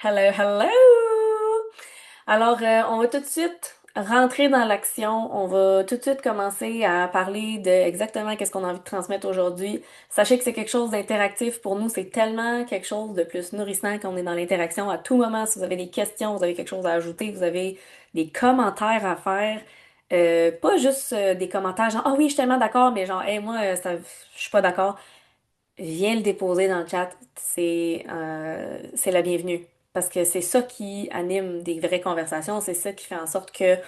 Hello, hello! Alors, on va tout de suite rentrer dans l'action. On va tout de suite commencer à parler de exactement qu'est-ce qu'on a envie de transmettre aujourd'hui. Sachez que c'est quelque chose d'interactif pour nous. C'est tellement quelque chose de plus nourrissant quand on est dans l'interaction à tout moment. Si vous avez des questions, vous avez quelque chose à ajouter, vous avez des commentaires à faire. Pas juste des commentaires genre, ah oui, je suis tellement d'accord, mais genre, hey, moi, je suis pas d'accord. Viens le déposer dans le chat, c'est la bienvenue. Parce que c'est ça qui anime des vraies conversations, c'est ça qui fait en sorte que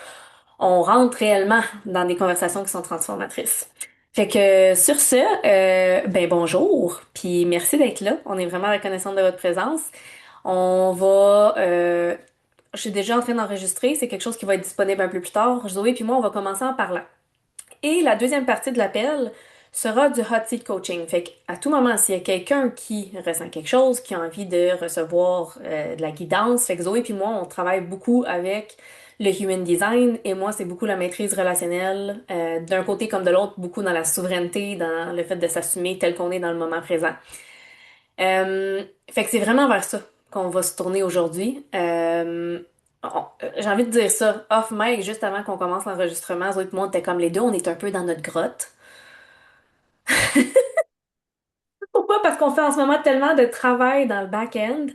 on rentre réellement dans des conversations qui sont transformatrices. Fait que sur ce, ben bonjour, puis merci d'être là. On est vraiment reconnaissante de votre présence. On va, je suis déjà en train d'enregistrer, c'est quelque chose qui va être disponible un peu plus tard. Zoé puis moi, on va commencer en parlant. Et la deuxième partie de l'appel sera du hot seat coaching. Fait qu'à tout moment, s'il y a quelqu'un qui ressent quelque chose, qui a envie de recevoir de la guidance, fait que Zoé puis moi, on travaille beaucoup avec le human design et moi, c'est beaucoup la maîtrise relationnelle, d'un côté comme de l'autre, beaucoup dans la souveraineté, dans le fait de s'assumer tel qu'on est dans le moment présent. Fait que c'est vraiment vers ça qu'on va se tourner aujourd'hui. J'ai envie de dire ça off mic juste avant qu'on commence l'enregistrement. Zoé et moi, on était comme les deux, on est un peu dans notre grotte. Pourquoi? Parce qu'on fait en ce moment tellement de travail dans le back-end.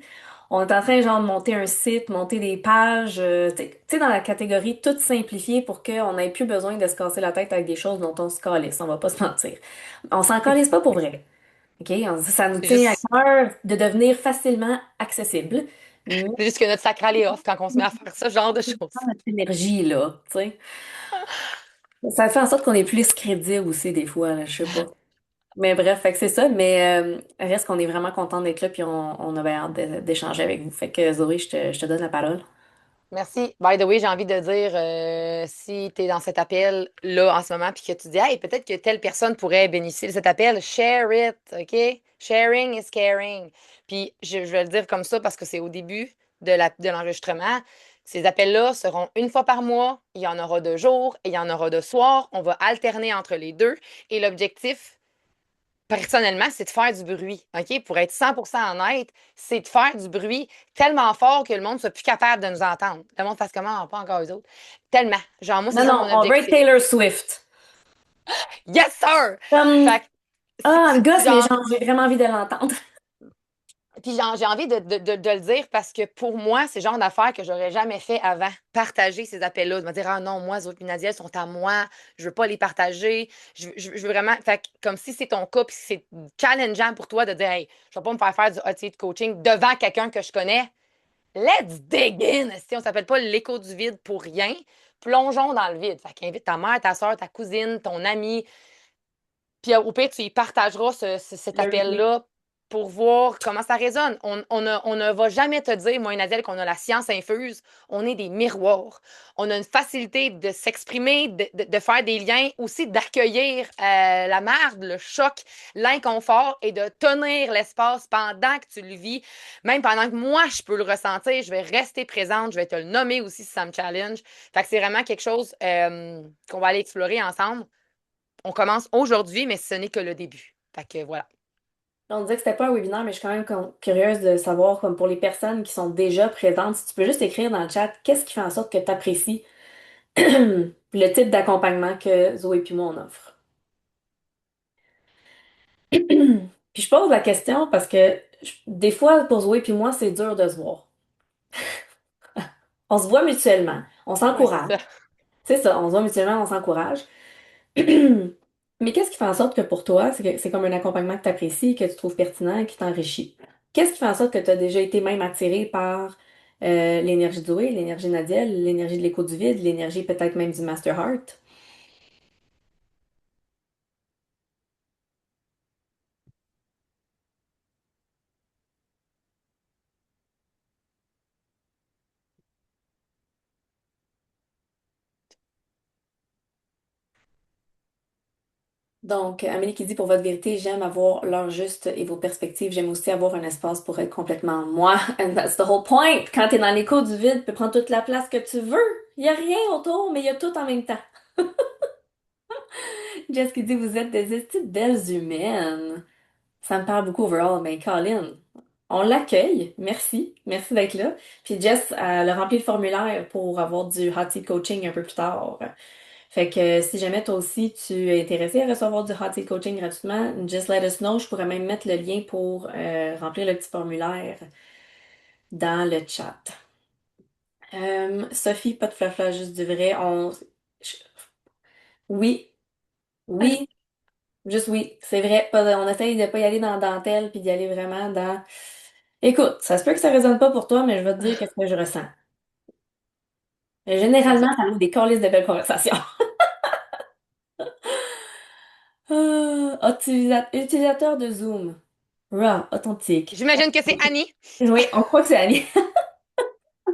On est en train genre de monter un site, monter des pages, tu sais, dans la catégorie tout simplifié pour qu'on n'ait plus besoin de se casser la tête avec des choses dont on se calisse, on va pas se mentir. On s'en calisse pas pour vrai. OK? Ça nous C'est tient à juste, cœur de devenir facilement accessible. Mais c'est juste que notre sacral est off quand on se met à faire ce genre de choses. notre énergie, là, tu sais. Ça fait en sorte qu'on est plus crédible aussi, des fois, là, je sais pas. Mais bref, fait que c'est ça, mais reste qu'on est vraiment content d'être là, puis on a bien hâte d'échanger avec vous. Fait que Zoé, je te donne la parole. Merci. By the way, j'ai envie de dire, si tu es dans cet appel-là en ce moment, puis que tu dis, hey, peut-être que telle personne pourrait bénéficier de cet appel, share it, OK? Sharing is caring. Puis je vais le dire comme ça parce que c'est au début de l'enregistrement. Ces appels-là seront une fois par mois. Il y en aura de jour et il y en aura de soir. On va alterner entre les deux. Et l'objectif, personnellement, c'est de faire du bruit. OK? Pour être 100% honnête, c'est de faire du bruit tellement fort que le monde ne soit plus capable de nous entendre. Le monde fasse comment? Ah, pas encore eux autres. Tellement. Genre, moi, c'est Non, ça non, mon on veut être objectif. Taylor Swift. Yes, sir! Comme, Fait que, ah, un gosse, mais genre, genre, j'ai vraiment envie de l'entendre. puis j'ai envie de le dire parce que pour moi, c'est le genre d'affaires que j'aurais jamais fait avant. Partager ces appels-là, de me dire, ah non, moi, Zoé et Nadia, elles sont à moi, je veux pas les partager. Je veux vraiment, fait que, comme si c'est ton cas, puis c'est challengeant pour toi de dire, hey, je vais pas me faire du hot seat coaching devant quelqu'un que je connais. Let's dig in! Si on s'appelle pas l'écho du vide pour rien, plongeons dans le vide. Fait qu'invite ta mère, ta soeur, ta cousine, ton ami, puis au pire, tu y partageras cet Le replay. appel-là pour voir comment ça résonne. On ne va jamais te dire, moi et Nadèle, qu'on a la science infuse. On est des miroirs. On a une facilité de s'exprimer, de faire des liens, aussi d'accueillir la merde, le choc, l'inconfort et de tenir l'espace pendant que tu le vis. Même pendant que moi, je peux le ressentir, je vais rester présente, je vais te le nommer aussi si ça me challenge. Fait que c'est vraiment quelque chose qu'on va aller explorer ensemble. On commence aujourd'hui, mais ce n'est que le début. Fait que voilà. On disait que c'était pas un webinaire, mais je suis quand même curieuse de savoir, comme pour les personnes qui sont déjà présentes, si tu peux juste écrire dans le chat, qu'est-ce qui fait en sorte que tu apprécies le type d'accompagnement que Zoé et moi on offre. Puis je pose la question parce que des fois, pour Zoé puis moi, c'est dur de se voir. On se voit mutuellement, on Ouais, c'est s'encourage. ça. C'est ça, on se voit mutuellement, on s'encourage. Mais qu'est-ce qui fait en sorte que pour toi, c'est comme un accompagnement que tu apprécies, que tu trouves pertinent, qui t'enrichit? Qu'est-ce qui fait en sorte que tu as déjà été même attiré par l'énergie de Zoé, l'énergie de Nadia, l'énergie de l'écho du vide, l'énergie peut-être même du Master Heart? Donc, Amélie qui dit pour votre vérité, j'aime avoir l'heure juste et vos perspectives. J'aime aussi avoir un espace pour être complètement moi. And that's the whole point. Quand t'es dans l'écho du vide, tu peux prendre toute la place que tu veux. Il y a rien autour, mais il y a tout en même temps. Jess qui dit vous êtes des estis de belles humaines. Ça me parle beaucoup overall, mais Colin, On l'accueille. Merci. Merci d'être là. Puis Jess, elle a rempli le formulaire pour avoir du hot seat coaching un peu plus tard. Fait que si jamais toi aussi tu es intéressé à recevoir du hot seat coaching gratuitement, just let us know. Je pourrais même mettre le lien pour remplir le petit formulaire dans le chat. Sophie, pas de flafla, juste du vrai. Je- Oui, oui, juste oui. C'est vrai. On essaye de pas y aller dans dentelle puis d'y aller vraiment dans. Écoute, ça se peut que ça résonne pas pour toi, mais je vais te dire qu'est-ce que je ressens. Vas-y. Généralement, ça ouvre des calices de belles conversations. Utilisateur de Zoom. Raw, authentique. J'imagine que c'est Annie. Oui, on croit que c'est Ali.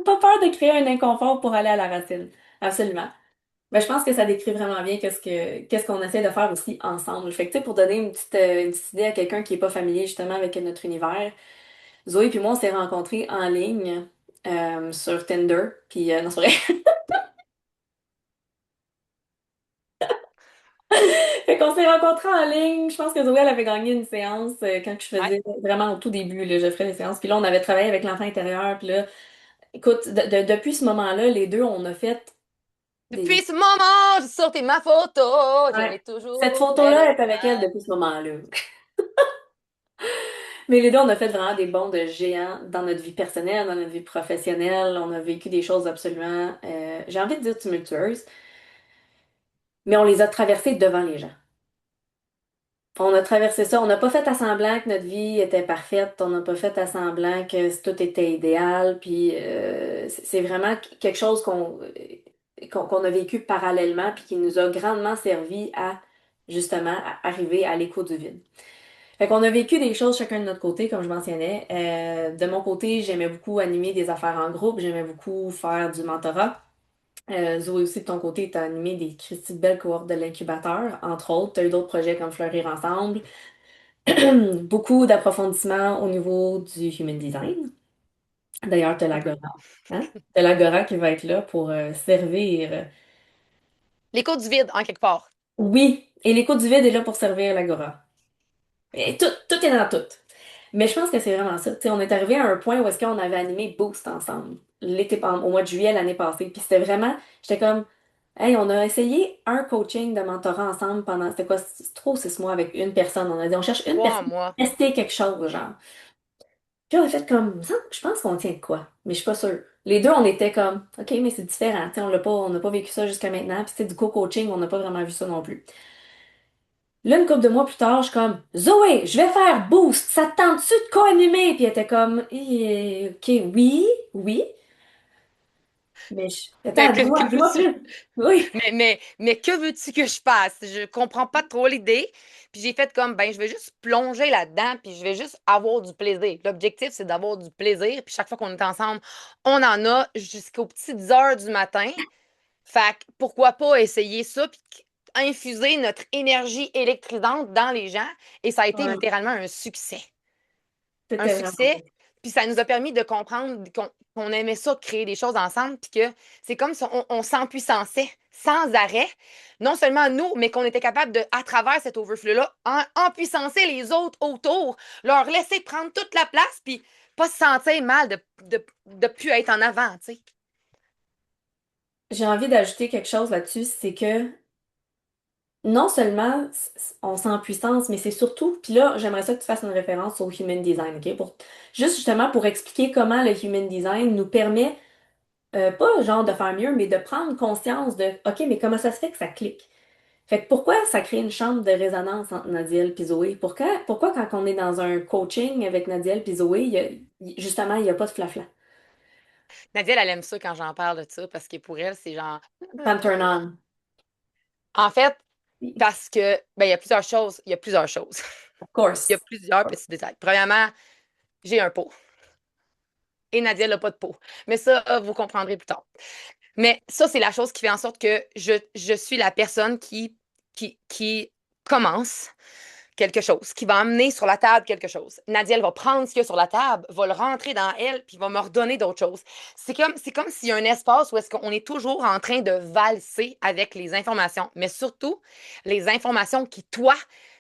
Pas peur de créer un inconfort pour aller à la racine. Absolument. Ben, je pense que ça décrit vraiment bien qu'est-ce qu'on essaie de faire aussi ensemble. Fait que, tu sais, pour donner une petite idée à quelqu'un qui est pas familier justement avec notre univers, Zoé puis moi, on s'est rencontrés en ligne sur Tinder. Puis, non, c'est vrai. Fait qu'on s'est rencontrés en ligne. Je pense que Zoé, elle avait gagné une séance quand je Ouais. faisais vraiment au tout début, là, je ferais des séances. Puis là, on avait travaillé avec l'enfant intérieur. Puis là, écoute, depuis ce moment-là, les deux, on a fait Depuis des... ce moment, j'ai sorti ma photo. Je Ouais. l'ai Cette toujours près photo-là de est avec elle moi. depuis ce moment-là. Mais les deux, on a fait vraiment des bonds de géants dans notre vie personnelle, dans notre vie professionnelle. On a vécu des choses absolument, j'ai envie de dire tumultueuses, mais on les a traversées devant les gens. On a traversé ça. On n'a pas fait à semblant que notre vie était parfaite. On n'a pas fait à semblant que tout était idéal. Puis c'est vraiment quelque chose qu'on a vécu parallèlement puis qui nous a grandement servi à justement à arriver à l'écho du vide. Fait qu'on a vécu des choses chacun de notre côté, comme je mentionnais. De mon côté, j'aimais beaucoup animer des affaires en groupe. J'aimais beaucoup faire du mentorat. Zoé aussi, de ton côté, tu as animé des Christy de belles cohortes de l'incubateur, entre autres. Tu as eu d'autres projets comme Fleurir Ensemble. Beaucoup d'approfondissement au niveau du human design. D'ailleurs, tu as Un peu. l'Agora. Hein? Tu l'Agora qui va être là pour servir. L'écho du vide, en quelque part. Oui, et l'écho du vide est là pour servir l'Agora. Et tout est dans tout. Mais je pense que c'est vraiment ça. Tu sais, on est arrivé à un point où est-ce qu'on avait animé Boost ensemble, au mois de juillet l'année passée. Puis c'était vraiment, j'étais comme, hey, on a essayé un coaching de mentorat ensemble pendant, c'était quoi, c'est trop 6 mois avec une personne. On a dit, on cherche une 3 personne mois. pour tester quelque chose, genre. Puis on a fait comme, ça, je pense qu'on tient de quoi, mais je suis pas sûre. Les deux, on était comme, OK, mais c'est différent. Tu sais, on n'a pas vécu ça jusqu'à maintenant. Puis c'était du co-coaching, on n'a pas vraiment vu ça non plus. Là, une couple de mois plus tard, je suis comme, Zoé, je vais faire Boost. Ça te tente-tu de co-animer? Puis elle était comme, OK, oui, oui. Mais Mais attends, dis-moi plus. Oui. que veux-tu que je fasse? Je comprends pas trop l'idée. Puis j'ai fait comme, ben, je vais juste plonger là-dedans, puis je vais juste avoir du plaisir. L'objectif, c'est d'avoir du plaisir. Puis chaque fois qu'on est ensemble, on en a jusqu'aux petites heures du matin. Fait que pourquoi pas essayer ça, puis infuser notre énergie électrisante dans les gens. Et ça a été Ouais, littéralement un succès. Un c'était vraiment succès. beau. Puis ça nous a permis de comprendre qu'on aimait ça, créer des choses ensemble, puis que c'est comme si on s'empuissançait sans arrêt, non seulement nous, mais qu'on était capable de, à travers cet overflow-là, empuissancer les autres autour, leur laisser prendre toute la place, puis pas se sentir mal de plus être en avant, tu sais. J'ai envie d'ajouter quelque chose là-dessus, c'est que non seulement on sent en puissance, mais c'est surtout, puis là, j'aimerais ça que tu fasses une référence au Human Design, OK? Juste justement pour expliquer comment le Human Design nous permet, pas genre de faire mieux, mais de prendre conscience de, OK, mais comment ça se fait que ça clique? Fait que pourquoi ça crée une chambre de résonance entre Nadiel et Zoé? Pourquoi quand on est dans un coaching avec Nadiel et Zoé, justement, il n'y a pas de flafla? Nadia, elle aime ça quand j'en parle de ça, parce que pour elle, c'est genre... Ça me turn on. En fait, parce que, ben, il y a plusieurs choses. Il y a plusieurs choses. Of Il y a course. plusieurs petits détails. Premièrement, j'ai un pot. Et Nadia n'a pas de peau. Mais ça, vous comprendrez plus tard. Mais ça, c'est la chose qui fait en sorte que je suis la personne qui commence quelque chose, qui va amener sur la table quelque chose. Nadia, elle va prendre ce qu'il y a sur la table, va le rentrer dans elle, puis va me redonner d'autres choses. C'est comme s'il y a un espace où est-ce qu'on est toujours en train de valser avec les informations, mais surtout les informations qui, toi,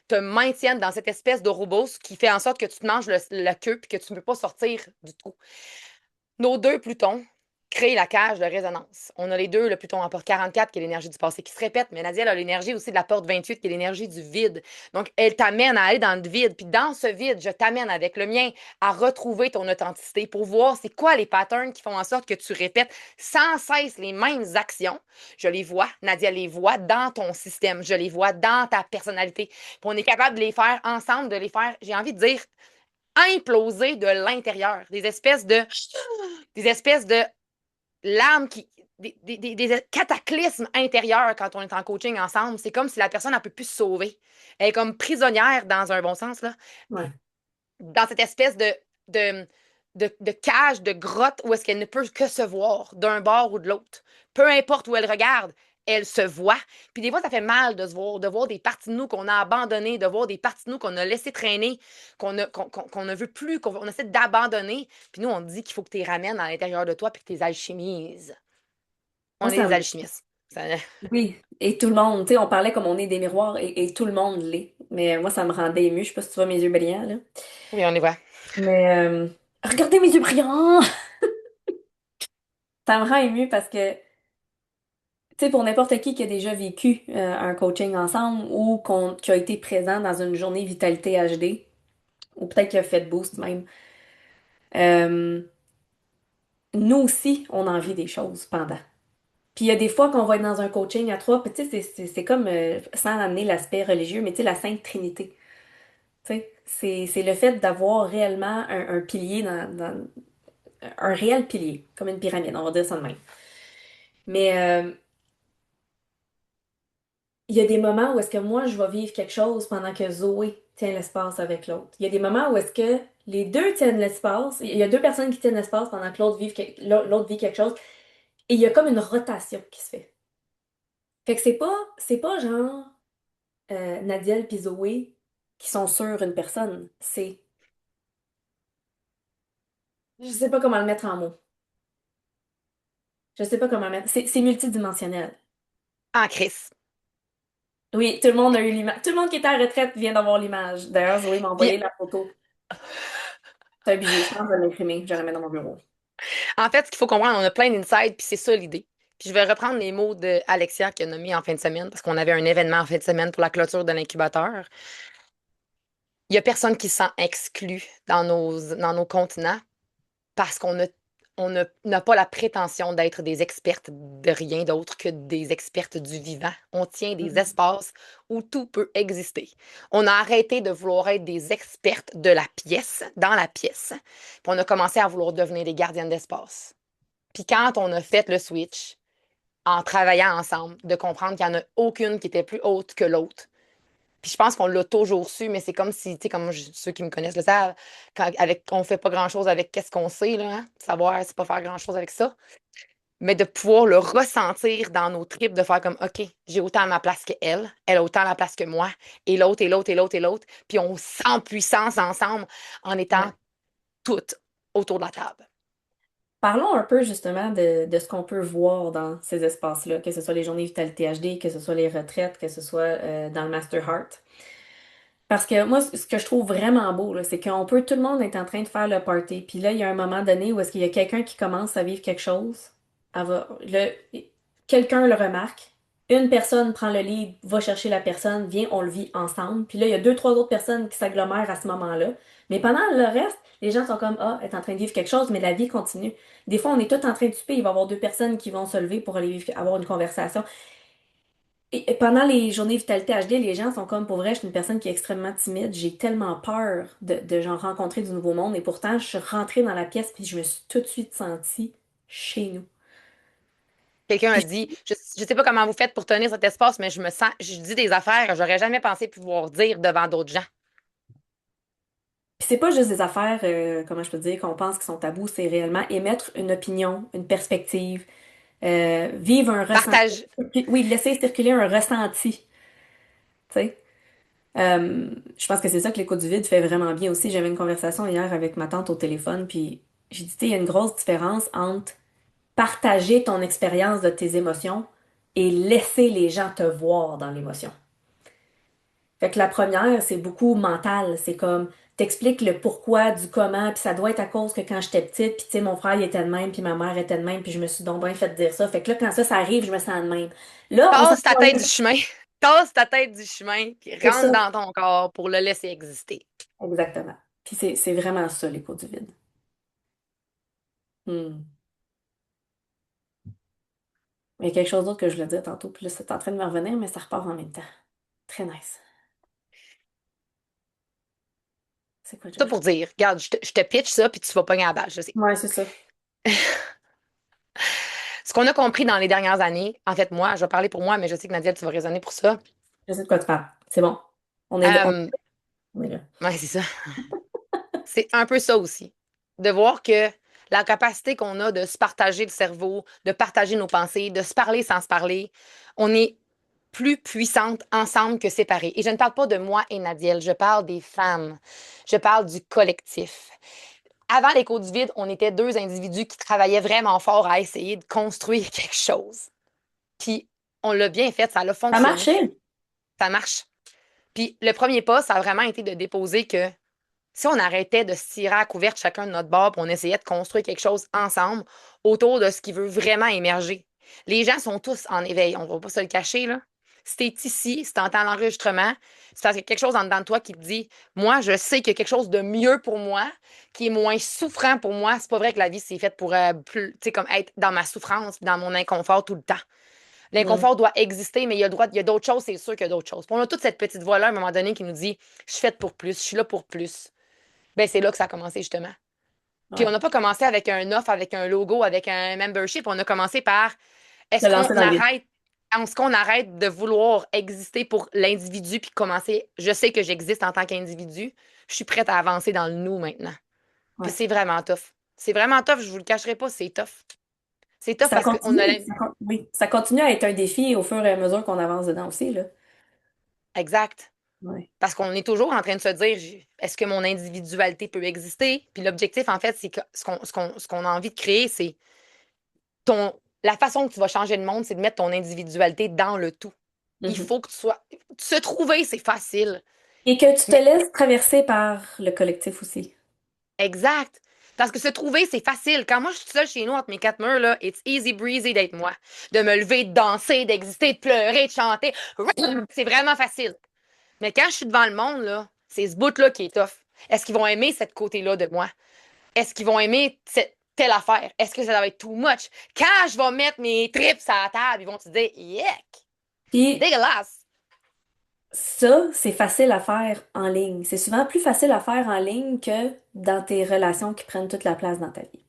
te maintiennent dans cette espèce de robot qui fait en sorte que tu te manges la queue et que tu ne peux pas sortir du trou. Nos deux Plutons créent la cage de résonance. On a les deux, le Pluton en porte 44, qui est l'énergie du passé qui se répète, mais Nadia, elle a l'énergie aussi de la porte 28, qui est l'énergie du vide. Donc, elle t'amène à aller dans le vide. Puis dans ce vide, je t'amène avec le mien à retrouver ton authenticité pour voir c'est quoi les patterns qui font en sorte que tu répètes sans cesse les mêmes actions. Je les vois, Nadia les voit dans ton système, je les vois dans ta personnalité. Puis on est capable de les faire ensemble, de les faire, j'ai envie de dire, imploser de l'intérieur. Des espèces de larmes des cataclysmes intérieurs quand on est en coaching ensemble. C'est comme si la personne ne peut plus se sauver. Elle est comme prisonnière dans un bon sens, là, Ouais. dans cette espèce de, de cage, de grotte où est-ce qu'elle ne peut que se voir d'un bord ou de l'autre. Peu importe où elle regarde, elle se voit. Puis des fois, ça fait mal de voir des parties de nous qu'on a abandonnées, de voir des parties de nous qu'on a laissé traîner, qu'on ne veut plus, qu'on essaie d'abandonner. Puis nous, on dit qu'il faut que tu les ramènes à l'intérieur de toi puis que tu les alchimises. Moi, On est ça des me... alchimistes. Oui, et tout le monde, tu sais, on parlait comme on est des miroirs et tout le monde l'est. Mais moi, ça me rendait émue. Je sais pas si tu vois mes yeux brillants, là. Oui, on les voit. Mais regardez mes yeux brillants! Ça me rend émue parce que, tu sais, pour n'importe qui a déjà vécu un coaching ensemble ou qui a été présent dans une journée Vitalité HD, ou peut-être qui a fait de boost même, euh, nous aussi, on en vit des choses pendant. Puis il y a des fois qu'on va être dans un coaching à trois, puis tu sais, c'est comme, sans amener l'aspect religieux, mais tu sais, la Sainte Trinité. Tu sais, c'est le fait d'avoir réellement un pilier un réel pilier, comme une pyramide, on va dire ça de même. Mais il y a des moments où est-ce que moi, je vais vivre quelque chose pendant que Zoé tient l'espace avec l'autre. Il y a des moments où est-ce que les deux tiennent l'espace. Il y a deux personnes qui tiennent l'espace pendant que l'autre vit quelque chose. Et il y a comme une rotation qui se fait. Fait que c'est pas genre Nadiel puis Zoé qui sont sur une personne. Je sais pas comment le mettre en mots. Je sais pas comment le mettre. C'est multidimensionnel. En crise. Oui, tout le monde a eu l'image. Tout le monde qui était à la retraite vient d'avoir l'image. D'ailleurs, Zoé m'a Puis, envoyé la photo. C'est un bijou. Je pense que je vais l'imprimer. Je vais la mettre dans mon bureau. en fait, ce qu'il faut comprendre, on a plein d'insights, puis c'est ça l'idée. Puis je vais reprendre les mots de Alexia qui a nommé en fin de semaine, parce qu'on avait un événement en fin de semaine pour la clôture de l'incubateur. Il y a personne qui se sent exclu dans nos continents parce n'a pas la prétention d'être des expertes de rien d'autre que des expertes du vivant. On tient des Mhm. espaces où tout peut exister. On a arrêté de vouloir être des expertes de la pièce, dans la pièce, puis on a commencé à vouloir devenir des gardiennes d'espace. Puis quand on a fait le switch, en travaillant ensemble, de comprendre qu'il n'y en a aucune qui était plus haute que l'autre, puis je pense qu'on l'a toujours su, mais c'est comme si, tu sais, comme ceux qui me connaissent le savent, on fait pas grand-chose avec qu'est-ce qu'on sait, là, hein? Savoir, c'est pas faire grand-chose avec ça. Mais de pouvoir le ressentir dans nos tripes, de faire comme, OK, j'ai autant ma place qu'elle, elle a autant la place que moi, et l'autre, et l'autre, et l'autre, et l'autre. Puis on sent puissance ensemble en étant Ouais. toutes autour de la table. Parlons un peu justement de ce qu'on peut voir dans ces espaces-là, que ce soit les journées Vitalité HD, que ce soit les retraites, que ce soit dans le Master Heart. Parce que moi, ce que je trouve vraiment beau, là, c'est qu'on peut, tout le monde est en train de faire le party. Puis là, il y a un moment donné où est-ce qu'il y a quelqu'un qui commence à vivre quelque chose. Quelqu'un le remarque. Une personne prend le lead, va chercher la personne, vient, on le vit ensemble. Puis là, il y a deux, trois autres personnes qui s'agglomèrent à ce moment-là. Mais pendant le reste, les gens sont comme, ah, elle est en train de vivre quelque chose, mais la vie continue. Des fois, on est tous en train de souper, il va y avoir deux personnes qui vont se lever pour aller avoir une conversation. Et pendant les journées Vitalité HD, les gens sont comme, pour vrai, je suis une personne qui est extrêmement timide. J'ai tellement peur de genre, rencontrer du nouveau monde. Et pourtant, je suis rentrée dans la pièce puis je me suis tout de suite sentie chez nous. Quelqu'un a Puis dit, je sais pas comment vous faites pour tenir cet espace, mais je dis des affaires que j'aurais jamais pensé pouvoir dire devant d'autres gens. c'est pas juste des affaires, comment je peux dire, qu'on pense qui sont tabous. C'est réellement émettre une opinion, une perspective, vivre un ressenti. Partage. Oui, laisser circuler un ressenti. Tu sais. Je pense que c'est ça que l'écoute du vide fait vraiment bien aussi. J'avais une conversation hier avec ma tante au téléphone, puis j'ai dit, tu sais, il y a une grosse différence entre partager ton expérience de tes émotions et laisser les gens te voir dans l'émotion. Fait que la première, c'est beaucoup mental. C'est comme, t'expliques le pourquoi du comment, puis ça doit être à cause que quand j'étais petite, puis tu sais, mon frère il était de même, puis ma mère était de même, puis je me suis donc bien fait dire ça. Fait que là, quand ça arrive, je me sens de même. Là, on s'en Tasse ta va. tête du chemin. Tasse ta tête du chemin, puis C'est rentre ça. dans ton corps pour le laisser exister. Exactement. Puis c'est vraiment ça, l'écho du vide. Hmm. Il y a quelque chose d'autre que je voulais dire tantôt, puis là, c'est en train de me revenir, mais ça repart en même temps. Très nice. C'est quoi que Ça j'allais pour dire? dire, regarde, je te pitch ça, puis tu vas pogner à la balle, je sais. Ouais, c'est ça. Ce qu'on a compris dans les dernières années, en fait, moi, je vais parler pour moi, mais je sais que Nadia, tu vas raisonner pour ça. Je sais de quoi tu parles. C'est bon. On est là. Euh, On est là. ouais, c'est ça. C'est un peu ça aussi. De voir que la capacité qu'on a de se partager le cerveau, de partager nos pensées, de se parler sans se parler, on est plus puissante ensemble que séparées. Et je ne parle pas de moi et Nadiel, je parle des femmes. Je parle du collectif. Avant l'écho du vide, on était deux individus qui travaillaient vraiment fort à essayer de construire quelque chose. Puis on l'a bien fait, ça a Ça a fonctionné, marché. ça marche. Puis le premier pas, ça a vraiment été de déposer que si on arrêtait de se tirer à couvert chacun de notre bord, puis on essayait de construire quelque chose ensemble autour de ce qui veut vraiment émerger. Les gens sont tous en éveil, on ne va pas se le cacher, là. Si tu es ici, si tu entends l'enregistrement, c'est parce qu'il y a quelque chose en dedans de toi qui te dit, moi, je sais qu'il y a quelque chose de mieux pour moi, qui est moins souffrant pour moi. C'est pas vrai que la vie, c'est faite pour plus, tu sais, comme être dans ma souffrance, dans mon inconfort tout le temps. Mm. L'inconfort doit exister, mais il y a le droit, il y a d'autres choses, c'est sûr qu'il y a d'autres choses. Puis on a toute cette petite voix-là, à un moment donné, qui nous dit, je suis faite pour plus, je suis là pour plus. Ben, c'est là que ça a commencé, justement. Puis on Ouais. n'a pas commencé avec un offre, avec un logo, avec un membership. On a commencé par De est-ce qu'on lancer dans le vide. arrête, est-ce qu'on arrête de vouloir exister pour l'individu puis commencer, je sais que j'existe en tant qu'individu, je suis prête à avancer dans le nous maintenant. Puis Ouais. c'est vraiment tough. C'est vraiment tough, je vous le cacherai pas, c'est tough. C'est Puis tough parce qu'on a oui, ça continue à être un défi au fur et à mesure qu'on avance dedans aussi, là. exact. Ouais. Parce qu'on est toujours en train de se dire, est-ce que mon individualité peut exister? Puis l'objectif, en fait, c'est que ce qu'on a envie de créer, c'est la façon que tu vas changer le monde, c'est de mettre ton individualité dans le tout. Il Mhm. faut que tu sois. Se trouver, c'est facile. Et que tu te Mais laisses traverser par le collectif aussi. exact. Parce que se trouver, c'est facile. Quand moi, je suis seule chez nous, entre mes quatre murs, là, it's easy breezy d'être moi. De me lever, de danser, d'exister, de pleurer, de chanter. C'est vraiment facile. Mais quand je suis devant le monde, là, c'est ce bout-là qui est tough. Est-ce qu'ils vont aimer cette côté-là de moi? Est-ce qu'ils vont aimer telle affaire? Est-ce que ça va être too much? Quand je vais mettre mes trips à la table, ils vont se dire, yuck, c'est Puis dégueulasse. ça, c'est facile à faire en ligne. C'est souvent plus facile à faire en ligne que dans tes relations qui prennent toute la place dans ta vie.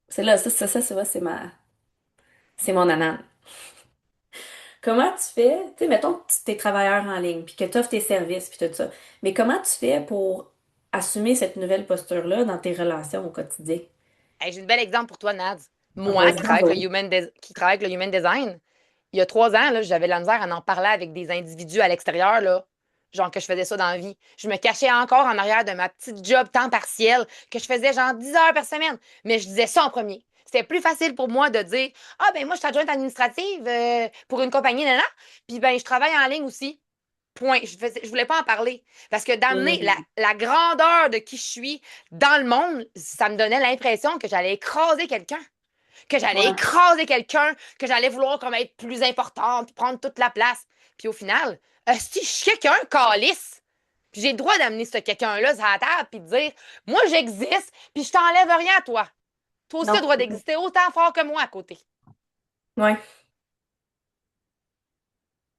C'est là, ça, vois, c'est mon anane. Comment tu fais, tu sais, mettons que tu es travailleur en ligne, puis que tu offres tes services, puis tout ça. Mais comment tu fais pour assumer cette nouvelle posture-là dans tes relations au quotidien? Hey, j'ai un bel exemple pour toi, Nad. Moi, Vas-y, qui travaille avec le envoie. Human Design, il y a 3 ans, là, j'avais de la misère à en parler avec des individus à l'extérieur, là, genre que je faisais ça dans la vie. Je me cachais encore en arrière de ma petite job temps partiel que je faisais genre 10 heures par semaine. Mais je disais ça en premier. C'était plus facile pour moi de dire ah, ben moi, je suis adjointe administrative pour une compagnie, nana. Puis ben, je travaille en ligne aussi. Point. Je voulais pas en parler. Parce que d'amener la, Mhm. la grandeur de qui je suis dans le monde, ça me donnait l'impression que j'allais écraser quelqu'un. Que j'allais Ouais. écraser quelqu'un, que j'allais vouloir comme être plus importante, prendre toute la place. Puis au final, si je suis quelqu'un, calice, puis j'ai le droit d'amener ce quelqu'un-là à la table puis de dire moi j'existe, puis je t'enlève rien à toi. Toi aussi, tu as Non. le droit d'exister autant fort que moi à côté. Ouais.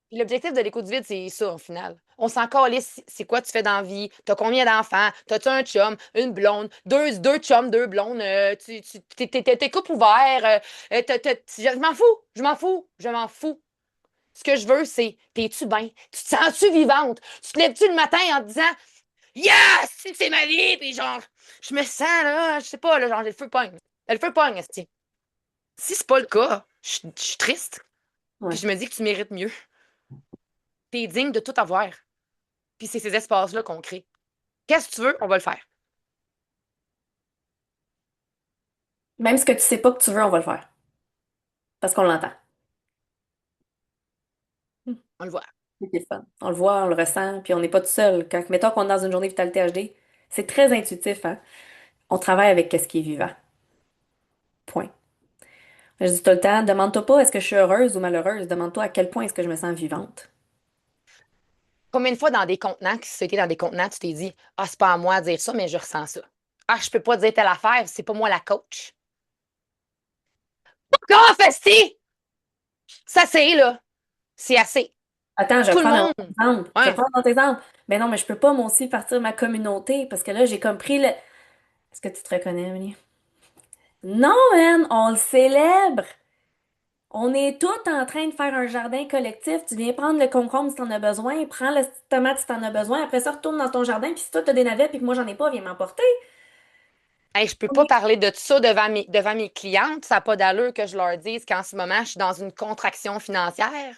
Puis l'objectif de l'écho du vide, c'est ça, au final. On s'en calisse, c'est quoi tu fais dans la vie, t'as combien d'enfants, t'as-tu un chum, une blonde, deux chums, deux blondes, t'es couple ouvert, je m'en fous, je m'en fous, je m'en fous. Ce que je veux, c'est, t'es-tu bien? Tu te sens-tu vivante? Tu te lèves-tu le matin en te disant, yes, c'est ma vie, puis genre, je me sens, là, je sais pas, là, genre, j'ai le feu pogne. Le feu pogne, esti. Si c'est pas le cas, je suis triste, puis Ouais. je me dis que tu mérites mieux. T'es digne de tout avoir. Puis c'est ces espaces-là qu'on crée. Qu'est-ce que tu veux, on va le faire. Même ce que tu sais pas que tu veux, on va le faire. Parce qu'on l'entend. On le voit. C'est le fun. On le voit, on le ressent, puis on n'est pas tout seul. Quand, mettons qu'on est dans une journée Vitalité HD, c'est très intuitif, hein? On travaille avec ce qui est vivant. Point. Je dis tout le temps, demande-toi pas est-ce que je suis heureuse ou malheureuse, demande-toi à quel point est-ce que je me sens vivante. Combien de fois dans des contenants, que c'était dans des contenants, tu t'es dit, ah, c'est pas à moi de dire ça, mais je ressens ça. Ah, je peux pas dire telle affaire, c'est pas moi la coach. Comment fais-tu? Ça, c'est là. C'est assez. Attends, je vais Tout le prendre un monde. autre exemple. Je vais Ouais. prendre un autre exemple. Mais non, mais je peux pas moi aussi partir de ma communauté parce que là, j'ai compris le. Est-ce que tu te reconnais, Amélie? Non, man, on le célèbre. On est tous en train de faire un jardin collectif. Tu viens prendre le concombre si t'en as besoin, prends le tomate si t'en as besoin. Après ça, retourne dans ton jardin. Puis si toi, t'as des navets puis que moi, j'en ai pas, viens m'emporter. Hey, je peux pas parler de ça devant mes clientes. Ça n'a pas d'allure que je leur dise qu'en ce moment, je suis dans une contraction financière.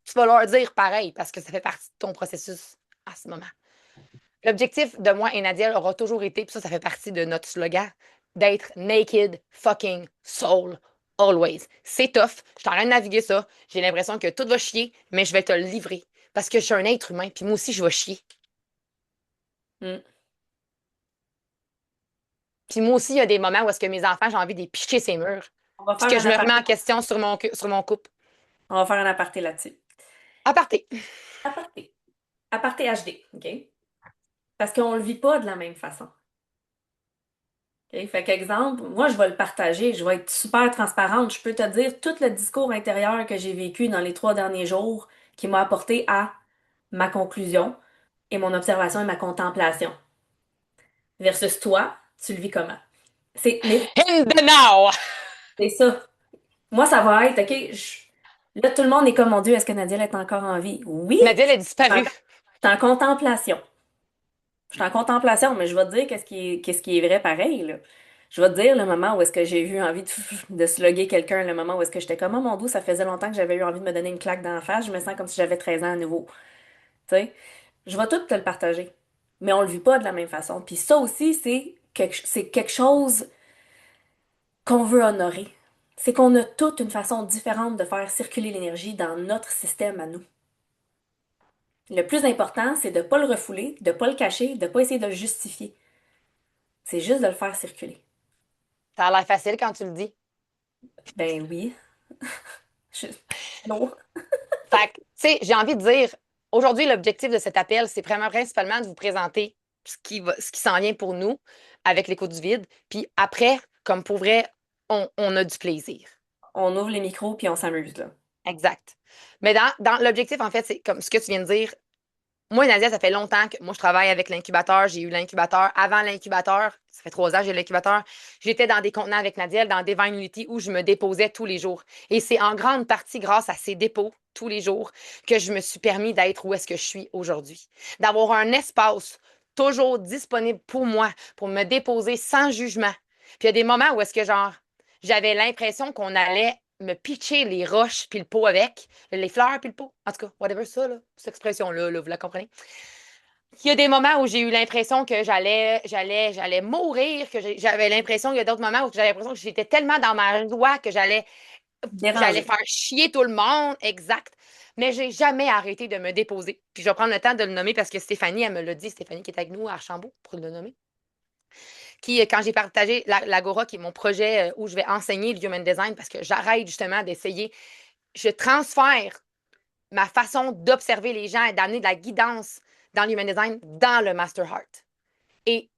Tu vas leur dire pareil parce que ça fait partie de ton processus à ce moment. L'objectif de moi et Nadia aura toujours été, puis ça fait partie de notre slogan, d'être naked fucking soul always. C'est tough. Je suis en train de naviguer ça. J'ai l'impression que tout va chier, mais je vais te le livrer parce que je suis un être humain, puis moi aussi, je vais chier. Hmm. Puis moi aussi, il y a des moments où est-ce que mes enfants, j'ai envie de les picher ces murs, On va puis faire que un je me remets aparté. en question sur mon couple. On va faire un aparté là-dessus. Aparté. Aparté. Aparté HD, OK? Parce qu'on le vit pas de la même façon. OK? Fait qu'exemple, moi, je vais le partager, je vais être super transparente. Je peux te dire tout le discours intérieur que j'ai vécu dans les 3 derniers jours qui m'a apporté à ma conclusion et mon observation et ma contemplation. Versus toi, tu le vis comment? Mais In the now! c'est ça. Moi, ça va être, OK, là, tout le monde est comme, mon Dieu, est-ce que Nadia est encore en vie? Oui, Nadia, elle a je disparu. suis en contemplation. Je suis en contemplation, mais je vais te dire qu'est-ce qui est vrai pareil, là. Je vais te dire le moment où est-ce que j'ai eu envie de slugger quelqu'un, le moment où est-ce que j'étais comme, oh mon Dieu, ça faisait longtemps que j'avais eu envie de me donner une claque dans la face, je me sens comme si j'avais 13 ans à nouveau. Tu sais, je vais tout te le partager, mais on le vit pas de la même façon. Puis ça aussi, c'est quelque chose qu'on veut honorer. C'est qu'on a toute une façon différente de faire circuler l'énergie dans notre système à nous. Le plus important, c'est de ne pas le refouler, de ne pas le cacher, de ne pas essayer de le justifier. C'est juste de le faire circuler. Ça a l'air facile quand tu le dis. Ben oui. Je- Non. Fait que, tu sais, j'ai envie de dire, aujourd'hui, l'objectif de cet appel, c'est vraiment principalement de vous présenter ce qui s'en vient pour nous avec l'écho du vide. Puis après, comme pour vrai, on a du plaisir. On ouvre les micros puis on s'amuse, là. Exact. Mais dans l'objectif, en fait, c'est comme ce que tu viens de dire. Moi, Nadia, ça fait longtemps que moi, je travaille avec l'incubateur. J'ai eu l'incubateur. Avant l'incubateur, ça fait 3 ans que j'ai l'incubateur. J'étais dans des contenants avec Nadia, dans Divine Unity, où je me déposais tous les jours. Et c'est en grande partie grâce à ces dépôts tous les jours que je me suis permis d'être où est-ce que je suis aujourd'hui. D'avoir un espace toujours disponible pour moi, pour me déposer sans jugement. Puis il y a des moments où est-ce que, genre, j'avais l'impression qu'on allait me pitcher les roches puis le pot avec, les fleurs puis le pot. En tout cas, whatever ça, là, cette expression-là, là, vous la comprenez? Il y a des moments où j'ai eu l'impression que j'allais mourir, que j'avais l'impression, il y a d'autres moments où j'avais l'impression que j'étais tellement dans ma joie que j'allais Déranger. faire chier tout le monde, exact. Mais j'ai jamais arrêté de me déposer. Puis je vais prendre le temps de le nommer parce que Stéphanie, elle me l'a dit, Stéphanie qui est avec nous à Archambault, pour le nommer, qui, quand j'ai partagé l'Agora, qui est mon projet où je vais enseigner le Human Design parce que j'arrête justement d'essayer, je transfère ma façon d'observer les gens et d'amener de la guidance dans l'Human Design dans le Master Heart. Et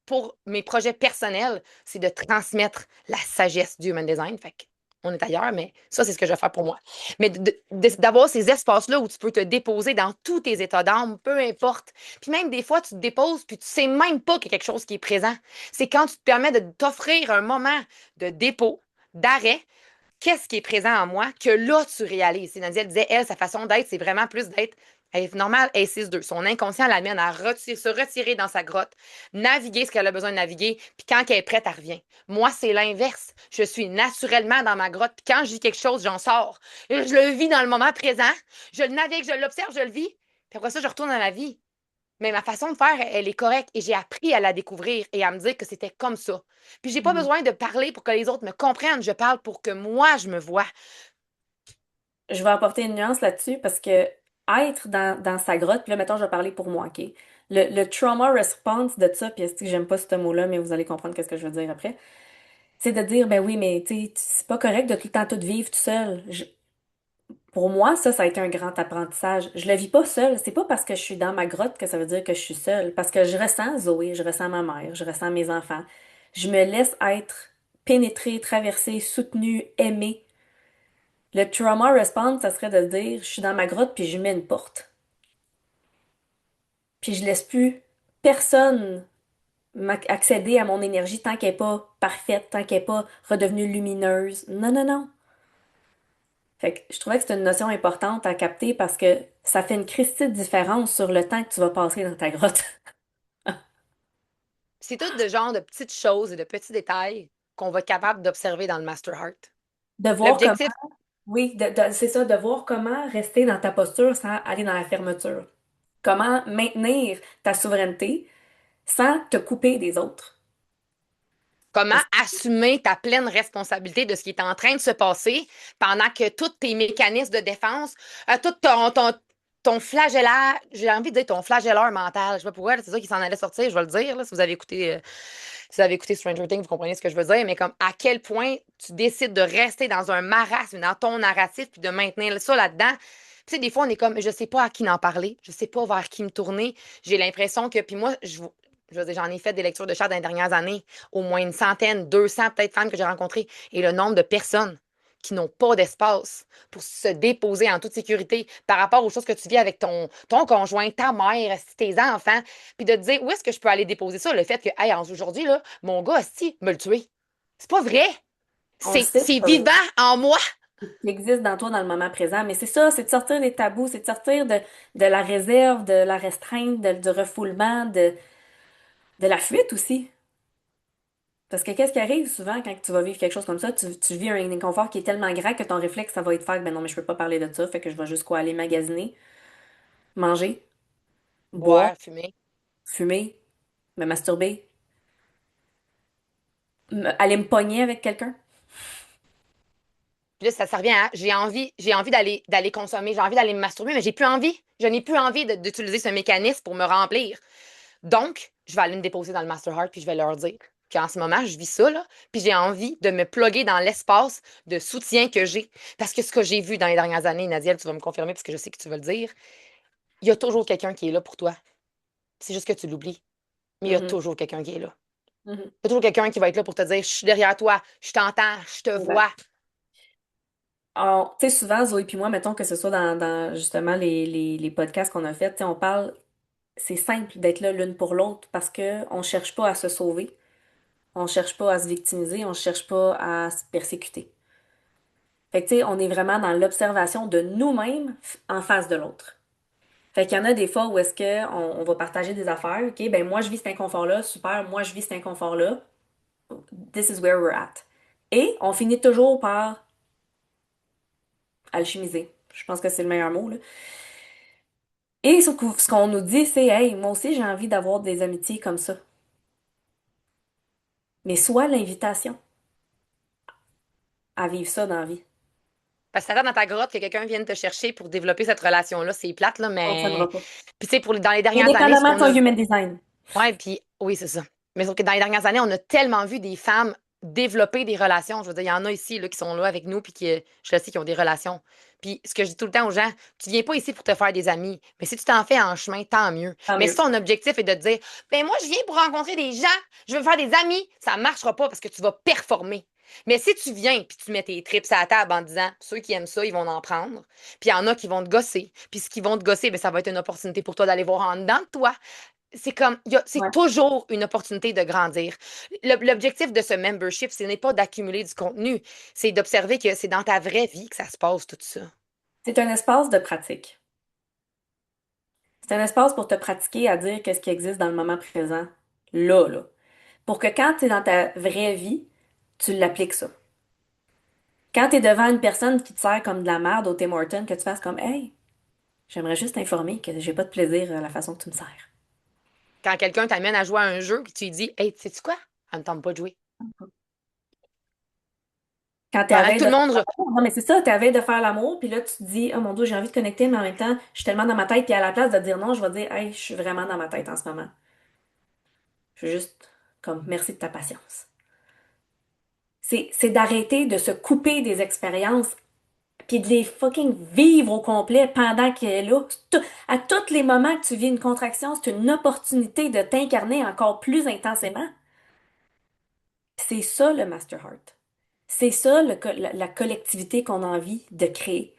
pour mes projets personnels, c'est de transmettre la sagesse du Human Design. Fait que on est ailleurs, mais ça, c'est ce que je vais faire pour moi. Mais d'avoir ces espaces-là où tu peux te déposer dans tous tes états d'âme, peu importe. Puis même des fois, tu te déposes, puis tu sais même pas qu'il y a quelque chose qui est présent. C'est quand tu te permets de t'offrir un moment de dépôt, d'arrêt, qu'est-ce qui est présent en moi, que là, tu réalises. Nadia disait, elle, sa façon d'être, c'est vraiment plus d'être elle est normale, elle est 6-2. Son inconscient l'amène à se retirer dans sa grotte, naviguer ce qu'elle a besoin de naviguer, puis quand elle est prête, elle revient. Moi, c'est l'inverse. Je suis naturellement dans ma grotte, puis quand je vis quelque chose, j'en sors. Je le vis dans le moment présent, je le navigue, je l'observe, je le vis, puis après ça, je retourne dans ma vie. Mais ma façon de faire, elle est correcte et j'ai appris à la découvrir et à me dire que c'était comme ça. Puis j'ai pas Mhm. besoin de parler pour que les autres me comprennent, je parle pour que moi je me vois. Je vais apporter une nuance là-dessus parce que être dans sa grotte, puis là, mettons, je vais parler pour moi, OK? Le trauma response de ça, puis est-ce que j'aime pas ce mot-là, mais vous allez comprendre qu'est-ce que je veux dire après, c'est de dire, ben oui, mais tu sais, c'est pas correct de tout le temps tout vivre tout seul. Pour moi, ça a été un grand apprentissage. Je le vis pas seule. C'est pas parce que je suis dans ma grotte que ça veut dire que je suis seule. Parce que je ressens Zoé, je ressens ma mère, je ressens mes enfants. Je me laisse être pénétrée, traversée, soutenue, aimée. Le trauma response, ça serait de dire, je suis dans ma grotte puis je mets une porte. Puis je laisse plus personne accéder à mon énergie tant qu'elle est pas parfaite, tant qu'elle est pas redevenue lumineuse. Non, non, non. Fait que je trouvais que c'était une notion importante à capter parce que ça fait une christie de différence sur le temps que tu vas passer dans ta grotte. C'est tout de genre de petites choses et de petits détails qu'on va être capable d'observer dans le Master Heart. De voir comment, L'objectif, oui, c'est ça, de voir comment rester dans ta posture sans aller dans la fermeture. Comment maintenir ta souveraineté sans te couper des autres. comment Parce que assumer ta pleine responsabilité de ce qui est en train de se passer pendant que tous tes mécanismes de défense, tout ton flagelleur, j'ai envie de dire ton flagelleur mental, je sais pas pourquoi, c'est ça qui s'en allait sortir, je vais le dire, là, si vous avez écouté Stranger Things, vous comprenez ce que je veux dire, mais comme à quel point tu décides de rester dans un marasme, dans ton narratif, puis de maintenir ça là-dedans. Puis, tu sais, des fois, on est comme, je sais pas à qui en parler, je sais pas vers qui me tourner. J'ai l'impression que, puis moi, je veux dire, j'en ai fait des lectures de chats dans les dernières années, au moins une centaine, 200 peut-être femmes que j'ai rencontrées, et le nombre de personnes qui n'ont pas d'espace pour se déposer en toute sécurité par rapport aux choses que tu vis avec ton conjoint, ta mère, tes enfants, puis de te dire où est-ce que je peux aller déposer ça, le fait que, hey, aujourd'hui, là, mon gars, si, me le tuer. C'est pas vrai. on le sait, C'est vivant en moi. qui existe dans toi dans le moment présent. Mais c'est ça, c'est de sortir des tabous, c'est de sortir de la réserve, de la restreinte, du refoulement, de la fuite aussi. Parce que qu'est-ce qui arrive souvent quand tu vas vivre quelque chose comme ça? Tu vis un inconfort qui est tellement grand que ton réflexe, ça va être de faire, ben non, mais je peux pas parler de ça, fait que je vais juste quoi, aller magasiner, manger, boire, Boire, fumer. fumer, me masturber, aller me pogner avec quelqu'un. Puis là, ça revient à j'ai envie d'aller consommer, j'ai envie d'aller me masturber, mais j'ai plus envie. Je n'ai plus envie d'utiliser ce mécanisme pour me remplir. Donc, je vais aller me déposer dans le Master Heart, puis je vais leur dire qu'en ce moment, je vis ça, là, puis j'ai envie de me plugger dans l'espace de soutien que j'ai. Parce que ce que j'ai vu dans les dernières années, Nadia, tu vas me confirmer, parce que je sais que tu vas le dire, il y a toujours quelqu'un qui est là pour toi. C'est juste que tu l'oublies. Mais il y a Mhm, toujours quelqu'un qui est là. mhm. Il y a toujours quelqu'un qui va être là pour te dire, je suis derrière toi, je t'entends, je te vois. Exact. Alors, tu sais, souvent, Zoé puis moi, mettons que ce soit dans justement les podcasts qu'on a fait, tu sais, on parle, c'est simple d'être là l'une pour l'autre parce que on cherche pas à se sauver, on cherche pas à se victimiser, on cherche pas à se persécuter. Fait que, tu sais, on est vraiment dans l'observation de nous-mêmes en face de l'autre. Fait qu'il y en a des fois où est-ce que on va partager des affaires, OK, ben moi je vis cet inconfort-là, super, moi je vis cet inconfort-là, this is where we're at. Et on finit toujours par alchimiser. Je pense que c'est le meilleur mot, là. Et ce qu'on nous dit, c'est, hey, moi aussi j'ai envie d'avoir des amitiés comme ça. Mais soit l'invitation à vivre ça dans la vie. Parce que ça dans ta grotte que quelqu'un vienne te chercher pour développer cette relation-là, c'est plate, là, Ça mais. fonctionnera pas. Puis, tu sais, dans les dernières années, ce Indépendamment de qu'on ton a. human design. Ouais, puis, oui, c'est ça. Mais sauf que dans les dernières années, on a tellement vu des femmes développer des relations. Je veux dire, il y en a ici là, qui sont là avec nous, puis qui, je le sais, qui ont des relations. Puis, ce que je dis tout le temps aux gens, tu viens pas ici pour te faire des amis. Mais si tu t'en fais en chemin, tant mieux. Tant Mais si mieux. ton objectif est de te dire, ben moi, je viens pour rencontrer des gens, je veux me faire des amis, ça marchera pas parce que tu vas performer. Mais si tu viens puis tu mets tes tripes à la table en disant ceux qui aiment ça, ils vont en prendre. Puis il y en a qui vont te gosser. Puis ce qui vont te gosser, ben, ça va être une opportunité pour toi d'aller voir en dedans de toi. C'est comme, c'est Ouais. toujours une opportunité de grandir. L'objectif de ce membership, ce n'est pas d'accumuler du contenu, c'est d'observer que c'est dans ta vraie vie que ça se passe, tout ça. C'est un espace de pratique. C'est un espace pour te pratiquer à dire qu'est-ce qui existe dans le moment présent, là, là. Pour que quand tu es dans ta vraie vie, tu l'appliques ça. Quand tu es devant une personne qui te sert comme de la merde au Tim Hortons, que tu fasses comme, hey, j'aimerais juste t'informer que j'ai pas de plaisir à la façon que tu me sers. Quand quelqu'un t'amène à jouer à un jeu, que tu lui dis, hey, sais-tu quoi? Elle me tente pas de jouer. Quand t'es à Pendant que veille tout de le faire monde. l'amour, non, mais c'est ça, t'es à veille de faire l'amour, puis là, tu te dis, oh mon Dieu, j'ai envie de connecter, mais en même temps, je suis tellement dans ma tête, puis à la place de dire non, je vais dire, hey, je suis vraiment dans ma tête en ce moment. Je suis juste comme, merci de ta patience. C'est d'arrêter de se couper des expériences, puis de les fucking vivre au complet pendant qu'elle est là. À tous les moments que tu vis une contraction, c'est une opportunité de t'incarner encore plus intensément. C'est ça le Master Heart. C'est ça la collectivité qu'on a envie de créer.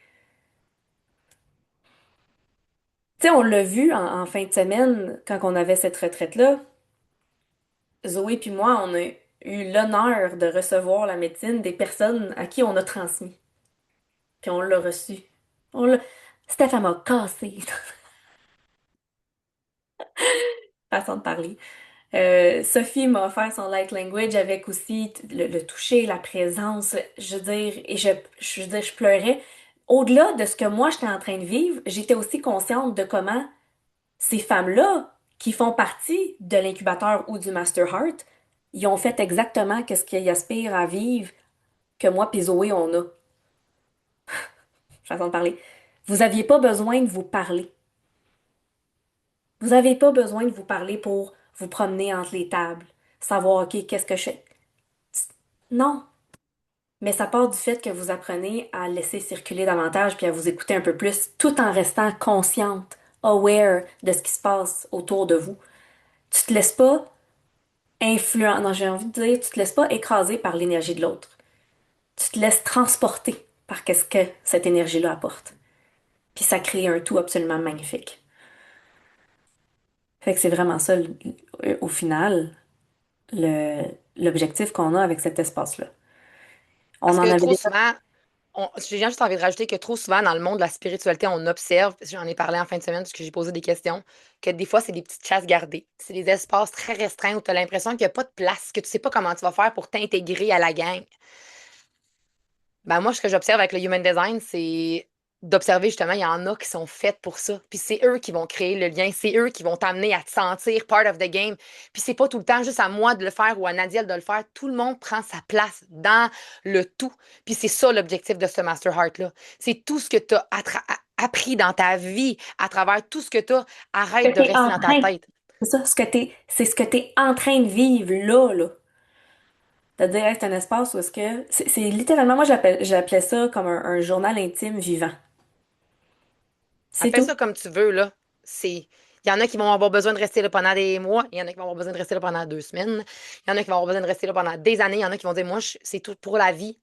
Tu sais, on l'a vu en fin de semaine, quand on avait cette retraite-là, Zoé puis moi, on a eu l'honneur de recevoir la médecine des personnes à qui on a transmis. Puis on l'a reçu. On l'a... Steph, elle m'a cassé. Façon de parler. Sophie m'a offert son light language avec aussi le toucher, la présence. Je veux dire, je veux dire, je pleurais. Au-delà de ce que moi j'étais en train de vivre, j'étais aussi consciente de comment ces femmes-là, qui font partie de l'incubateur ou du Master Heart, ils ont fait exactement ce qu'ils aspirent à vivre que moi puis Zoé, on a. Façon de parler. Vous n'aviez pas besoin de vous parler. Vous n'avez pas besoin de vous parler pour vous promener entre les tables, savoir, OK, qu'est-ce que je fais. Non. Mais ça part du fait que vous apprenez à laisser circuler davantage puis à vous écouter un peu plus, tout en restant consciente, aware de ce qui se passe autour de vous. Tu te laisses pas non, j'ai envie de dire, tu te laisses pas écraser par l'énergie de l'autre. Tu te laisses transporter par qu'est-ce que cette énergie-là apporte. Puis ça crée un tout absolument magnifique. Fait que c'est vraiment ça, au final, le, l'objectif qu'on a avec cet espace-là. On Parce en que avait trop déjà. souvent, j'ai juste envie de rajouter que trop souvent, dans le monde de la spiritualité, on observe, j'en ai parlé en fin de semaine parce que j'ai posé des questions, que des fois, c'est des petites chasses gardées. C'est des espaces très restreints où tu as l'impression qu'il n'y a pas de place, que tu sais pas comment tu vas faire pour t'intégrer à la gang. Ben moi, ce que j'observe avec le Human Design, c'est d'observer justement, il y en a qui sont faites pour ça. Puis c'est eux qui vont créer le lien, c'est eux qui vont t'amener à te sentir part of the game. Puis c'est pas tout le temps juste à moi de le faire ou à Nadia de le faire. Tout le monde prend sa place dans le tout. Puis c'est ça l'objectif de ce Master Heart-là. C'est tout ce que tu as appris dans ta vie à travers tout ce que tu as. Ce Arrête que de t'es rester en dans ta train. tête. C'est ça, c'est ce que t'es en train de vivre là, là. C'est-à-dire, hey, c'est un espace où est-ce que. C'est littéralement, moi, j'appelais ça comme un journal intime vivant. C'est Appelle tout. ça comme tu veux, là. Il y en a qui vont avoir besoin de rester là pendant des mois, il y en a qui vont avoir besoin de rester là pendant 2 semaines, il y en a qui vont avoir besoin de rester là pendant des années, il y en a qui vont dire, moi, c'est tout pour la vie.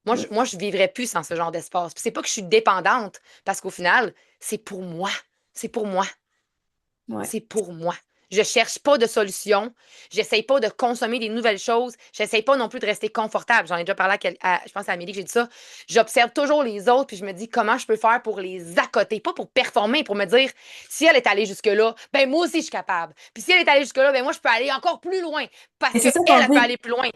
Mm. Moi, je vivrais plus sans ce genre d'espace. Puis c'est pas que je suis dépendante, parce qu'au final, c'est pour moi. C'est pour moi. Ouais. C'est pour moi. Je cherche pas de solution. J'essaye pas de consommer des nouvelles choses. J'essaye pas non plus de rester confortable. J'en ai déjà parlé je pense à Amélie que j'ai dit ça. J'observe toujours les autres puis je me dis comment je peux faire pour les accoter, pas pour performer, pour me dire si elle est allée jusque-là, ben moi aussi je suis capable. Puis si elle est allée jusque-là, ben moi je peux aller encore plus loin parce Et que c'est ça qu'on elle peut dit. aller plus loin.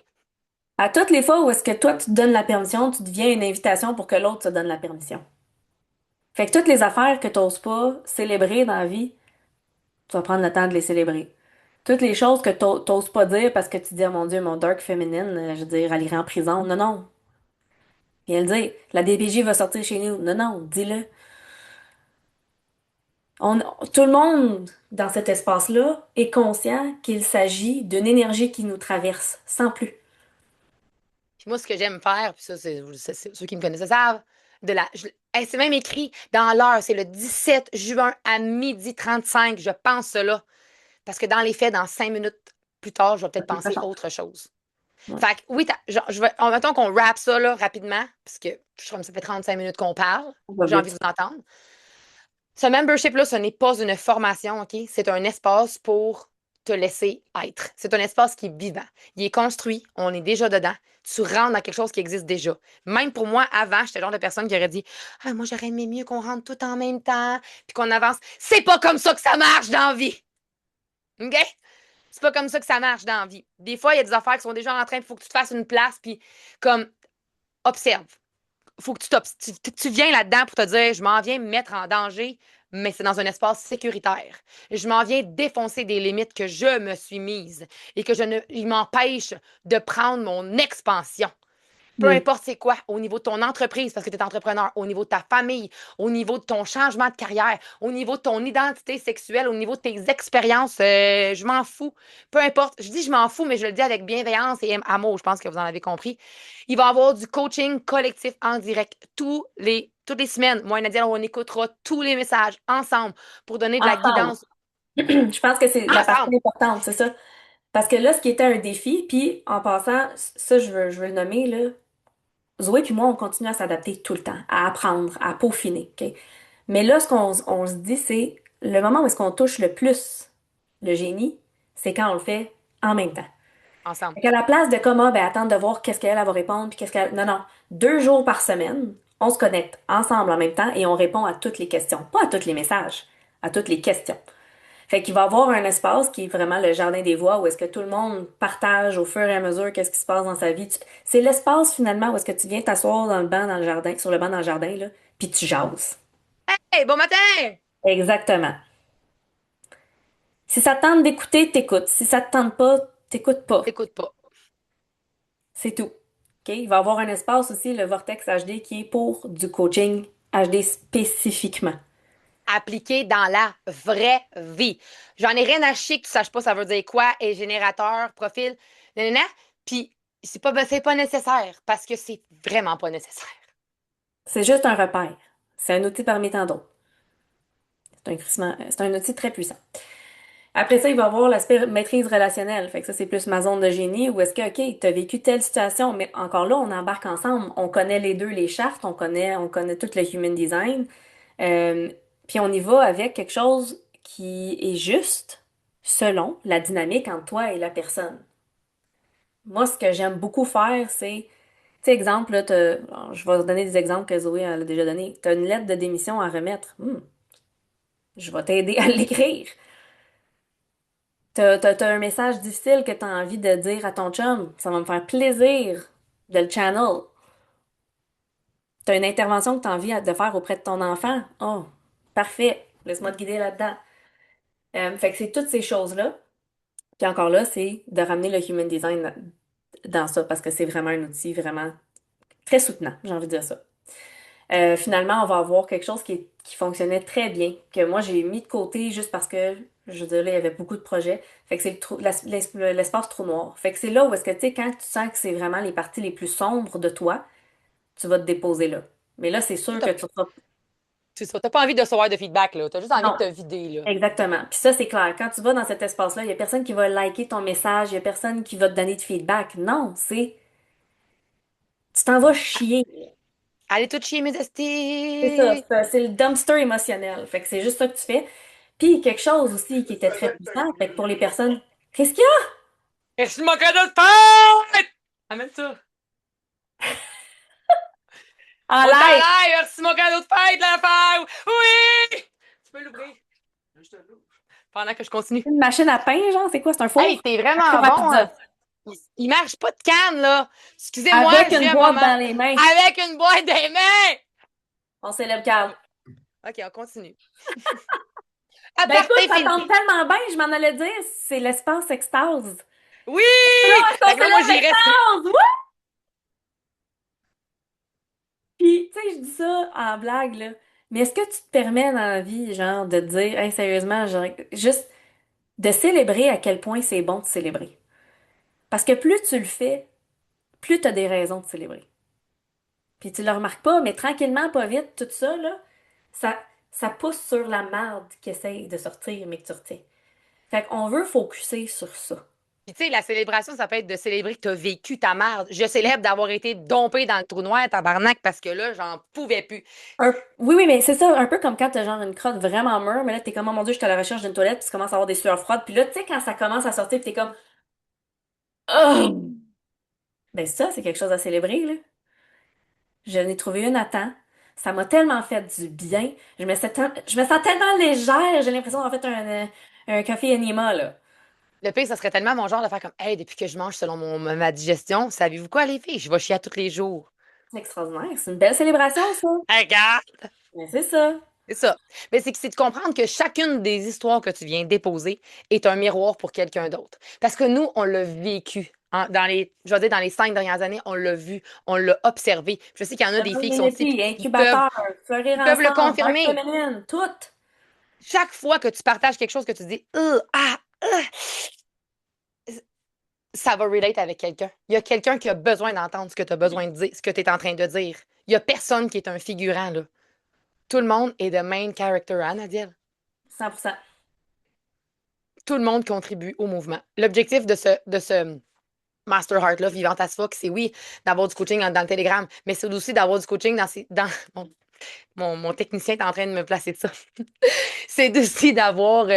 À toutes les fois où est-ce que toi, tu te donnes la permission, tu deviens une invitation pour que l'autre te donne la permission. Fait que toutes les affaires que t'oses pas célébrer dans la vie, tu vas prendre le temps de les célébrer. Toutes les choses que t'oses pas dire parce que tu dis, oh mon Dieu, mon dark féminine, je veux dire, elle irait en prison. Non, non. Viens le dire. La DPJ va sortir chez nous. Non, non, dis-le. On, tout le monde dans cet espace-là est conscient qu'il s'agit d'une énergie qui nous traverse, sans plus. Puis moi, ce que j'aime faire, puis ça, ceux qui me connaissent le savent, hey, c'est même écrit dans l'heure, c'est le 17 juin à 12h35, je pense cela. Parce que dans les faits, dans 5 minutes plus tard, je vais peut-être Ça penser change. autre chose. Ouais. Fait que oui, mettons qu'on wrap ça là, rapidement, parce que je trouve que ça fait 35 minutes qu'on parle. On va J'ai envie de vite. vous entendre. Ce membership-là, ce n'est pas une formation, OK? C'est un espace pour te laisser être. C'est un espace qui est vivant. Il est construit, on est déjà dedans. Tu rentres dans quelque chose qui existe déjà. Même pour moi, avant, j'étais le genre de personne qui aurait dit ah, moi, j'aurais aimé mieux qu'on rentre tout en même temps, puis qu'on avance. C'est pas comme ça que ça marche dans la vie. OK? C'est pas comme ça que ça marche dans la vie. Des fois, il y a des affaires qui sont déjà en train, il faut que tu te fasses une place, puis comme, observe. Faut que tu viens là-dedans pour te dire, je m'en viens me mettre en danger, mais c'est dans un espace sécuritaire. Je m'en viens défoncer des limites que je me suis mises et que il m'empêche de prendre mon expansion. peu Hmm. importe c'est quoi, au niveau de ton entreprise, parce que tu es entrepreneur, au niveau de ta famille, au niveau de ton changement de carrière, au niveau de ton identité sexuelle, au niveau de tes expériences, je m'en fous. Peu importe. Je dis je m'en fous, mais je le dis avec bienveillance et amour. Je pense que vous en avez compris. Il va y avoir du coaching collectif en direct toutes les semaines. Moi et Nadia, on écoutera tous les messages ensemble pour donner de la Ensemble. guidance Je pense que c'est la partie ensemble. importante, c'est ça. Parce que là, ce qui était un défi, puis en passant, ça, je veux le nommer, là, Zoé puis moi, on continue à s'adapter tout le temps, à apprendre, à peaufiner, OK? Mais là, ce qu'on se dit, c'est le moment où est-ce qu'on touche le plus le génie, c'est quand on le fait en même temps. Ensemble. Fait qu'à la place de comme, ah, ben, attendre de voir qu'est-ce qu'elle elle va répondre, puis qu'est-ce qu'elle... Non, non. 2 jours par semaine, on se connecte ensemble en même temps et on répond à toutes les questions. Pas à tous les messages, à toutes les questions. Fait qu'il va y avoir un espace qui est vraiment le jardin des voix où est-ce que tout le monde partage au fur et à mesure qu'est-ce qui se passe dans sa vie. C'est l'espace finalement où est-ce que tu viens t'asseoir dans le banc dans le jardin, sur le banc dans le jardin, là, puis tu jases. Hey, bon matin! Exactement. Si ça te tente d'écouter, t'écoutes. Si ça te tente pas, t'écoutes pas. T'écoutes pas. C'est tout. OK? Il va y avoir un espace aussi, le Vortex HD, qui est pour du coaching HD spécifiquement. Appliqué dans la vraie vie. J'en ai rien à chier que tu saches pas ça veut dire quoi, et générateur, profil, nanana. Puis c'est pas nécessaire parce que c'est vraiment pas nécessaire. C'est juste un repère. C'est un outil parmi tant d'autres. C'est un outil très puissant. Après ça, il va y avoir l'aspect maîtrise relationnelle. Fait que ça, c'est plus ma zone de génie où est-ce que, OK, t'as vécu telle situation, mais encore là, on embarque ensemble. On connaît les deux, les chartes, on connaît tout le human design. Euh, Puis on y va avec quelque chose qui est juste selon la dynamique entre toi et la personne. Moi, ce que j'aime beaucoup faire, c'est, tu sais, exemple, là, alors, je vais vous donner des exemples que Zoé elle a déjà donné. T'as une lettre de démission à remettre. Je vais t'aider à l'écrire. T'as un message difficile que t'as envie de dire à ton chum. Ça va me faire plaisir de le channel. T'as une intervention que t'as envie de faire auprès de ton enfant. Oh, parfait. Laisse-moi te guider là-dedans. Fait que c'est toutes ces choses-là. Puis encore là, c'est de ramener le human design dans ça parce que c'est vraiment un outil vraiment très soutenant, j'ai envie de dire ça. Finalement, on va avoir quelque chose qui fonctionnait très bien, que moi j'ai mis de côté juste parce que, je veux dire, là, il y avait beaucoup de projets. Fait que c'est l'espace trou noir. Fait que c'est là où est-ce que, tu sais, quand tu sens que c'est vraiment les parties les plus sombres de toi, tu vas te déposer là. Mais là, c'est sûr que T'as tu seras... t'as pas envie de recevoir de feedback, là. T'as juste envie de Non, te vider, là. exactement. Puis ça, c'est clair. Quand tu vas dans cet espace-là, il y a personne qui va liker ton message, il y a personne qui va te donner de feedback. Non, c'est... Tu t'en vas chier. Allez tout chier, mes C'est ça, estis! c'est le dumpster émotionnel. Fait que c'est juste ça que tu fais. Puis quelque chose aussi qui était très puissant, fait que pour les personnes, qu'est-ce qu'il y a? Merci mon cadeau de fête! Amène ça. En On est en live! live! Merci mon cadeau de fête, l'affaire! Oui! Tu peux l'ouvrir. Pendant que je continue. Une machine à pain, genre, c'est quoi? C'est un Hey, four? t'es Un vraiment four à bon, hein? pizza. Il marche pas de canne, là. Excusez-moi, Avec je vis une un boîte moment dans les mains. avec une boîte des mains. On célèbre Carl. OK, on continue. Ben écoute, Aparté ça fini. tombe tellement bien, je m'en allais dire, c'est l'espace extase. Oui! Non, est-ce Fait qu'on que là, moi, célèbre j'y reste. l'extase? Wouh! Puis, tu sais, je dis ça en blague, là. Mais est-ce que tu te permets dans la vie, genre, de te dire, hey, sérieusement, genre, juste de célébrer à quel point c'est bon de célébrer? Parce que plus tu le fais, plus tu as des raisons de célébrer. Puis tu le remarques pas, mais tranquillement, pas vite, tout ça, là, ça, ça pousse sur la marde qui essaye de sortir, mais que tu retiens. Fait qu'on veut focuser sur ça. Puis, tu sais, la célébration, ça peut être de célébrer que t'as vécu ta merde. Je célèbre d'avoir été dompé dans le trou noir, tabarnak, parce que là, j'en pouvais plus. Oui, oui, mais c'est ça, un peu comme quand t'as genre une crotte vraiment mûre, mais là, t'es comme, oh mon Dieu, je suis à la recherche d'une toilette, puis tu commences à avoir des sueurs froides, puis là, tu sais, quand ça commence à sortir, puis t'es comme, oh! Ben ça, c'est quelque chose à célébrer, là. Je n'ai trouvé une à temps. Ça m'a tellement fait du bien. Je me sens tellement légère. J'ai l'impression d'avoir fait un café Anima, là. Le pire, ça serait tellement mon genre de faire comme, hey, depuis que je mange selon ma digestion, savez-vous quoi, les filles? Je vais chier à tous les jours. C'est extraordinaire. C'est une belle célébration, ça. Hey, regarde! Mais c'est ça. C'est ça. Mais c'est de comprendre que chacune des histoires que tu viens déposer est un miroir pour quelqu'un d'autre. Parce que nous, on l'a vécu. Hein, je vais dire, dans les 5 dernières années, on l'a vu, on l'a observé. Je sais qu'il y en a des filles qui sont ici Community, puis incubateur, fleurir qui peuvent le ensemble, vibe confirmer. féminine, tout. Chaque fois que tu partages quelque chose que tu dis, ça va relate avec quelqu'un. Il y a quelqu'un qui a besoin d'entendre ce que tu as besoin de dire, ce que tu es en train de dire. Il y a personne qui est un figurant, là. Tout le monde est the main character, hein, Nadia? 100%. Tout le monde contribue au mouvement. L'objectif de ce Master Heart, là, vivante as fuck, c'est oui, d'avoir du coaching dans le Telegram, mais c'est aussi d'avoir du coaching mon technicien est en train de me placer ça. C'est aussi d'avoir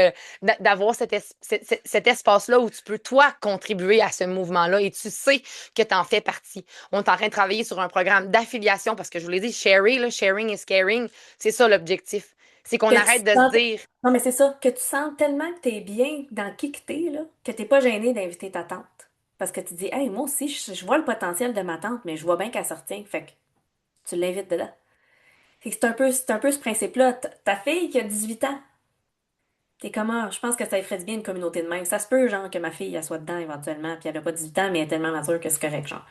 cet espace-là où tu peux, toi, contribuer à ce mouvement-là et tu sais que tu en fais partie. On est en train de travailler sur un programme d'affiliation parce que je vous l'ai dit, sharing is caring, c'est ça l'objectif. C'est qu'on Que tu arrête de se sentes... dire, Non, mais c'est ça, que tu sens tellement que t'es bien dans qui que t'es, là, que t'es pas gêné d'inviter ta tante. Parce que tu dis, hey, moi aussi, je vois le potentiel de ma tante, mais je vois bien qu'elle sortit. Fait que tu l'invites dedans. Fait que c'est un peu ce principe-là. Ta fille qui a 18 ans, t'es comment? Je pense que ça lui ferait du bien une communauté de même. Ça se peut, genre, que ma fille, elle soit dedans éventuellement, puis elle a pas 18 ans, mais elle est tellement mature que c'est correct, genre.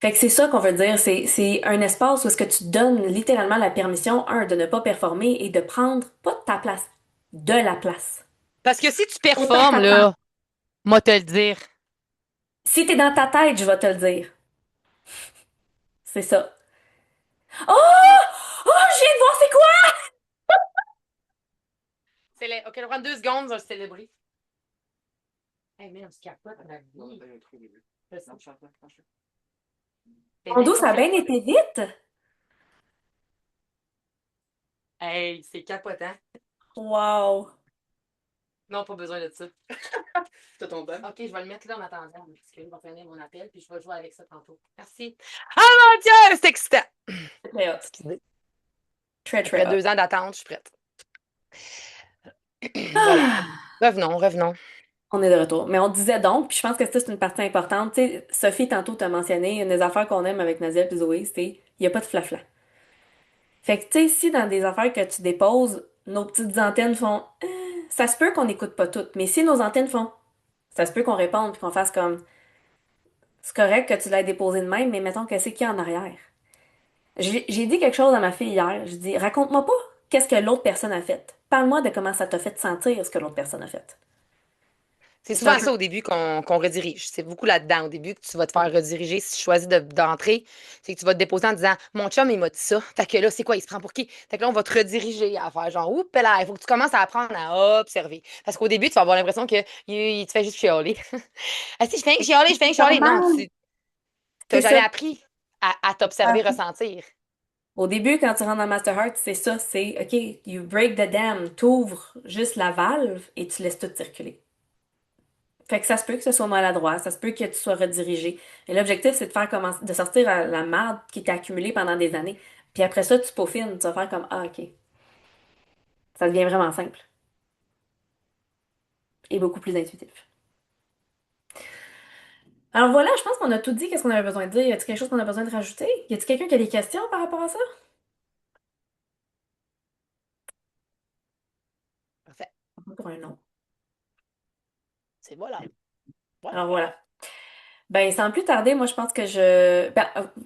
Fait que c'est ça qu'on veut dire, c'est un espace où est-ce que tu te donnes littéralement la permission, un, de ne pas performer et de prendre, pas de ta place, de la place. parce que si tu Autant que performes, t'attends. là, moi te le dire. Si t'es dans ta tête, je vais te le dire. C'est ça. Oh! Oh, je viens de voir c'est quoi? OK, on va prendre 2 secondes, on va le célébrer. Hey, mais on se capote, on a vu. Je sais. Mon dos, Bénédiction, ça a je bien capote. été vite. Hey, c'est capotant. Wow. Non, pas besoin de ça. T'as ton bain? OK, je vais le mettre là en attendant, parce qu'il va finir mon appel, puis je vais jouer avec ça tantôt. Merci. Ah mon Dieu, c'est excitant! Très hot. Excusez. Très, très Après hot. 2 ans d'attente, je suis prête. Voilà. Ah! Revenons. On est de retour. Mais on disait donc, puis je pense que ça, c'est une partie importante. Tu sais, Sophie, tantôt, t'as mentionné une des affaires qu'on aime avec Nadia et Zoé, c'est il n'y a pas de flafla. Fait que, tu sais, si dans des affaires que tu déposes, nos petites antennes font ça se peut qu'on n'écoute pas toutes, mais si nos antennes font ça se peut qu'on réponde puis qu'on fasse comme c'est correct que tu l'aies déposé de même, mais mettons que c'est qui en arrière. J'ai dit quelque chose à ma fille hier. Je dis raconte-moi pas qu'est-ce que l'autre personne a fait. Parle-moi de comment ça t'a fait sentir ce que l'autre personne a fait. C'est C'est un souvent peu ça au début qu'on redirige. C'est beaucoup là-dedans. Au début que tu vas te faire rediriger si tu choisis d'entrer, c'est que tu vas te déposer en disant mon chum, il m'a dit ça. Fait que là, c'est quoi? Il se prend pour qui? Fait que là, on va te rediriger à faire genre, oups là, il faut que tu commences à apprendre à observer. Parce qu'au début, tu vas avoir l'impression qu'il te fait juste chialer. Ah, si, je fais rien que chialer. Non, normal. tu n'as C'est jamais ça. appris à t'observer, ressentir. Au début, quand tu rentres dans Master Heart, c'est ça, c'est OK, you break the dam, t'ouvres juste la valve et tu laisses tout circuler. Fait que ça se peut que ce soit maladroit, ça se peut que tu sois redirigé. Et l'objectif, c'est de faire commencer, de sortir la marde qui t'a accumulée pendant des années. Puis après ça, tu peaufines, tu vas faire comme ah, OK. Ça devient vraiment simple et beaucoup plus intuitif. Alors voilà, je pense qu'on a tout dit, qu'est-ce qu'on avait besoin de dire. Y a-t-il quelque chose qu'on a besoin de rajouter? Y a-t-il quelqu'un qui a des questions par rapport à ça? Parfait. Pour un nom. C'est voilà. Voilà. Alors voilà. Ben, sans plus tarder, moi, je pense que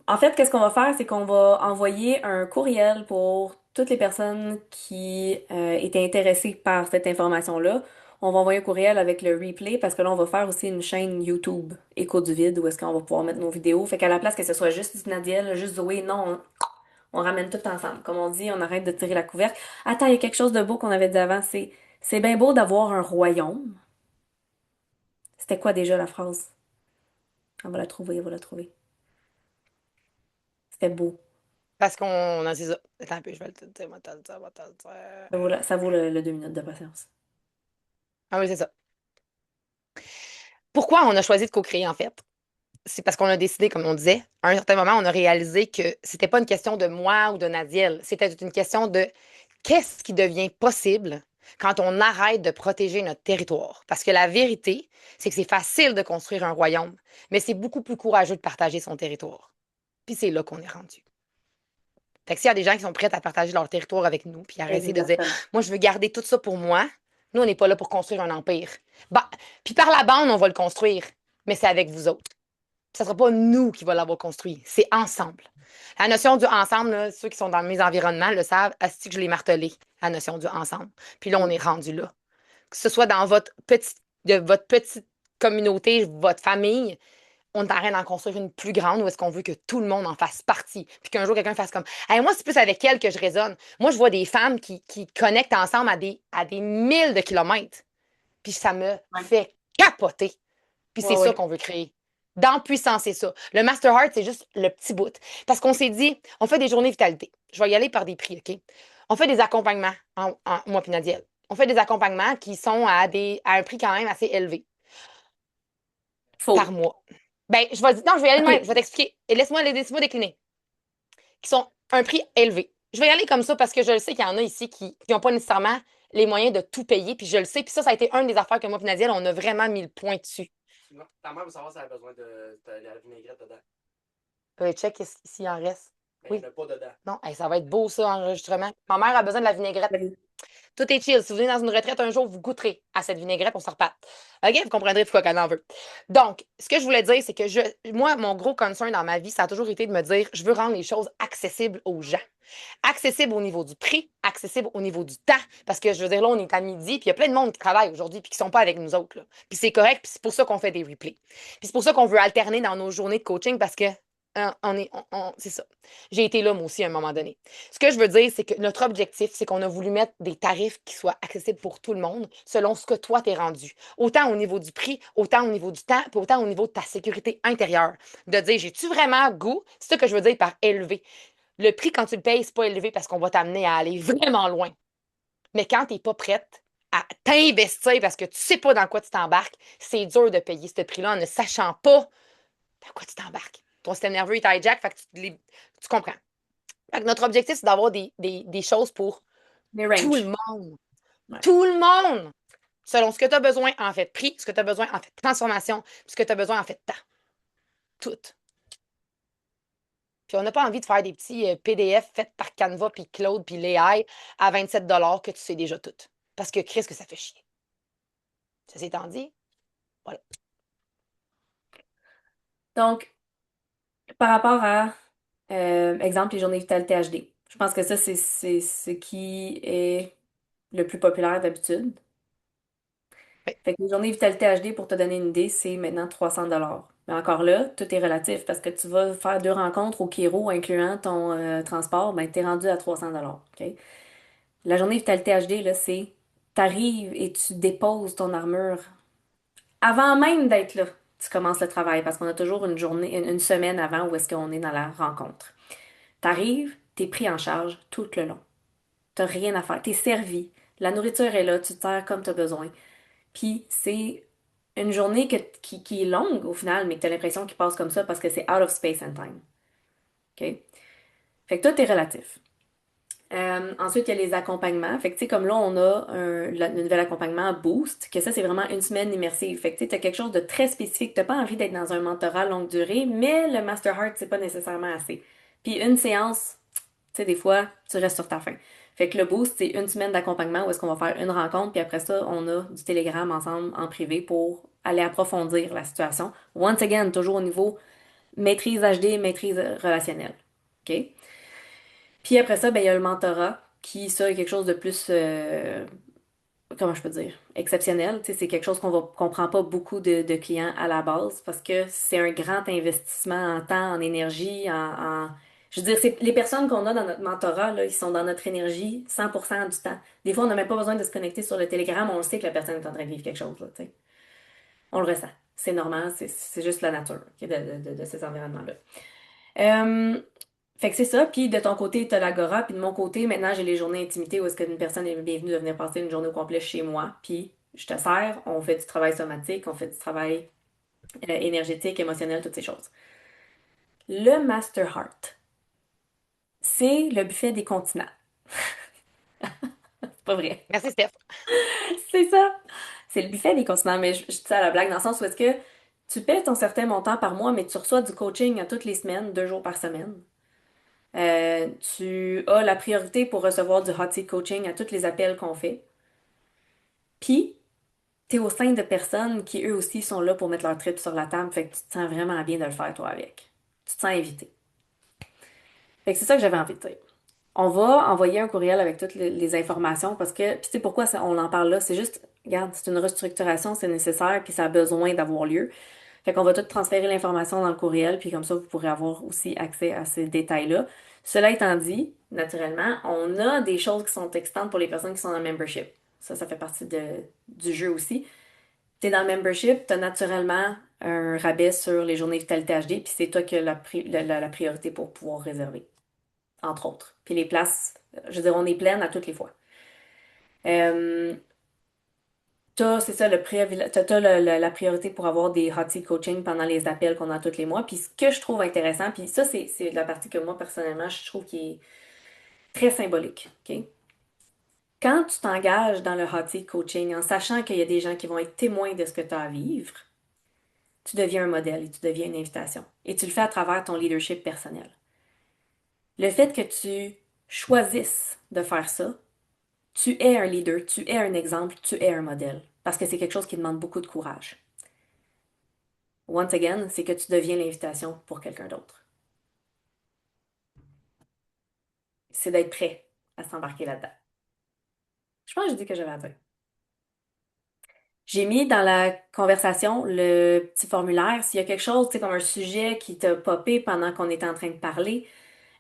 en fait, qu'est-ce qu'on va faire, c'est qu'on va envoyer un courriel pour toutes les personnes qui étaient intéressées par cette information-là. On va envoyer un courriel avec le replay parce que là, on va faire aussi une chaîne YouTube Écho du vide où est-ce qu'on va pouvoir mettre nos vidéos. Fait qu'à la place que ce soit juste Nadiel, juste Zoé, non, on ramène tout ensemble. Comme on dit, on arrête de tirer la couvercle. Attends, il y a quelque chose de beau qu'on avait dit avant, c'est bien beau d'avoir un royaume. C'était quoi déjà la phrase? On va la trouver, on va la trouver. C'était beau. Parce qu'on a c'est ça. Attends un peu, je vais te dire, moi, te le dire. Ça vaut le 2 minutes de patience. Ah oui, c'est ça. Pourquoi on a choisi de co-créer, en fait? C'est parce qu'on a décidé, comme on disait, à un certain moment, on a réalisé que c'était pas une question de moi ou de Nadiel. C'était une question de qu'est-ce qui devient possible quand on arrête de protéger notre territoire. Parce que la vérité, c'est que c'est facile de construire un royaume, mais c'est beaucoup plus courageux de partager son territoire. Puis c'est là qu'on est rendu. Fait que s'il y a des gens qui sont prêts à partager leur territoire avec nous, puis arrêter de dire, Exactement. moi, je veux garder tout ça pour moi, nous, on n'est pas là pour construire un empire. Bah, puis par la bande, on va le construire, mais c'est avec vous autres. Ce ne sera pas nous qui va l'avoir construit, c'est ensemble. La notion du ensemble, là, ceux qui sont dans mes environnements le savent, est-ce que je l'ai martelé, la notion du ensemble. Puis là, on est rendu là. Que ce soit dans votre petite communauté, votre famille, on est en train d'en construire une plus grande ou est-ce qu'on veut que tout le monde en fasse partie? Puis qu'un jour, quelqu'un fasse comme hey, moi, c'est plus avec elle que je résonne. Moi, je vois des femmes qui connectent ensemble à des milles de kilomètres. Puis ça me Ouais. fait capoter. Puis c'est Ouais, ça ouais. qu'on veut créer. Dans puissance, c'est ça. Le Master Heart, c'est juste le petit bout. Parce qu'on s'est dit, on fait des journées vitalité. Je vais y aller par des prix, OK? On fait des accompagnements, moi puis Nadiel. On fait des accompagnements qui sont à un prix quand même assez élevé par Faux. mois. Ben, non, je vais y aller de même. Je vais OK. t'expliquer. Et laisse-moi décliner. Qui sont un prix élevé. Je vais y aller comme ça parce que je le sais qu'il y en a ici qui n'ont pas nécessairement les moyens de tout payer. Puis je le sais. Puis ça a été une des affaires que moi et Nadiel, on a vraiment mis le point dessus. Ta mère veut savoir si elle a besoin de la vinaigrette dedans. Check s'il en reste. Mais il Oui. n'y en a pas dedans. Non, hey, ça va être beau, ça, enregistrement. Ma mère a besoin de la vinaigrette. Tout est chill. Si vous venez dans une retraite un jour, vous goûterez à cette vinaigrette, on s'en repart. OK? Vous comprendrez pourquoi qu'elle en veut. Donc, ce que je voulais dire, c'est que moi, mon gros concern dans ma vie, ça a toujours été de me dire, je veux rendre les choses accessibles aux gens. Accessible au niveau du prix, accessible au niveau du temps. Parce que, je veux dire, là, on est à midi, puis il y a plein de monde qui travaille aujourd'hui, puis qui ne sont pas avec nous autres, là. Puis c'est correct, puis c'est pour ça qu'on fait des replays. Puis c'est pour ça qu'on veut alterner dans nos journées de coaching, parce que, c'est ça. J'ai été là, moi aussi, à un moment donné. Ce que je veux dire, c'est que notre objectif, c'est qu'on a voulu mettre des tarifs qui soient accessibles pour tout le monde, selon ce que toi t'es rendu. Autant au niveau du prix, autant au niveau du temps, puis autant au niveau de ta sécurité intérieure. De dire, j'ai-tu vraiment goût? C'est ça que je veux dire par élevé. Le prix, quand tu le payes, c'est pas élevé parce qu'on va t'amener à aller vraiment loin. Mais quand tu n'es pas prête à t'investir parce que tu sais pas dans quoi tu t'embarques, c'est dur de payer ce prix-là en ne sachant pas dans quoi tu t'embarques. Ton système nerveux est hijack, fait que tu comprends. Fait que notre objectif, c'est d'avoir des choses pour Les tout le ranges. monde. Ouais. Tout le monde! Selon ce que tu as besoin en fait de prix, ce que tu as besoin en fait de transformation, ce que tu as besoin en fait de temps. Tout. Puis on n'a pas envie de faire des petits PDF faits par Canva, puis Claude, puis l'AI à 27 que tu sais déjà tout. Parce que Chris, que ça fait chier. Ceci étant dit, voilà. Donc, par rapport à, exemple, les journées vitalité HD, je pense que ça, c'est ce qui est le plus populaire d'habitude. Oui. Fait que les journées vitalité HD, pour te donner une idée, c'est maintenant 300 $. Mais encore là, tout est relatif parce que tu vas faire 2 rencontres au Kiro, incluant ton transport, ben, t'es rendu à 300 $. OK? La journée vitalité HD, là, c'est t'arrives et tu déposes ton armure avant même d'être là. Tu commences le travail parce qu'on a toujours une journée, une semaine avant où est-ce qu'on est dans la rencontre. T'arrives, t'es pris en charge tout le long. T'as rien à faire. T'es servi. La nourriture est là, tu te sers comme t'as besoin. Puis c'est une journée qui est longue au final, mais que t'as l'impression qu'il passe comme ça parce que c'est out of space and time. OK? Fait que tout est relatif. Ensuite, il y a les accompagnements. Fait que, tu sais, comme là, on a le nouvel accompagnement Boost, que ça, c'est vraiment une semaine immersive. Fait que, tu sais, t'as quelque chose de très spécifique. T'as pas envie d'être dans un mentorat longue durée, mais le Master Heart, c'est pas nécessairement assez. Puis une séance, tu sais, des fois, tu restes sur ta faim. Fait que le Boost, c'est une semaine d'accompagnement où est-ce qu'on va faire une rencontre, puis après ça, on a du télégramme ensemble en privé pour aller approfondir la situation. Once again, toujours au niveau maîtrise HD, maîtrise relationnelle. OK? Puis après ça, ben, il y a le mentorat, qui, ça, est quelque chose de plus, comment je peux dire, exceptionnel. Tu sais, c'est quelque chose qu'on prend pas beaucoup de clients à la base parce que c'est un grand investissement en temps, en énergie, je veux dire, les personnes qu'on a dans notre mentorat, là, ils sont dans notre énergie 100% du temps. Des fois, on n'a même pas besoin de se connecter sur le Telegram, on le sait que la personne est en train de vivre quelque chose, là, tu sais. On le ressent. C'est normal, c'est juste la nature ok, de ces environnements-là. Euh, Fait que c'est ça. Puis de ton côté, tu as l'agora. Puis de mon côté, maintenant, j'ai les journées intimité où est-ce qu'une personne est bienvenue de venir passer une journée au complet chez moi. Puis je te sers. On fait du travail somatique, on fait du travail énergétique, émotionnel, toutes ces choses. Le Master Heart, c'est le buffet des continents. C'est pas vrai. Merci, Steph. C'est ça. C'est le buffet des continents. Mais je dis ça à la blague dans le sens où est-ce que tu paies ton certain montant par mois, mais tu reçois du coaching à toutes les semaines, 2 jours par semaine. Tu as la priorité pour recevoir du hot seat coaching à tous les appels qu'on fait. Puis, tu es au sein de personnes qui eux aussi sont là pour mettre leur trip sur la table, fait que tu te sens vraiment bien de le faire toi avec. Tu te sens invité. Fait que c'est ça que j'avais envie de dire. On va envoyer un courriel avec toutes les informations parce que, puis tu sais pourquoi on en parle là, c'est juste, regarde, c'est une restructuration, c'est nécessaire, puis ça a besoin d'avoir lieu. Fait qu'on va tout transférer l'information dans le courriel, puis comme ça, vous pourrez avoir aussi accès à ces détails-là. Cela étant dit, naturellement, on a des choses qui sont extantes pour les personnes qui sont dans le membership. Ça fait partie du jeu aussi. T'es dans le membership, t'as naturellement un rabais sur les journées Vitalité HD, puis c'est toi qui as la priorité pour pouvoir réserver, entre autres. Puis les places, je veux dire, on est pleine à toutes les fois. Euh, c'est ça, t'as la priorité pour avoir des hot seat coaching pendant les appels qu'on a tous les mois. Puis ce que je trouve intéressant, puis ça, c'est la partie que moi, personnellement, je trouve qui est très symbolique. OK? Quand tu t'engages dans le hot seat coaching en sachant qu'il y a des gens qui vont être témoins de ce que tu as à vivre, tu deviens un modèle et tu deviens une invitation. Et tu le fais à travers ton leadership personnel. Le fait que tu choisisses de faire ça, tu es un leader, tu es un exemple, tu es un modèle. Parce que c'est quelque chose qui demande beaucoup de courage. Once again, c'est que tu deviens l'invitation pour quelqu'un d'autre. C'est d'être prêt à s'embarquer là-dedans. Je pense que j'ai dit que j'avais à dire. J'ai mis dans la conversation le petit formulaire. S'il y a quelque chose, tu sais, comme un sujet qui t'a popé pendant qu'on était en train de parler,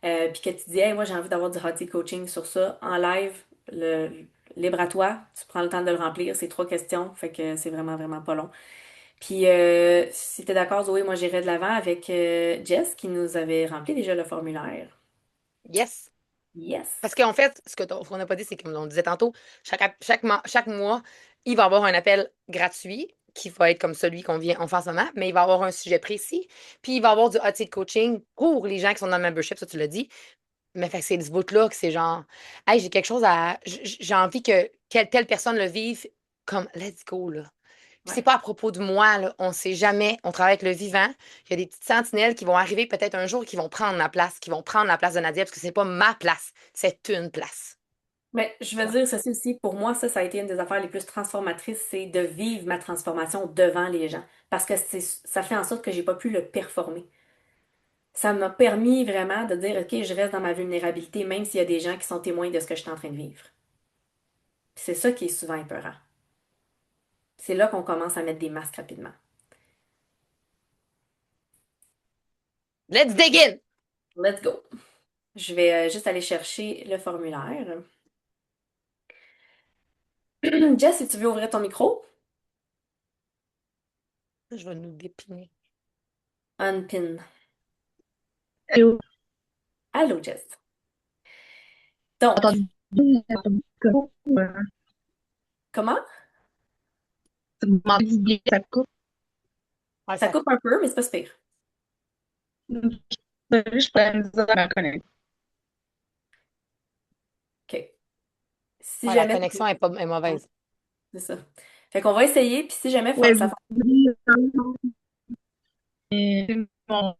puis que tu dis, hey, moi j'ai envie d'avoir du hot tea coaching sur ça, en live, libre à toi, tu prends le temps de le remplir, c'est 3 questions, fait que c'est vraiment, vraiment pas long. Puis si t'es d'accord, Zoé, moi j'irai de l'avant avec Jess qui nous avait rempli déjà le formulaire. Yes. Yes. Parce qu'en fait, ce qu'on n'a pas dit, c'est comme on disait tantôt, chaque mois, il va y avoir un appel gratuit qui va être comme celui on fait en ce moment, mais il va y avoir un sujet précis. Puis il va y avoir du hot seat coaching pour les gens qui sont dans le membership, ça tu l'as dit. Mais fait que c'est ce bout-là que c'est genre, hey, j'ai quelque chose à. J'ai envie que telle personne le vive comme let's go, là. Puis c'est Ouais. pas à propos de moi, là. On sait jamais. On travaille avec le vivant. Il y a des petites sentinelles qui vont arriver peut-être un jour qui vont prendre ma place, qui vont prendre la place de Nadia, parce que c'est pas ma place, c'est une place. Mais je Tu veux vois? dire ceci aussi, pour moi, ça a été une des affaires les plus transformatrices, c'est de vivre ma transformation devant les gens. Parce que ça fait en sorte que j'ai pas pu le performer. Ça m'a permis vraiment de dire, OK, je reste dans ma vulnérabilité, même s'il y a des gens qui sont témoins de ce que je suis en train de vivre. Puis c'est ça qui est souvent épeurant. C'est là qu'on commence à mettre des masques rapidement. Let's dig in! Let's go. Je vais juste aller chercher le formulaire. Jess, si tu veux ouvrir ton micro, Je vais nous dépiner. unpin. Allô, Allô, Jess. Donc, entendu bien, comment? vous m'entendez bien, ça coupe. Ouais, Ça ça coupe coupe. un peu, mais c'est pas si pire. Je pourrais me dire à ma connexion. OK. Si Ouais, la jamais... connexion est mauvaise. C'est ça. Fait qu'on va essayer, puis si jamais Ouais, ça... vous pouvez, mon,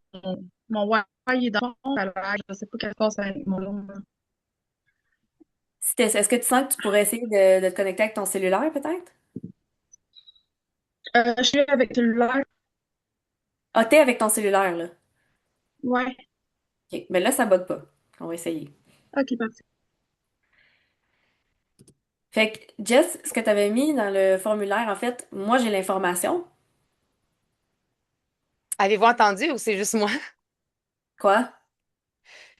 mon Wi-Fi est dans le fond, ça lag, je sais pas qu'est-ce qui se passe avec mon lot. Est-ce que tu sens que tu pourrais essayer de te connecter avec ton cellulaire, peut-être? Je suis avec le cellulaire. Ah, t'es avec ton cellulaire, là. Ouais, OK. Mais là, ça bug pas. On va essayer. ok, parfait. Fait que, Jess, ce que tu avais mis dans le formulaire, en fait, moi, j'ai l'information. Avez-vous entendu ou c'est juste moi? Quoi?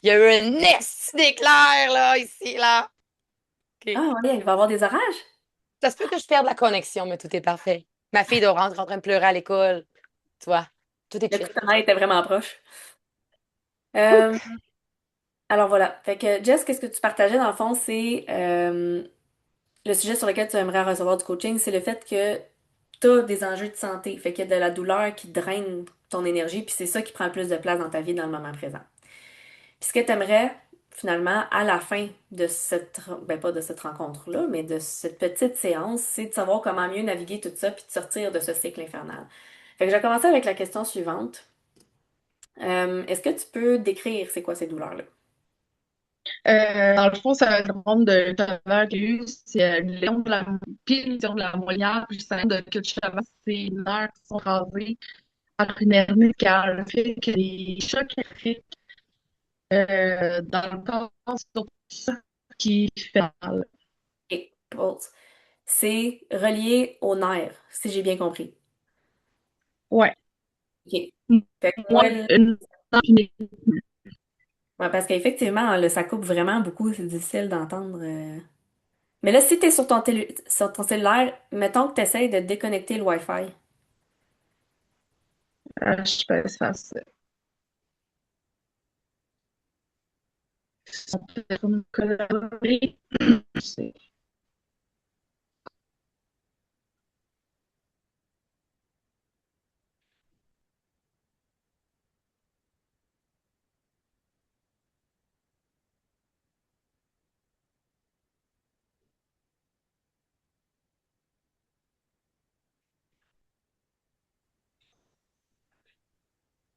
Il y a eu un nest d'éclair, là, ici, là. OK. Ah, oui, il va y avoir des orages. Ça se peut que je perde la connexion, mais tout est parfait. Ma fille doit rentrer en train de pleurer à l'école. Tu vois, tout est Le coup chill. de tonnerre était vraiment proche. Euh, alors voilà. Fait que, Jess, qu'est-ce que tu partageais, dans le fond, c'est le sujet sur lequel tu aimerais recevoir du coaching, c'est le fait que tu as des enjeux de santé. Fait qu'il y a de la douleur qui draine ton énergie, puis c'est ça qui prend le plus de place dans ta vie dans le moment présent. Puis ce que tu aimerais, finalement, à la fin de ben pas de cette rencontre-là, mais de cette petite séance, c'est de savoir comment mieux naviguer tout ça, puis de sortir de ce cycle infernal. Fait que je vais commencer avec la question suivante. Est-ce que tu peux décrire c'est quoi ces douleurs-là? Dans le fond, ça demande de chaleur qu'il y a eu, c'est Léon de la pile, Léon de la Molière, puis ça de que de chaleur, c'est une heure qui sont rasées par une hernie car le fait que les chocs électriques dans le corps, c'est surtout ça qui fait mal. Et pause. C'est relié aux nerfs, si j'ai bien compris. Ouais. OK. Fait que Moi, moi, là, une ouais, parce qu'effectivement, là, ça coupe vraiment beaucoup, c'est difficile d'entendre. Mais là, si tu es sur sur ton cellulaire, mettons que tu essaies de déconnecter le Wi-Fi. je peux faire ça. On peut comme collaborer.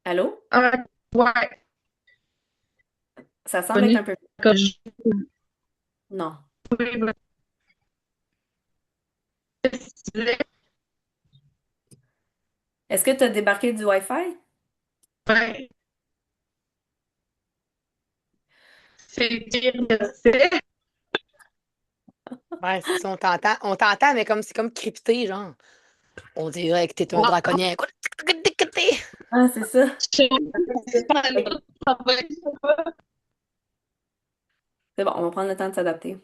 Allô? Ah, ouais, Ça semble être connu un peu... comme je Non. disais, Est-ce que tu as débarqué du Wi-Fi? ouais, c'est pire de ça. Ouais, c'est ça, on t'entend, mais comme c'est comme crypté, genre. On dirait que t'es un Non, draconnier. Ah, c'est ça. je parle Ok. pas de travail. C'est bon, on va prendre le temps de s'adapter.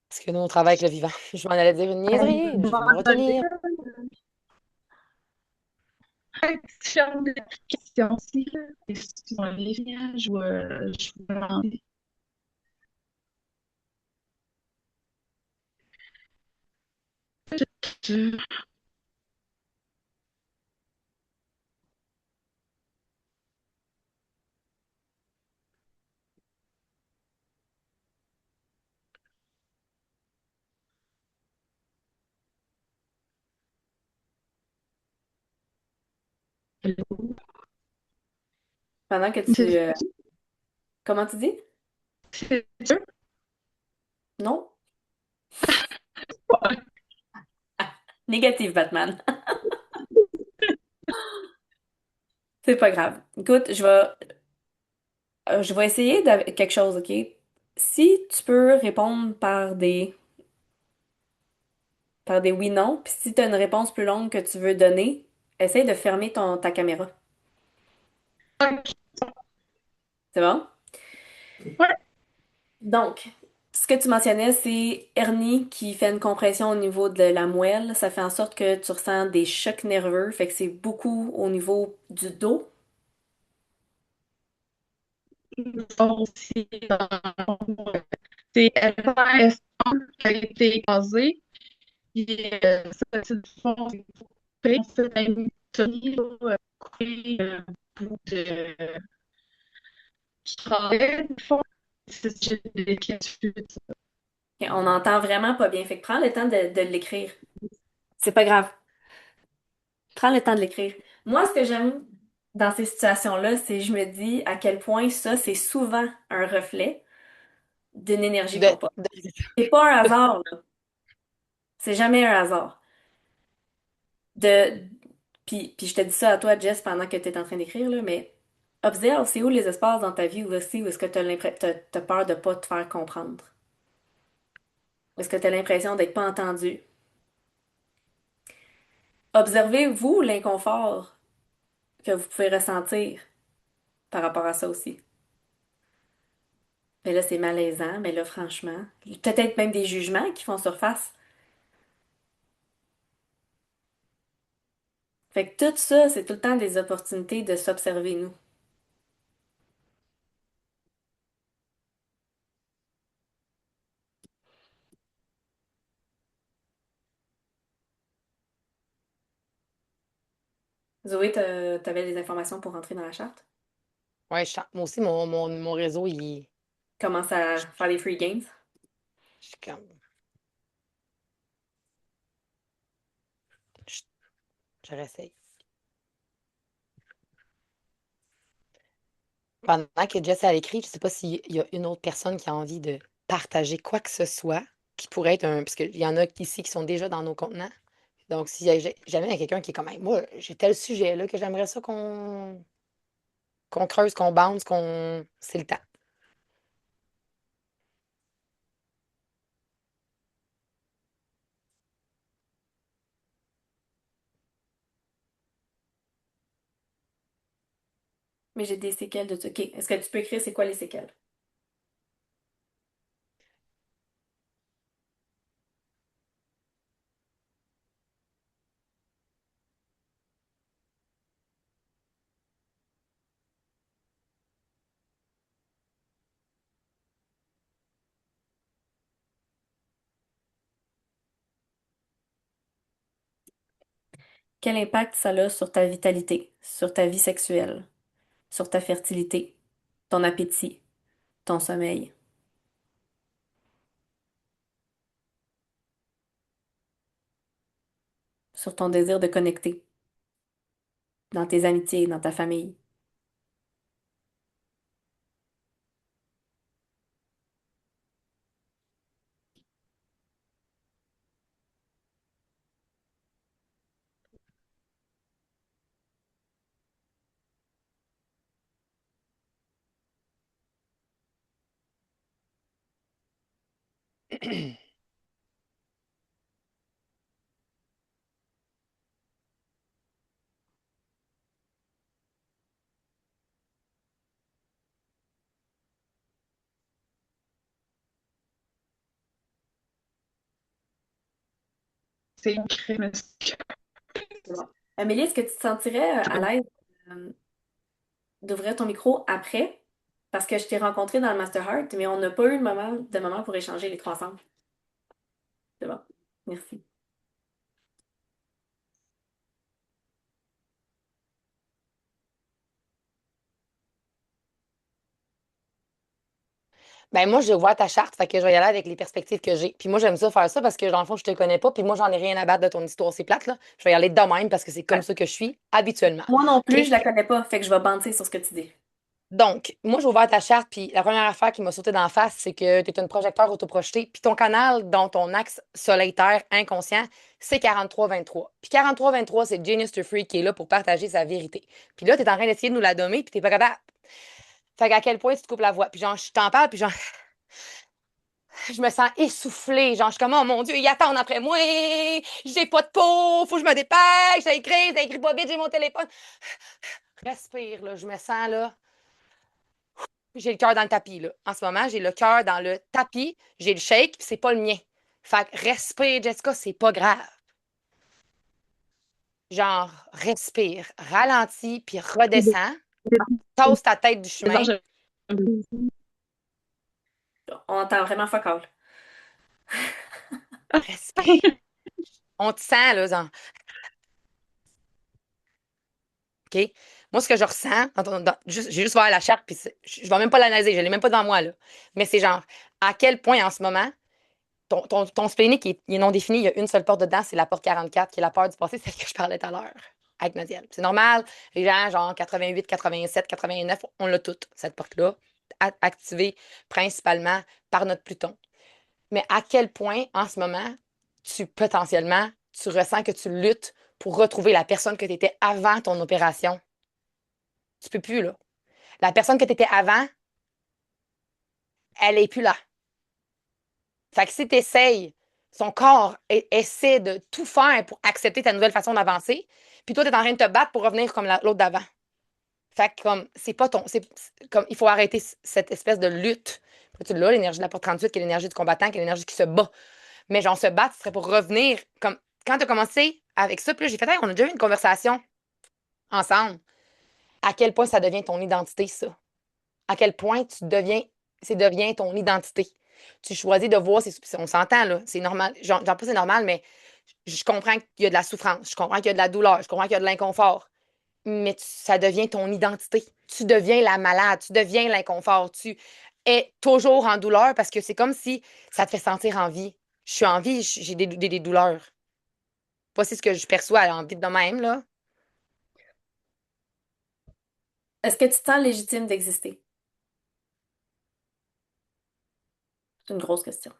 Parce que nous, on travaille avec le vivant. Je m'en allais dire une niaiserie, je vais me retenir. Je ferme l'application aussi, là. Et si tu vas aller, je vais demander. Pendant que tu... C'est comment tu dis? dur. Non? Négatif, Batman. C'est pas grave. Écoute, je vais essayer quelque chose, OK? Si tu peux répondre par des oui-non, puis si tu as une réponse plus longue que tu veux donner, essaye de fermer ta caméra. C'est bon? Ouais, Donc, ce que tu mentionnais, c'est hernie qui fait une compression au niveau de la moelle. Ça fait en sorte que tu ressens des chocs nerveux. Fait que c'est beaucoup au niveau du dos. aussi, c'est LS1 qui a été écrasé. Puis, ça, c'est du fond, c'est coupé. C'est une Tony, coupé, bout de qui travaille, du fond. C'est des questions. Ok, on entend vraiment pas bien. Fait que prends le temps de l'écrire. C'est pas grave. Prends le temps de l'écrire. Moi, ce que j'aime dans ces situations-là, c'est je me dis à quel point ça, c'est souvent un reflet d'une énergie De, qu'on porte. de- C'est pas un hasard, là. C'est jamais un hasard. De... puis je te dis ça à toi, Jess, pendant que tu es en train d'écrire, là, mais observe, c'est où les espaces dans ta vie aussi où est-ce que tu as t'as peur de pas te faire comprendre? Où est-ce que tu as l'impression d'être pas entendu? Observez-vous l'inconfort que vous pouvez ressentir par rapport à ça aussi. Mais là, c'est malaisant, mais là, franchement, peut-être même des jugements qui font surface. Fait que tout ça, c'est tout le temps des opportunités de s'observer nous. Zoé, t'avais des informations pour rentrer dans la charte? ouais, moi aussi, mon réseau, Commence à faire des free games. je suis comme, je, je réessaye. Pendant que Jess a écrit, je sais pas s'il y a une autre personne qui a envie de partager quoi que ce soit, qui pourrait être un. Parce qu'il y en a ici qui sont déjà dans nos contenants. Donc, si jamais il y a quelqu'un qui est comme, hey, moi, j'ai tel sujet là, que j'aimerais ça qu'on creuse, qu'on bounce, qu'on. C'est le temps. Mais j'ai des séquelles de ça. OK. Est-ce que tu peux écrire c'est quoi les séquelles? Quel impact ça a sur ta vitalité, sur ta vie sexuelle, sur ta fertilité, ton appétit, ton sommeil, sur ton désir de connecter, dans tes amitiés, dans ta famille? C'est une crème. C'est bon. Amélie, est-ce que tu te sentirais à l'aise euh, d'ouvrir ton micro après? Parce que je t'ai rencontré dans le Master Heart, mais on n'a pas eu de moment pour échanger les trois ensemble. C'est bon. Merci. Ben moi, je vois ta charte, fait que je vais y aller avec les perspectives que j'ai. Puis moi, j'aime ça faire ça parce que dans le fond, je te connais pas, puis moi, j'en ai rien à battre de ton histoire. C'est plate, là. Je vais y aller de même parce que c'est comme Ouais. ça que je suis habituellement. Moi non plus, OK? je la connais pas, fait que je vais banter sur ce que tu dis. Donc, moi, j'ai ouvert ta charte, puis la première affaire qui m'a sauté d'en face, c'est que tu es une projecteur autoprojeté, puis ton canal dans ton axe soleil-terre inconscient, c'est 43-23. Puis 43-23, c'est Genius to Free qui est là pour partager sa vérité. Puis là, tu es en train d'essayer de nous la dommer, puis t'es pas capable. Fait qu'à quel point tu te coupes la voix. Puis genre, je t'en parle, puis genre, je me sens essoufflée. Genre, je suis comme, oh mon Dieu, ils attendent après moi. J'ai pas de peau, faut que je me dépêche. Ça écrit pas vite, j'ai mon téléphone. Respire, là. Je me sens, là. J'ai le cœur dans le tapis, là. En ce moment, j'ai le cœur dans le tapis. J'ai le shake, puis c'est pas le mien. Fait que respire, Jessica, c'est pas grave. Genre, respire, ralentis, puis redescends. Tasse ta tête du chemin. On entend vraiment fuck all. Respire. On te sent, là, genre, OK? Moi, ce que je ressens, j'ai juste voir la charte, puis je vais même pas l'analyser, je l'ai même pas devant moi, là. Mais c'est genre, à quel point en ce moment, ton splénique il est non défini, il y a une seule porte dedans, c'est la porte 44, qui est la peur du passé, celle que je parlais tout à l'heure avec Nadiel. C'est normal, les gens, genre 88, 87, 89, on l'a toute, cette porte-là, activée principalement par notre Pluton. Mais à quel point, en ce moment, potentiellement, tu ressens que tu luttes pour retrouver la personne que tu étais avant ton opération. Tu peux plus, là. La personne que tu étais avant, elle est plus là. Fait que si tu essayes, son corps essaie de tout faire pour accepter ta nouvelle façon d'avancer, puis toi, tu es en train de te battre pour revenir comme l'autre d'avant. Fait que comme, c'est pas ton. Comme, il faut arrêter cette espèce de lutte. Tu l'as, l'énergie de la porte 38, qui est l'énergie du combattant, qui est l'énergie qui se bat. Mais genre, se battre, ce serait pour revenir. Comme, quand tu as commencé avec ça, puis là, j'ai fait, hey, on a déjà eu une conversation ensemble. À quel point ça devient ton identité, ça? À quel point c'est devient ton identité. Tu choisis de voir, on s'entend là, c'est normal, genre pas c'est normal, mais je comprends qu'il y a de la souffrance, je comprends qu'il y a de la douleur, je comprends qu'il y a de l'inconfort, mais ça devient ton identité. Tu deviens la malade, tu deviens l'inconfort, tu es toujours en douleur parce que c'est comme si ça te fait sentir en vie. Je suis en vie, j'ai des douleurs. Voici ce que je perçois en vie de même, là. Est-ce que tu te sens légitime d'exister? C'est une grosse question.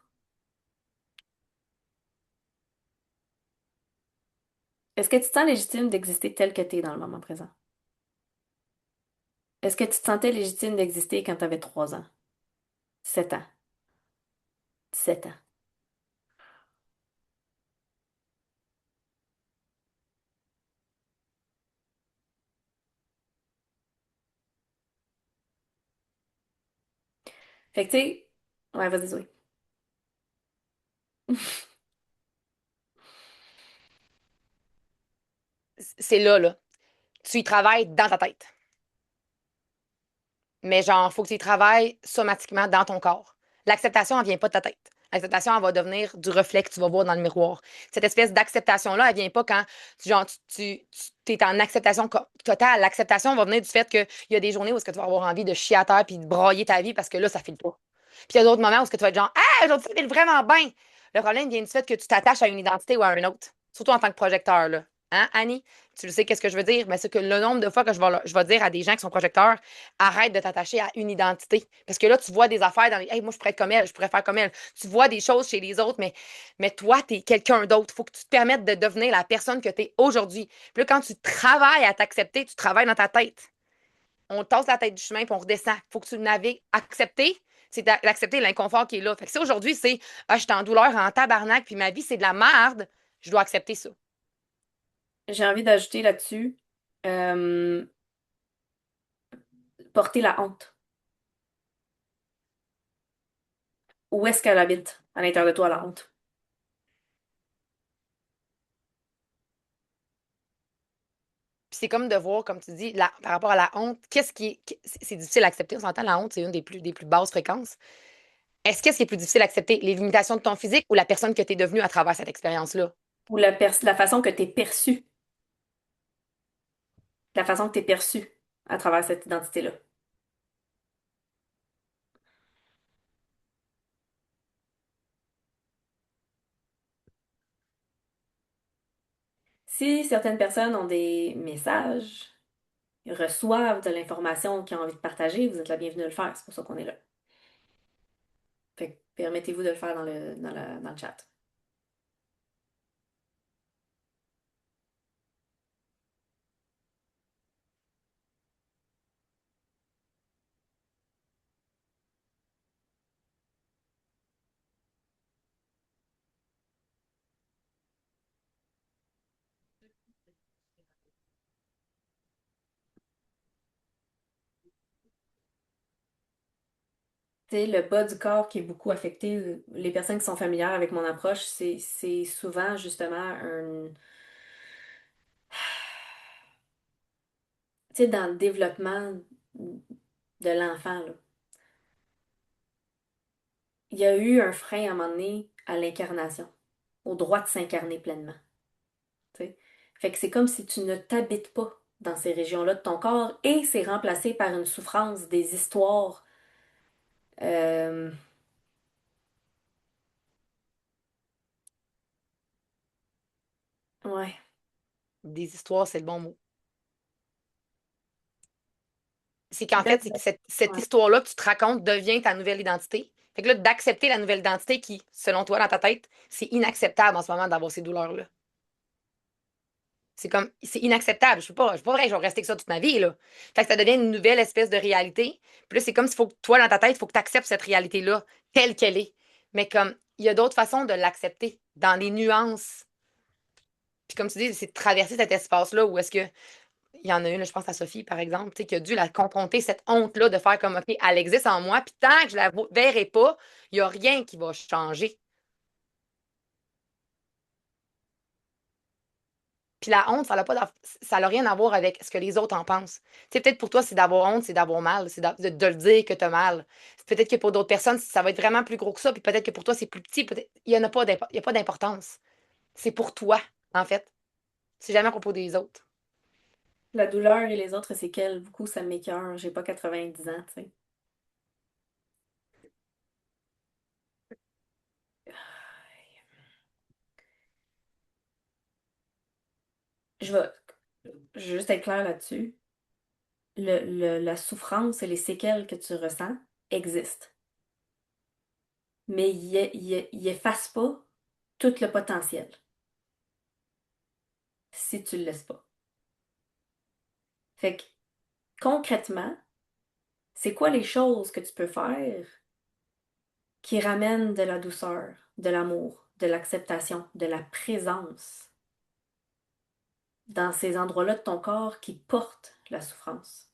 Est-ce que tu te sens légitime d'exister tel que tu es dans le moment présent? Est-ce que tu te sentais légitime d'exister quand tu avais 3 ans, 7 ans, 17 ans? Fait que tu sais, ouais, vas-y, Zoé. C'est là, là. Tu y travailles dans ta tête. Mais genre, faut que tu y travailles somatiquement dans ton corps. L'acceptation, elle vient pas de ta tête. L'acceptation, elle va devenir du reflet que tu vas voir dans le miroir. Cette espèce d'acceptation-là, elle vient pas quand genre, tu es en acceptation totale. L'acceptation va venir du fait qu'il y a des journées où est-ce que tu vas avoir envie de chier à terre puis de broyer ta vie parce que là, ça file pas. Puis il y a d'autres moments où est-ce que tu vas être genre, ah, aujourd'hui, ça file vraiment bien. Le problème vient du fait que tu t'attaches à une identité ou à un autre. Surtout en tant que projecteur, là. Hein, Annie? Tu le sais, qu'est-ce que je veux dire? Mais c'est que le nombre de fois que je vais dire à des gens qui sont projecteurs, arrête de t'attacher à une identité. Parce que là, tu vois des affaires dans les. Hey, moi, je pourrais être comme elle, je pourrais faire comme elle. Tu vois des choses chez les autres, mais toi, tu es quelqu'un d'autre. Il faut que tu te permettes de devenir la personne que tu es aujourd'hui. Puis là, quand tu travailles à t'accepter, tu travailles dans ta tête. On tasse la tête du chemin puis on redescend. Il faut que tu le navigues. Accepter, c'est d'accepter l'inconfort qui est là. Fait que si aujourd'hui, c'est ah, je suis en douleur, en tabarnak, puis ma vie, c'est de la merde, je dois accepter ça. J'ai envie d'ajouter là-dessus, euh, porter la honte. Où est-ce qu'elle habite à l'intérieur de toi, la honte? Puis c'est comme de voir, comme tu dis, par rapport à la honte, qu'est-ce qui est. C'est difficile à accepter. On s'entend, la honte, c'est une des plus basses fréquences. Qu'est-ce qui est plus difficile à accepter? Les limitations de ton physique ou la personne que tu es devenue à travers cette expérience-là? Ou la façon que tu es perçu, la façon que tu es perçu à travers cette identité-là. Si certaines personnes ont des messages, reçoivent de l'information qu'ils ont envie de partager, vous êtes la bienvenue de le faire. C'est pour ça qu'on est là. Fait que permettez-vous de le faire dans le chat. Tu sais, le bas du corps qui est beaucoup affecté, les personnes qui sont familières avec mon approche, c'est souvent justement un... Tu sais, dans le développement de l'enfant, là, il y a eu un frein à un moment donné à l'incarnation, au droit de s'incarner pleinement. Tu sais. Fait que c'est comme si tu ne t'habites pas dans ces régions-là de ton corps et c'est remplacé par une souffrance, des histoires. euh, ouais. Des histoires, c'est le bon mot. C'est qu'en fait, Peut-être. c'est que cette Ouais. histoire-là que tu te racontes devient ta nouvelle identité. Fait que là, d'accepter la nouvelle identité qui, selon toi, dans ta tête, c'est inacceptable en ce moment d'avoir ces douleurs-là. C'est comme, c'est inacceptable. Je suis pas vrai, je vais rester que ça toute ma vie, là. Fait que ça devient une nouvelle espèce de réalité. Puis là, c'est comme s'il faut que toi, dans ta tête, il faut que tu acceptes cette réalité-là telle qu'elle est. Mais comme, il y a d'autres façons de l'accepter, dans les nuances. Puis comme tu dis, c'est de traverser cet espace-là où est-ce que, il y en a une, je pense à Sophie, par exemple, tu sais, qui a dû la confronter, cette honte-là, de faire comme, OK, elle existe en moi, puis tant que je la verrai pas, il n'y a rien qui va changer. Puis la honte, ça n'a rien à voir avec ce que les autres en pensent. Tu sais, peut-être pour toi, c'est d'avoir honte, c'est d'avoir mal, c'est de le dire que tu as mal. Peut-être que pour d'autres personnes, ça va être vraiment plus gros que ça, puis peut-être que pour toi, c'est plus petit. Il n'y en a pas il y a pas d'importance. C'est pour toi, en fait. C'est jamais à propos des autres. La douleur et les autres séquelles, beaucoup, ça m'écoeure. J'ai pas 90 ans, tu sais. Je vais, je vais juste être claire là-dessus. la souffrance et les séquelles que tu ressens existent. Mais il efface pas tout le potentiel si tu le laisses pas. Fait que concrètement, c'est quoi les choses que tu peux faire qui ramènent de la douceur, de l'amour, de l'acceptation, de la présence dans ces endroits-là de ton corps qui portent la souffrance?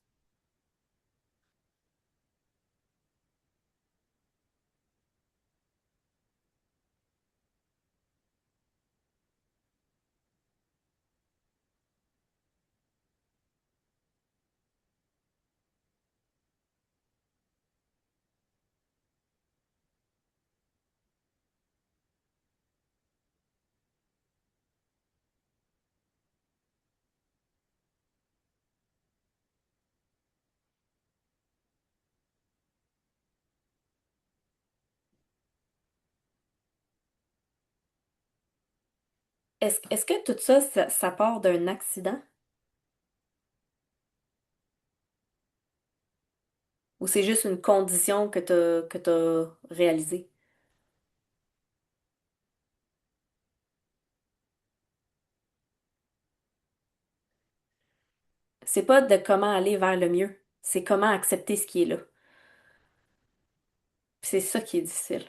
Est-ce que tout ça, ça part d'un accident ou c'est juste une condition que t'as réalisée? C'est pas de comment aller vers le mieux, c'est comment accepter ce qui est là. Puis c'est ça qui est difficile.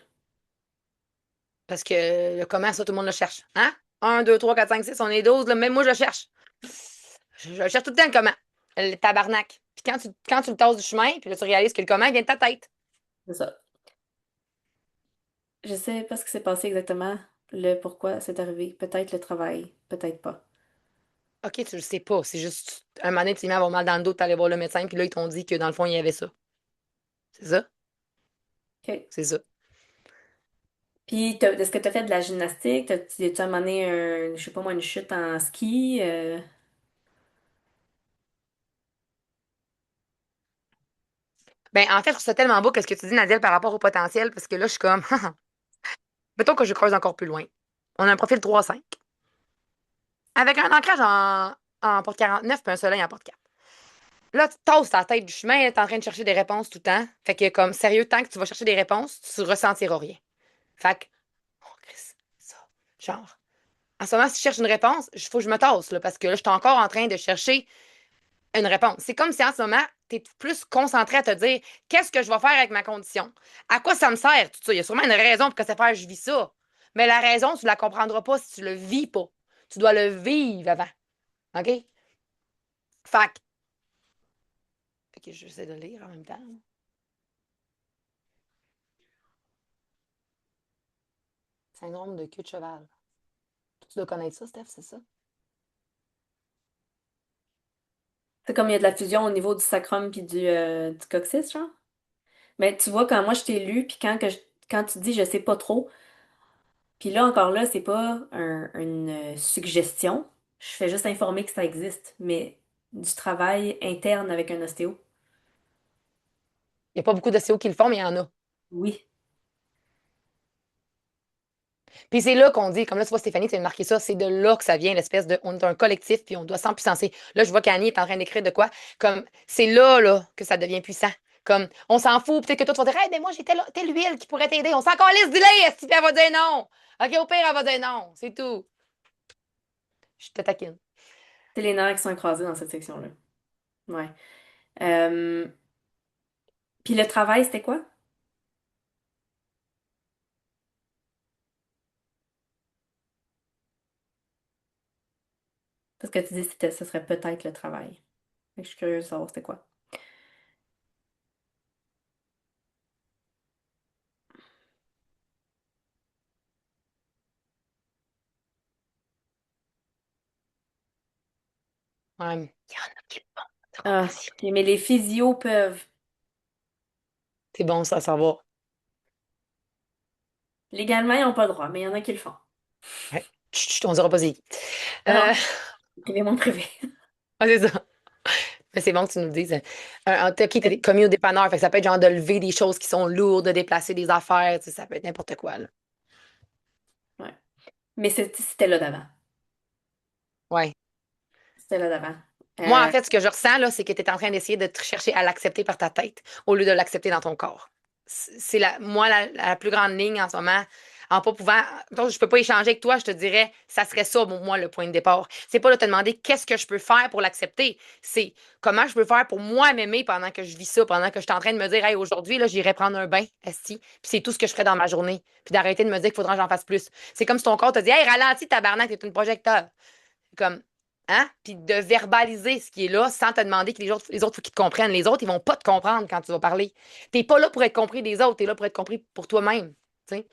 Parce que le comment, ça, tout le monde le cherche. Hein? Un, 2, 3, 4, 5, 6, on est 12, là, même moi, je le cherche. Je cherche tout le temps le comment. Le tabarnak. Puis quand tu le tasses du chemin, puis là, tu réalises que le comment vient de ta tête. C'est ça. Je sais pas ce qui s'est passé exactement, le pourquoi c'est arrivé. Peut-être le travail, peut-être pas. OK, tu le sais pas. C'est juste, un moment donné, tu t'es mis à avoir mal dans le dos, tu allé voir le médecin, puis là, ils t'ont dit que dans le fond, il y avait ça. C'est ça? OK. C'est ça. Puis, est-ce que tu as fait de la gymnastique? T'as-tu à un moment donné, je sais pas moi, une chute en ski? Ben, en fait, je trouve ça tellement beau ce que tu dis, Nadine, par rapport au potentiel, parce que là, je suis comme, mettons que je creuse encore plus loin. On a un profil 3-5, avec un ancrage en porte 49 puis un soleil en porte 4. Là, tu tasses ta tête du chemin, tu es en train de chercher des réponses tout le temps. Fait que, comme, sérieux, tant que tu vas chercher des réponses, tu ressentiras rien. Fait que, oh, Chris, ça, genre, en ce moment, si je cherche une réponse, il faut que je me tasse, là, parce que là, je suis encore en train de chercher une réponse. C'est comme si en ce moment, tu es plus concentré à te dire qu'est-ce que je vais faire avec ma condition? À quoi ça me sert, tout ça? Il y a sûrement une raison pour que ça fait je vis ça. Mais la raison, tu ne la comprendras pas si tu le vis pas. Tu dois le vivre avant. OK? Fait que j'essaie de lire en même temps. Syndrome de queue de cheval. Tu dois connaître ça, Steph, c'est ça? C'est comme il y a de la fusion au niveau du sacrum puis du coccyx, genre? Mais tu vois, quand moi je t'ai lu, puis quand tu dis je sais pas trop, puis là encore là, c'est pas une suggestion. Je fais juste informer que ça existe, mais du travail interne avec un ostéo. Il n'y a pas beaucoup de CO qui le font, mais il y en a. Oui. Puis c'est là qu'on dit, comme là, tu vois, Stéphanie, tu viens de marquer ça, c'est de là que ça vient, l'espèce de, on est un collectif, puis on doit s'empuissancer. Là, je vois qu'Annie est en train d'écrire de quoi, comme, c'est là, là, que ça devient puissant. Comme, on s'en fout, peut-être que toi, tu vas dire, hey, mais moi, j'étais là, t'es l'huile qui pourrait t'aider. On s'en calisse, dis-le, si elle va dire non. OK, au pire, elle va dire non, c'est tout. Je te taquine. C'est les nerfs qui sont écrasés dans cette section-là. Ouais. Euh, Puis le travail, c'était quoi? Parce que tu dis que ce serait peut-être le travail. Fait que je suis curieuse de savoir c'était quoi. Ouais, mais il y en a qui le font, c'est pas Ah, possible. mais les physios peuvent. C'est bon, ça, à savoir. Légalement, ils n'ont pas le droit, mais il y en a qui le font. Ouais. Chut, chut, on dira pas c'est qui. Non, Euh, non, privé, mon privé. ah, c'est ça. Mais c'est bon que tu nous le dises. OK, t'es commis au dépanneur, fait que ça peut être genre de lever des choses qui sont lourdes, de déplacer des affaires, tu sais, ça peut être n'importe quoi, là. Ouais. Mais c'était là d'avant. Ouais. C'était là d'avant. Moi, en Euh, fait, ce que je ressens, là, c'est que tu es en train d'essayer de te chercher à l'accepter par ta tête au lieu de l'accepter dans ton corps. C'est moi, la plus grande ligne en ce moment. En pas pouvant. Donc, je peux pas échanger avec toi, je te dirais, ça serait ça, pour moi, le point de départ. C'est pas de te demander qu'est-ce que je peux faire pour l'accepter. C'est comment je peux faire pour moi m'aimer pendant que je vis ça, pendant que je suis en train de me dire, hey, aujourd'hui, là, j'irai prendre un bain, esti, puis c'est tout ce que je ferais dans ma journée. Puis d'arrêter de me dire qu'il faudra que j'en fasse plus. C'est comme si ton corps te dit, hey, ralentis, tabarnak, t'es une projecteur. Comme, hein? Puis de verbaliser ce qui est là sans te demander que les autres, faut qu'ils te comprennent. Les autres, ils vont pas te comprendre quand tu vas parler. T'es pas là pour être compris des autres, t'es là pour être compris pour toi-même. Tu sais?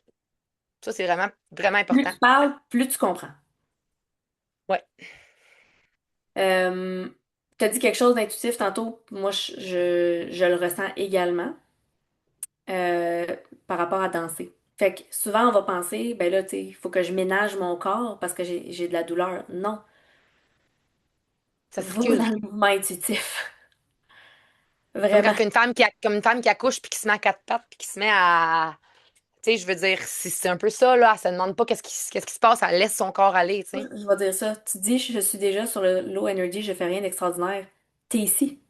Ça, c'est vraiment, vraiment Plus important. tu parles, plus tu comprends. Ouais. Euh, tu as dit quelque chose d'intuitif tantôt. Moi, je le ressens également euh, par rapport à danser. Fait que souvent, on va penser, ben là, tu sais, il faut que je ménage mon corps parce que j'ai de la douleur. Non, Ça va circule. dans le mouvement intuitif. Comme Vraiment. quand comme une femme qui accouche puis qui se met à quatre pattes puis qui se met à. Tu sais, je veux dire, c'est un peu ça, là. Elle se demande pas qu'est-ce qui se passe, elle laisse son corps aller, tu sais. Je vais dire ça. Tu dis, je suis déjà sur le low energy, je fais rien d'extraordinaire. T'es ici.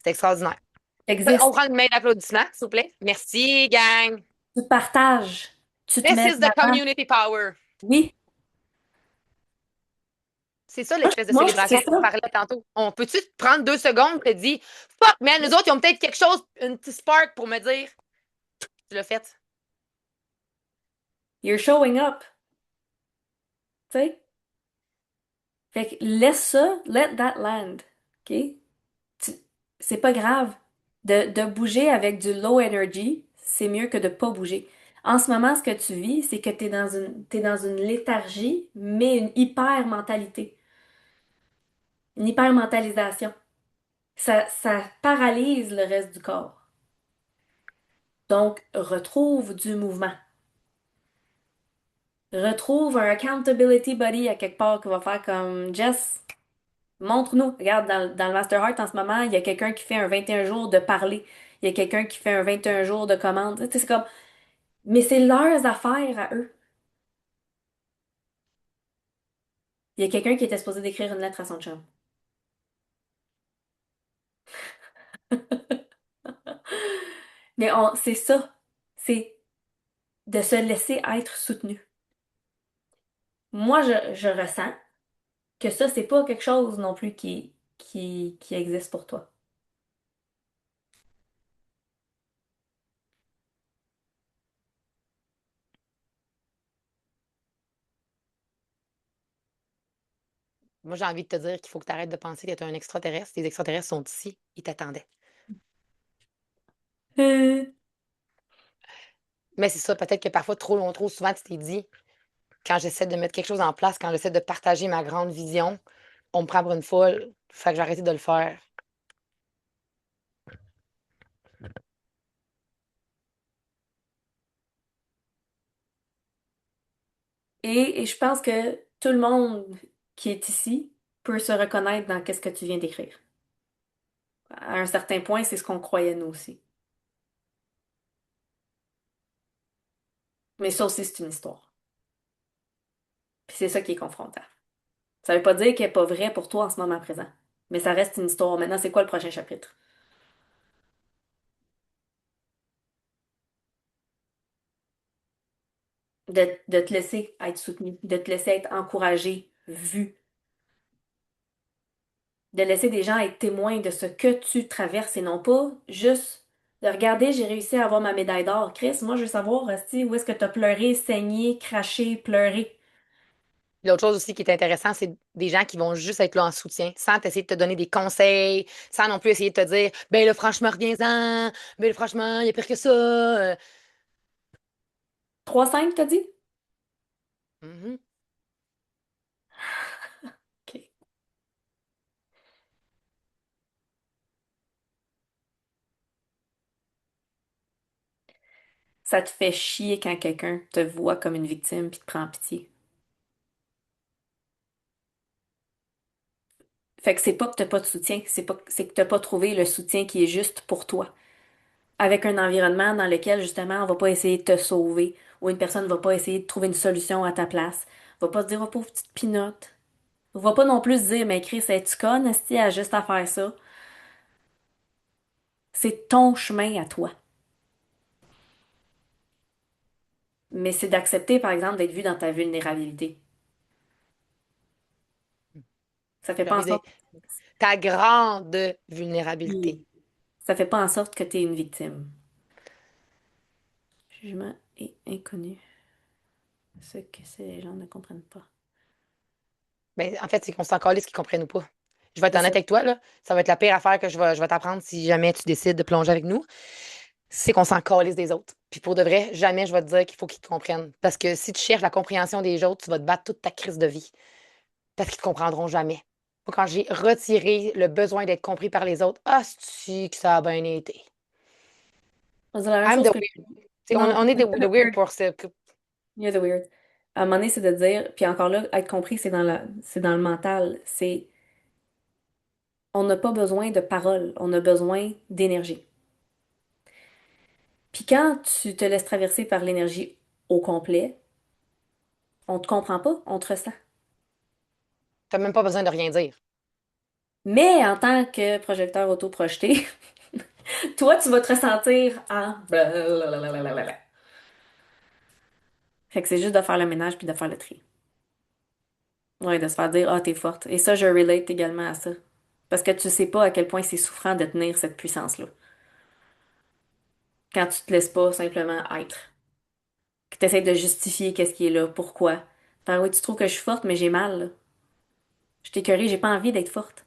C'est extraordinaire. On T'existes. prend une main d'applaudissement, s'il vous plaît. Merci, gang. Tu partages. Tu te This mets is the de l'avant. community power. Oui. C'est ça l'espèce de C'est célébration ça. qu'on parlait tantôt. On peut-tu te prendre 2 secondes et te dire fuck, man, les autres, ils ont peut-être quelque chose, une petite spark pour me dire tu l'as fait. You're showing up. Tu sais? Fait que laisse ça, let that land. OK? Tu- C'est pas grave. De bouger avec du low energy, c'est mieux que de pas bouger. En ce moment, ce que tu vis, c'est que t'es dans une léthargie, mais une hyper mentalité. Une hyper mentalisation. Ça paralyse le reste du corps. Donc, retrouve du mouvement. Retrouve un accountability buddy à quelque part qui va faire comme Jess. Montre-nous. Regarde, dans le Master Heart en ce moment, il y a quelqu'un qui fait un 21 jours de parler. Il y a quelqu'un qui fait un 21 jours de commande. Tu sais, c'est comme, mais c'est leurs affaires à eux. Il y a quelqu'un qui était supposé d'écrire une lettre à son chum. Mais c'est ça. C'est de se laisser être soutenu. Moi, je ressens que ça, c'est pas quelque chose non plus qui existe pour toi. Moi, j'ai envie de te dire qu'il faut que tu arrêtes de penser que tu es un extraterrestre. Les extraterrestres sont ici, ils t'attendaient. Mais c'est ça, peut-être que parfois, trop souvent, tu t'es dit, quand j'essaie de mettre quelque chose en place, quand j'essaie de partager ma grande vision, on me prend pour une folle. Fait que j'ai arrêté de le faire. Et je pense que tout le monde qui est ici peut se reconnaître dans qu'est-ce que tu viens d'écrire. À un certain point, c'est ce qu'on croyait nous aussi. Mais ça aussi, c'est une histoire. Puis c'est ça qui est confrontant. Ça veut pas dire qu'elle est pas vraie pour toi en ce moment présent. Mais ça reste une histoire. Maintenant, c'est quoi le prochain chapitre? De te laisser être soutenu, de te laisser être encouragé, vu, de laisser des gens être témoins de ce que tu traverses et non pas juste de regarder, j'ai réussi à avoir ma médaille d'or. Chris, moi, je veux savoir, Asti, où est-ce que tu as pleuré, saigné, craché, pleuré? L'autre chose aussi qui est intéressant, c'est des gens qui vont juste être là en soutien, sans essayer de te donner des conseils, sans non plus essayer de te dire, ben là, franchement, reviens-en, ben là, franchement, il y a pire que ça. 3-5, t'as dit? Mhm. OK. Ça te fait chier quand quelqu'un te voit comme une victime puis te prend en pitié. Fait que c'est pas que t'as pas de soutien, c'est que t'as pas trouvé le soutien qui est juste pour toi. Avec un environnement dans lequel, justement, on va pas essayer de te sauver, ou une personne va pas essayer de trouver une solution à ta place, va pas se dire, oh pauvre petite pinotte. Va pas non plus se dire, mais Chris, es-tu conne, esti, à juste à faire ça? C'est ton chemin à toi. Mais c'est d'accepter, par exemple, d'être vu dans ta vulnérabilité. Ça fait J'ai pas en envie de sorte, ta grande vulnérabilité. ça fait pas en sorte que t'es une victime. Jugement et inconnu. Ce que ces gens ne comprennent pas. Mais en fait, c'est qu'on s'en calisse qu'ils comprennent ou pas. Je vais être C'est ça. honnête avec toi, là. Ça va être la pire affaire que je vais t'apprendre si jamais tu décides de plonger avec nous. C'est qu'on s'en calisse des autres. Puis pour de vrai, jamais je vais te dire qu'il faut qu'ils te comprennent. Parce que si tu cherches la compréhension des autres, tu vas te battre toute ta crise de vie. Parce qu'ils te comprendront jamais. Moi, quand j'ai retiré le besoin d'être compris par les autres, ah, c'est que ça a bien été. On dit la même I'm chose the que... weird. Tu sais, on, Non, on est c'est pas the le weird weird. pour ça. You're the weird. À un moment donné, c'est de dire, puis encore là, être compris, c'est dans le mental. C'est, on n'a pas besoin de paroles, on a besoin d'énergie. Puis quand tu te laisses traverser par l'énergie au complet, on te comprend pas, on te ressent. T'as même pas besoin de rien dire. Mais en tant que projecteur auto-projeté, toi, tu vas te ressentir en blablabla. Fait que c'est juste de faire le ménage puis de faire le tri. Ouais, de se faire dire, ah, t'es forte. Et ça, je relate également à ça. Parce que tu sais pas à quel point c'est souffrant de tenir cette puissance-là. Quand tu te laisses pas simplement être. Que tu essaies de justifier qu'est-ce qui est là, pourquoi. Ben oui, tu trouves que je suis forte, mais j'ai mal, là. Je t'ai écœurée, j'ai pas envie d'être forte.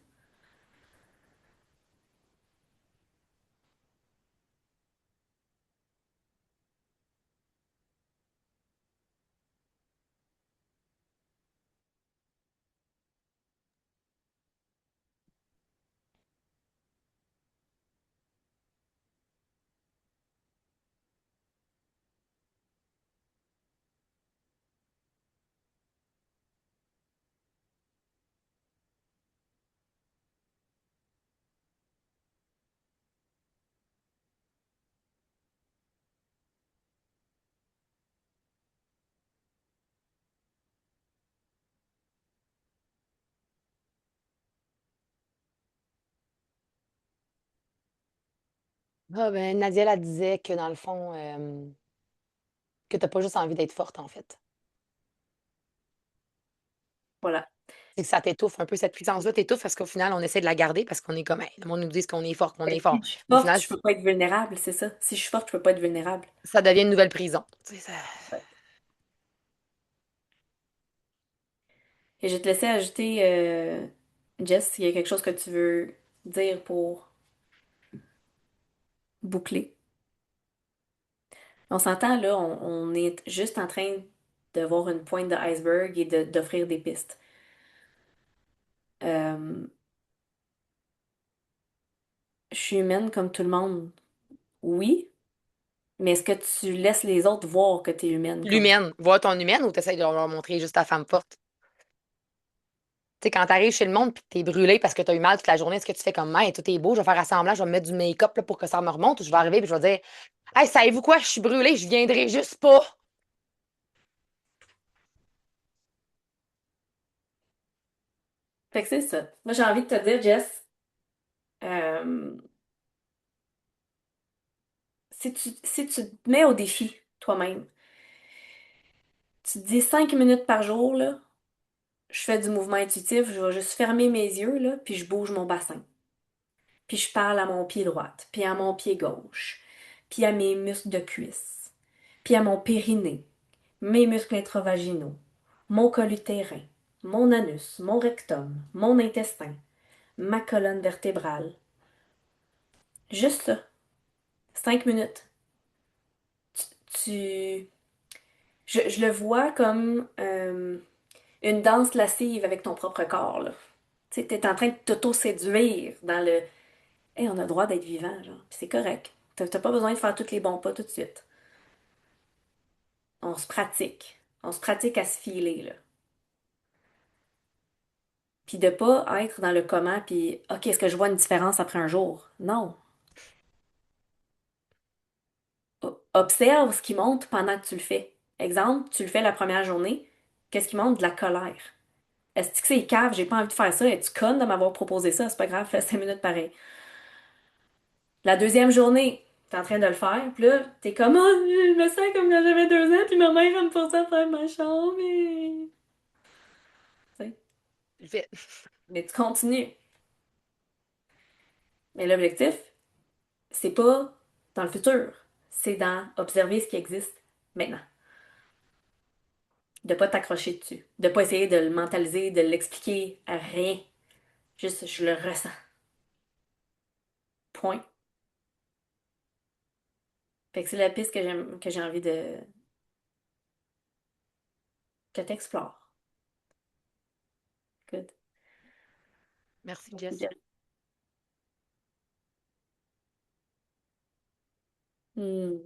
Ah, ben, Nadia, elle disait que dans le fond, que t'as pas juste envie d'être forte, en fait. Voilà. C'est que ça t'étouffe un peu, cette puissance-là t'étouffe parce qu'au final, on essaie de la garder parce qu'on est comme, hey, le monde nous dit qu'on est fort, qu'on est Fait que fort. si je suis Mais au forte, final, je peux pas être vulnérable, c'est ça. Si je suis forte, je peux pas être vulnérable. ça devient une nouvelle prison. Tu sais, Ouais. Et je vais te laisser ajouter, Jess, s'il y a quelque chose que tu veux dire pour boucler. On s'entend, là, on est juste en train de voir une pointe de iceberg et d'offrir des pistes. Euh, je suis humaine comme tout le monde, oui, mais est-ce que tu laisses les autres voir que tu es humaine comme ça? l'humaine, vois ton humaine ou t'essayes de leur montrer juste ta femme forte? Tu sais, quand t'arrives chez le monde puis que t'es brûlé parce que t'as eu mal toute la journée, est-ce que tu fais comme, hey, tout est beau, je vais faire assemblant, je vais me mettre du make-up là, pour que ça me remonte ou je vais arriver puis je vais dire, hey, savez-vous quoi, je suis brûlée, je viendrai juste pas. Fait que c'est ça. Moi, j'ai envie de te dire, Jess, euh, si tu te mets au défi toi-même, tu te dis 5 minutes par jour, là, je fais du mouvement intuitif, je vais juste fermer mes yeux, là, puis je bouge mon bassin. Puis je parle à mon pied droit, puis à mon pied gauche, puis à mes muscles de cuisse, puis à mon périnée, mes muscles intravaginaux, mon col utérin, mon anus, mon rectum, mon intestin, ma colonne vertébrale. Juste ça. 5 minutes. Tu... je le vois comme une danse lascive avec ton propre corps, là. Tu sais, t'es en train de t'auto-séduire dans le Hey, on a le droit d'être vivant, genre. Puis c'est correct. T'as pas besoin de faire tous les bons pas tout de suite. On se pratique. On se pratique à se filer, là. Puis de pas être dans le comment, puis OK, est-ce que je vois une différence après un jour? Non. Observe ce qui monte pendant que tu le fais. Exemple, tu le fais la première journée. Qu'est-ce qui monte? De la colère. Est-ce que c'est cave? J'ai pas envie de faire ça. Es-tu conne de m'avoir proposé ça? C'est pas grave, fais 5 minutes pareil. La deuxième journée, t'es en train de le faire, puis là, t'es comme, oh, je me sens comme quand j'avais 2 ans, puis ma mère, elle me forçait à faire ma chambre, et... Tu sais. Vite. Mais tu continues. Mais l'objectif, c'est pas dans le futur, c'est dans observer ce qui existe maintenant. De pas t'accrocher dessus, de pas essayer de le mentaliser, de l'expliquer à rien. Juste, je le ressens. Point. Fait que c'est la piste que j'aime, que j'ai envie de que t'explores. Good. Merci, Jess. Hmm.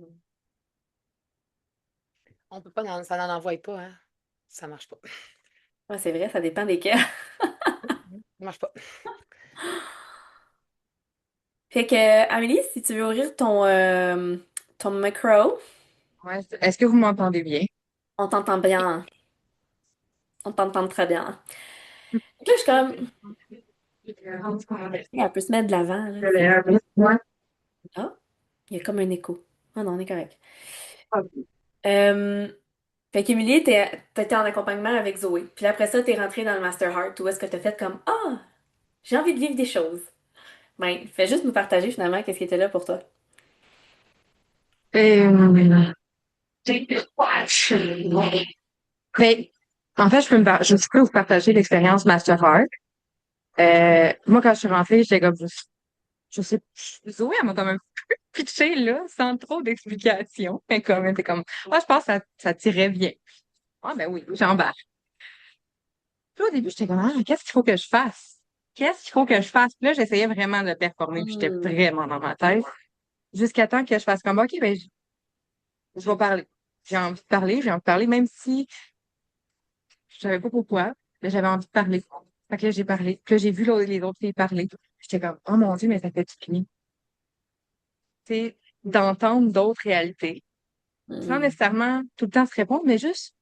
On peut pas, ça n'en envoie pas, hein. Ça marche pas. Ouais, c'est vrai, ça dépend des cas. Ça marche pas. Fait que, Amélie, si tu veux ouvrir ton micro, Ouais, est-ce que vous m'entendez bien? on t'entend bien. On t'entend très bien. Fait que là, je suis comme, elle peut se mettre de l'avant, là. Ouais. Ah, il y a comme un écho. Ah non, on est correct. Euh, Fait qu'Émilie, t'étais en accompagnement avec Zoé. Puis après ça, t'es rentrée dans le Master Heart. Où est-ce que t'as fait comme, ah, j'ai envie de vivre des choses. Ben, fais juste nous partager finalement qu'est-ce qui était là pour toi. Euh, mais, en fait, je peux vous partager l'expérience Mastercard. Moi, quand je suis rentrée, j'étais comme, je sais, Zoé, elle m'a quand même pitché, là, sans trop d'explications. Mais comme, elle était comme, ah, je pense que ça tirait bien. Ah, ben oui, j'embarque. Puis au début, j'étais comme, ah, qu'est-ce qu'il faut que je fasse? Qu'est-ce qu'il faut que je fasse? Puis là, j'essayais vraiment de performer, puis j'étais Hmm. vraiment dans ma tête. Jusqu'à temps que je fasse comme, OK, ben, je vais parler. J'ai envie de parler, même si je savais pas pourquoi, mais j'avais envie de parler. Fait que là, j'ai parlé. Puis là, j'ai vu les autres filles parler. J'étais comme, oh mon Dieu, mais ça fait du bien. Tu sais, d'entendre d'autres réalités, sans Hmm. nécessairement tout le temps se répondre, mais juste,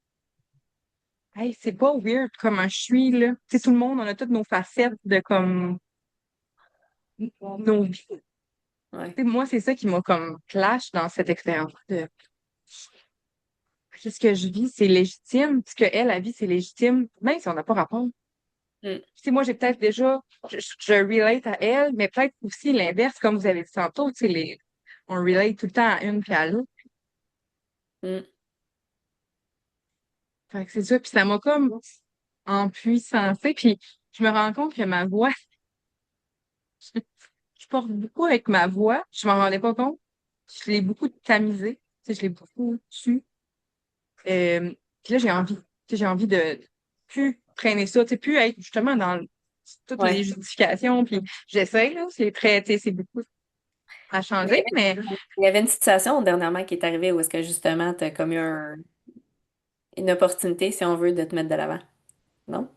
hey, c'est pas weird comment je suis, là. Tu sais, tout le monde, on a toutes nos facettes de comme, nos vies. Tu Ouais. sais, moi, c'est ça qui m'a comme clash dans cette expérience. Ce que je vis, c'est légitime. Ce qu'elle a vit, c'est légitime, même si on n'a pas rapport. Hmm. Tu sais, moi, j'ai peut-être déjà, je relate à elle, mais peut-être aussi l'inverse, comme vous avez dit tantôt, tu sais, on relate tout le temps à une puis à l'autre. Hmm. Fait que c'est ça, puis ça m'a comme empuissancée, puis je me rends compte que ma voix, je porte beaucoup avec ma voix, je m'en rendais pas compte. Je l'ai beaucoup tamisée, tu sais, je l'ai beaucoup su. Puis là, j'ai envie, tu sais, j'ai envie de plus traîner ça, tu sais, plus être justement dans toutes les Ouais. justifications, puis j'essaie, là, c'est très, tu sais, c'est beaucoup à changer, mais Il y avait une situation dernièrement qui est arrivée où est-ce que justement t'as comme eu une opportunité, si on veut, de te mettre de l'avant. Non?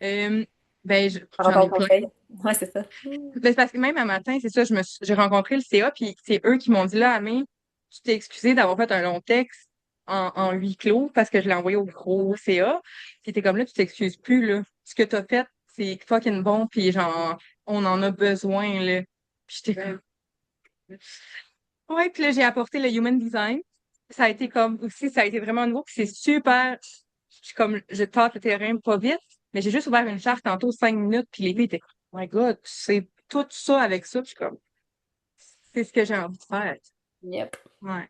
euh, ben, Par j'en rapport ai au plein. conseil. Ouais, c'est ça. Hmm. Ben, c'est parce que même un matin, c'est ça, j'ai rencontré le CA, puis c'est eux qui m'ont dit là, Amé, tu t'es excusé d'avoir fait un long texte en huis clos parce que je l'ai envoyé au gros CA. Puis t'es comme là, tu t'excuses plus, là. Ce que t'as fait, c'est fucking bon, puis genre, on en a besoin, là. Puis j'étais comme, ouais, puis là, j'ai apporté le human design. Ça a été comme, aussi, ça a été vraiment nouveau, puis c'est super, je tâte le terrain pas vite, mais j'ai juste ouvert une charte tantôt 5 minutes, puis les filles étaient comme, oh my God, c'est tout ça avec ça, puis je suis comme, c'est ce que j'ai envie de faire. Yep. Ouais.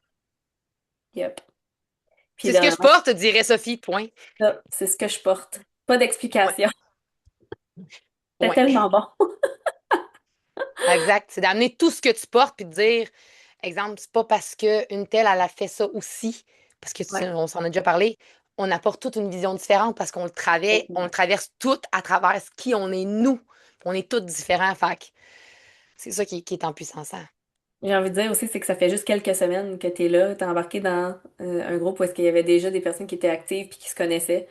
Yep. Puis C'est ce que je dernièrement, porte, dirait Sophie, point. ça, c'est ce que je porte. Pas Ouais, d'explication. C'était ouais. tellement bon. Exact. C'est d'amener tout ce que tu portes puis de dire, exemple, c'est pas parce qu'une telle, elle a fait ça aussi, parce que Ouais. on s'en a déjà parlé, on apporte toute une vision différente parce on le traverse tout à travers ce qui on est nous. On est tous différents. Fait que c'est ça qui est en puissance. J'ai envie de dire aussi, c'est que ça fait juste quelques semaines que t'es là, t'es embarqué dans un groupe où est-ce qu'il y avait déjà des personnes qui étaient actives puis qui se connaissaient.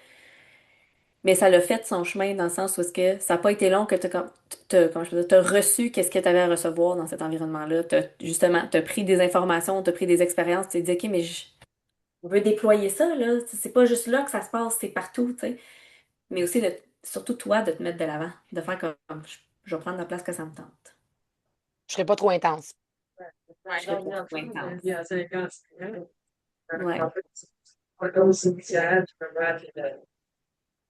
Mais ça l'a fait son chemin dans le sens où est-ce que ça n'a pas été long que comment je peux dire, t'as reçu qu'est-ce que tu avais à recevoir dans cet environnement-là. Justement, t'as pris des informations, t'as pris des expériences, tu t'es dit, OK, mais on veut déployer ça, là. C'est pas juste là que ça se passe, c'est partout, tu sais. mais aussi surtout toi de te mettre de l'avant, de faire comme je vais prendre la place que ça me tente. Je serais pas trop intense. Je serais pas trop intense. Ouais.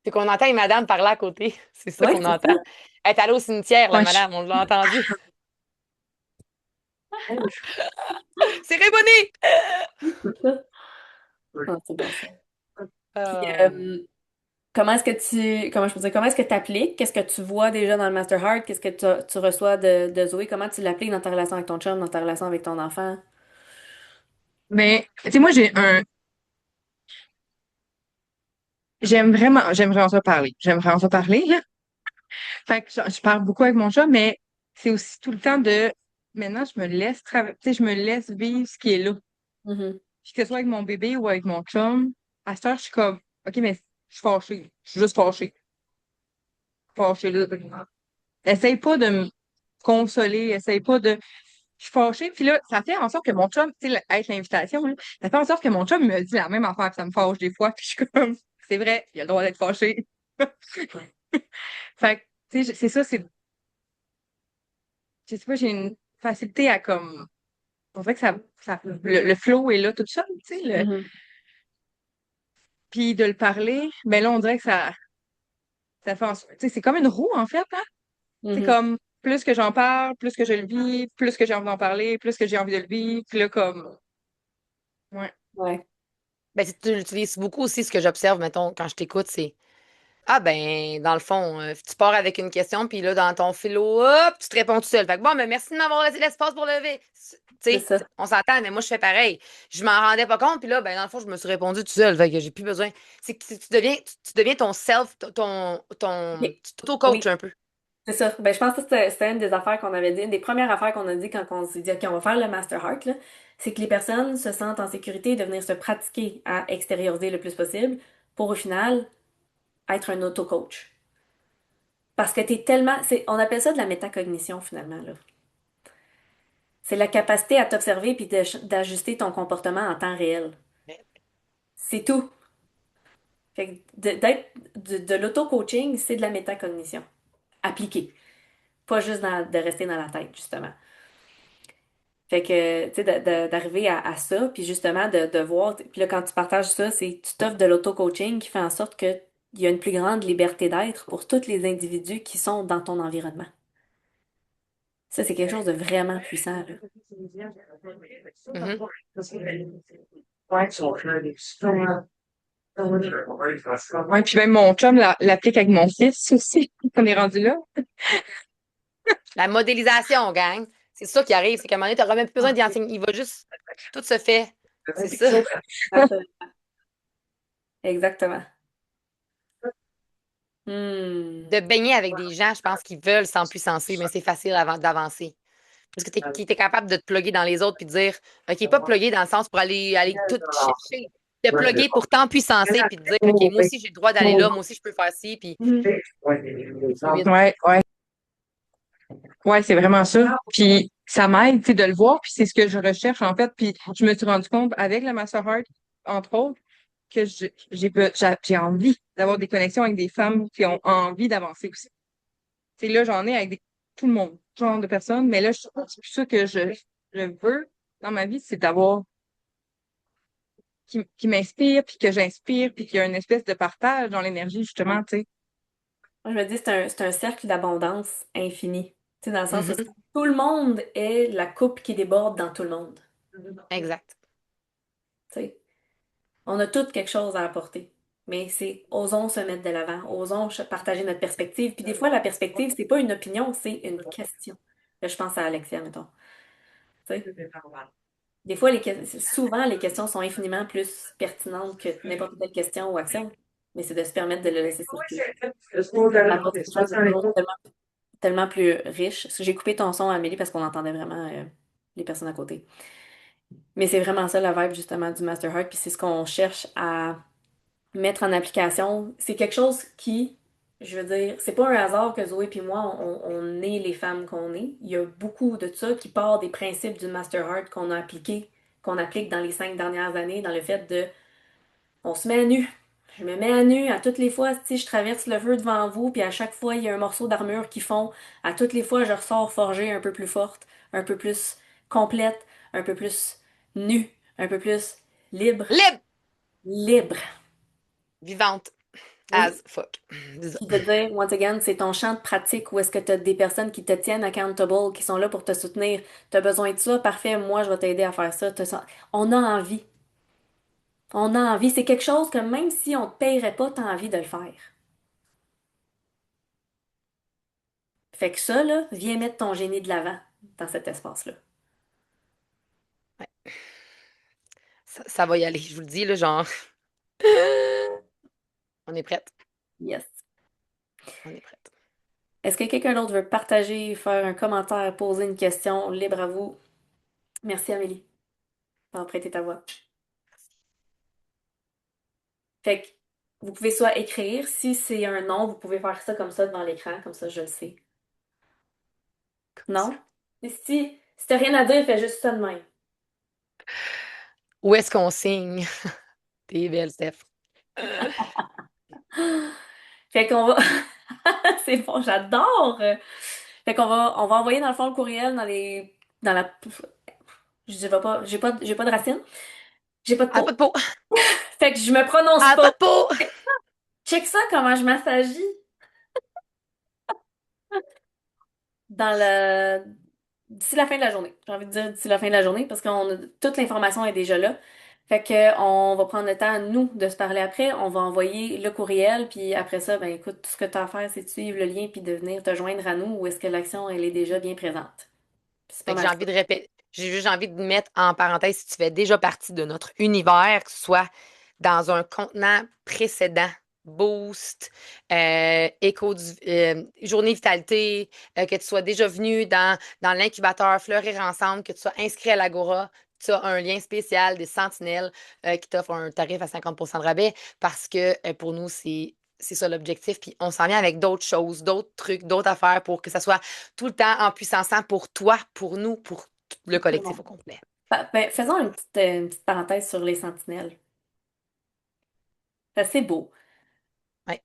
C'est qu'on entend une madame parler à côté. C'est ça Ouais, qu'on c'est entend. ça. Elle est allée au cimetière, la Ouais, madame, on l'a entendu. Cérémonie! C'est ça. Ah, c'est bon ça. Puis, Euh, comment je peux dire, comment est-ce que tu appliques? Qu'est-ce que tu vois déjà dans le Master Heart? Qu'est-ce que tu reçois de Zoé? Comment tu l'appliques dans ta relation avec ton chum, dans ta relation avec ton enfant? mais, tu sais, moi, j'aime vraiment ça parler. J'aime vraiment ça parler, là. Fait que je parle beaucoup avec mon chat, mais c'est aussi tout le temps maintenant, je me laisse travailler, tu sais, je me laisse vivre ce qui est là. Mhm. Puis que ce soit avec mon bébé ou avec mon chum, à cette heure, je suis comme, OK, mais je suis fâchée. Je suis juste fâchée. Fâchée, là. Essaye pas de me consoler, essaye pas de. Je suis fâchée. Puis là, ça fait en sorte que mon chum, tu sais, être l'invitation, là, ça fait en sorte que mon chum me dit la même affaire, puis ça me fâche des fois. Puis je suis comme, c'est vrai, il a le droit d'être fâché. Fait que, tu sais, c'est ça, je sais pas, j'ai une facilité à comme, on dirait que le flow est là tout seul, tu sais, Mhm. puis de le parler, ben là, on dirait que ça fait, tu sais, c'est comme une roue, en fait, hein? C'est Mhm. comme, plus que j'en parle, plus que je le vis, plus que j'ai envie d'en parler, plus que j'ai envie de le vivre, puis là, comme, ouais. Ouais. ben, tu l'utilises beaucoup aussi, ce que j'observe, mettons, quand je t'écoute, c'est ah ben, dans le fond, tu pars avec une question, puis là, dans ton philo, hop, tu te réponds tout seul. Fait que bon, mais merci de m'avoir laissé l'espace pour lever. Tu C'est sais, ça. on s'entend, mais moi, je fais pareil. Je m'en rendais pas compte, puis là, ben, dans le fond, je me suis répondu tout seul. Fait que j'ai plus besoin. C'est que tu deviens ton self, Ok. tu t'auto-coach Oui, un peu. c'est ça. Ben, je pense que c'était une des affaires qu'on avait dit, une des premières affaires qu'on a dit quand on s'est dit, OK, on va faire le Master Heart, là, c'est que les personnes se sentent en sécurité de venir se pratiquer à extérioriser le plus possible pour au final être un auto-coach. Parce que t'es tellement, on appelle ça de la métacognition finalement, là. C'est la capacité à t'observer puis d'ajuster ton comportement en temps réel. C'est tout. Fait que d'être de l'auto-coaching, c'est de la métacognition. Appliquée. Pas juste de rester dans la tête, justement. Fait que, tu sais, d'arriver à ça, puis justement de voir, puis là, quand tu partages ça, c'est tu t'offres de l'auto-coaching qui fait en sorte que il y a une plus grande liberté d'être pour tous les individus qui sont dans ton environnement. Ça, c'est quelque chose de vraiment puissant, là. Mhm. Ouais, puis même mon chum l'applique avec mon fils aussi. On est rendu là. La modélisation, gang. C'est ça qui arrive, c'est qu'à un moment donné, tu n'auras même plus besoin d'y enseigner. Il va juste, tout se fait. C'est ça. Absolument. Exactement. Hmm. De baigner avec des gens, je pense qu'ils veulent s'empuissancer, mais c'est facile d'avancer. Parce que tu es capable de te plugger dans les autres puis de dire, OK, pas plugger dans le sens pour aller tout chercher, te plugger pour t'empuissancer puis de dire, OK, moi aussi, j'ai le droit d'aller là, moi aussi, je peux faire ci, puis Mhm. fluide. Ouais, ouais. Ouais, c'est vraiment ça. Puis ça m'aide, tu sais, de le voir, puis c'est ce que je recherche, en fait. Puis je me suis rendu compte avec la Master Heart, entre autres, que j'ai envie d'avoir des connexions avec des femmes qui ont envie d'avancer aussi. Tu sais, là, j'en ai avec tout le monde, genre de personnes, mais là, c'est plus ça que je veux dans ma vie, c'est d'avoir qui m'inspire, puis que j'inspire, puis qu'il y a une espèce de partage dans l'énergie, justement, tu sais. Moi, je me dis, c'est un cercle d'abondance infini. Tu sais, dans le sens où Mhm. tout le monde est la coupe qui déborde dans tout le monde. Exact. Tu sais. On a toutes quelque chose à apporter. Mais c'est osons se mettre de l'avant, osons partager notre perspective. Puis des fois, la perspective, c'est pas une opinion, c'est une question. Là, je pense à Alexia, mettons. Tu sais. Des fois, souvent, les questions sont infiniment plus pertinentes que n'importe quelle question ou action. Mais c'est de se permettre de le laisser circuler. Ça apporte quelque chose de toujours tellement plus riche. J'ai coupé ton son, Amélie, parce qu'on entendait vraiment les personnes à côté. Mais c'est vraiment ça la vibe justement du Master Heart, puis c'est ce qu'on cherche à mettre en application. C'est quelque chose qui, je veux dire, c'est pas un hasard que Zoé et moi, on est les femmes qu'on est. Il y a beaucoup de ça qui part des principes du Master Heart qu'on a appliqué, qu'on applique dans les 5 dernières années, dans le fait de, on se met à nu, Je me mets à nu à toutes les fois, si je traverse le feu devant vous, puis à chaque fois, il y a un morceau d'armure qui fond. À toutes les fois, je ressors forgée un peu plus forte, un peu plus complète, un peu plus nue, un peu plus libre. Libre! Libre. Vivante Oui. as fuck. C'est ça. Puis de dire, once again, c'est ton champ de pratique où est-ce que tu as des personnes qui te tiennent accountable, qui sont là pour te soutenir. Tu as besoin de ça, parfait, moi je vais t'aider à faire ça. On a envie. On a envie. C'est quelque chose que même si on te payerait pas, tu as envie de le faire. Fait que ça, là, viens mettre ton génie de l'avant dans cet espace-là. Ouais. Ça va y aller, je vous le dis, là, genre. On est prête. Yes. On est prête. Est-ce que quelqu'un d'autre veut partager, faire un commentaire, poser une question? Libre à vous. Merci, Amélie, d'avoir prêté ta voix. Fait que vous pouvez soit écrire, si c'est un nom, vous pouvez faire ça comme ça devant l'écran, comme ça je le sais. Comme ça. Non? Et si t'as rien à dire, fais juste ça de même. Où est-ce qu'on signe? T'es belle, Steph. Fait qu'on va. C'est bon, j'adore! Fait qu'on va envoyer dans le fond le courriel dans la. Je vais pas, j'ai pas de racine, j'ai pas de Ah, pas peau. de peau! Fait que je me prononce Ah, pas pas. de peau! Check ça comment je m'assagis dans le d'ici la fin de la journée. J'ai envie de dire d'ici la fin de la journée parce que toute l'information est déjà là. Fait que on va prendre le temps, nous, de se parler après. On va envoyer le courriel, puis après ça, ben écoute, tout ce que tu as à faire, c'est de suivre le lien puis de venir te joindre à nous ou est-ce que l'action, elle est déjà bien présente. Puis c'est pas Fait que mal j'ai ça. envie de répéter. J'ai juste envie de mettre en parenthèse si tu fais déjà partie de notre univers, que ce soit dans un contenant précédent, Boost, Journée Vitalité, que tu sois déjà venu dans l'incubateur Fleurir Ensemble, que tu sois inscrit à l'Agora, tu as un lien spécial des Sentinelles qui t'offre un tarif à 50 de rabais parce que pour nous, c'est ça l'objectif. Puis on s'en vient avec d'autres choses, d'autres trucs, d'autres affaires pour que ça soit tout le temps en puissance pour toi, pour nous, pour tout le Tout le collectif monde. au complet. Ben, faisons une petite parenthèse sur les sentinelles. C'est assez beau. Ouais.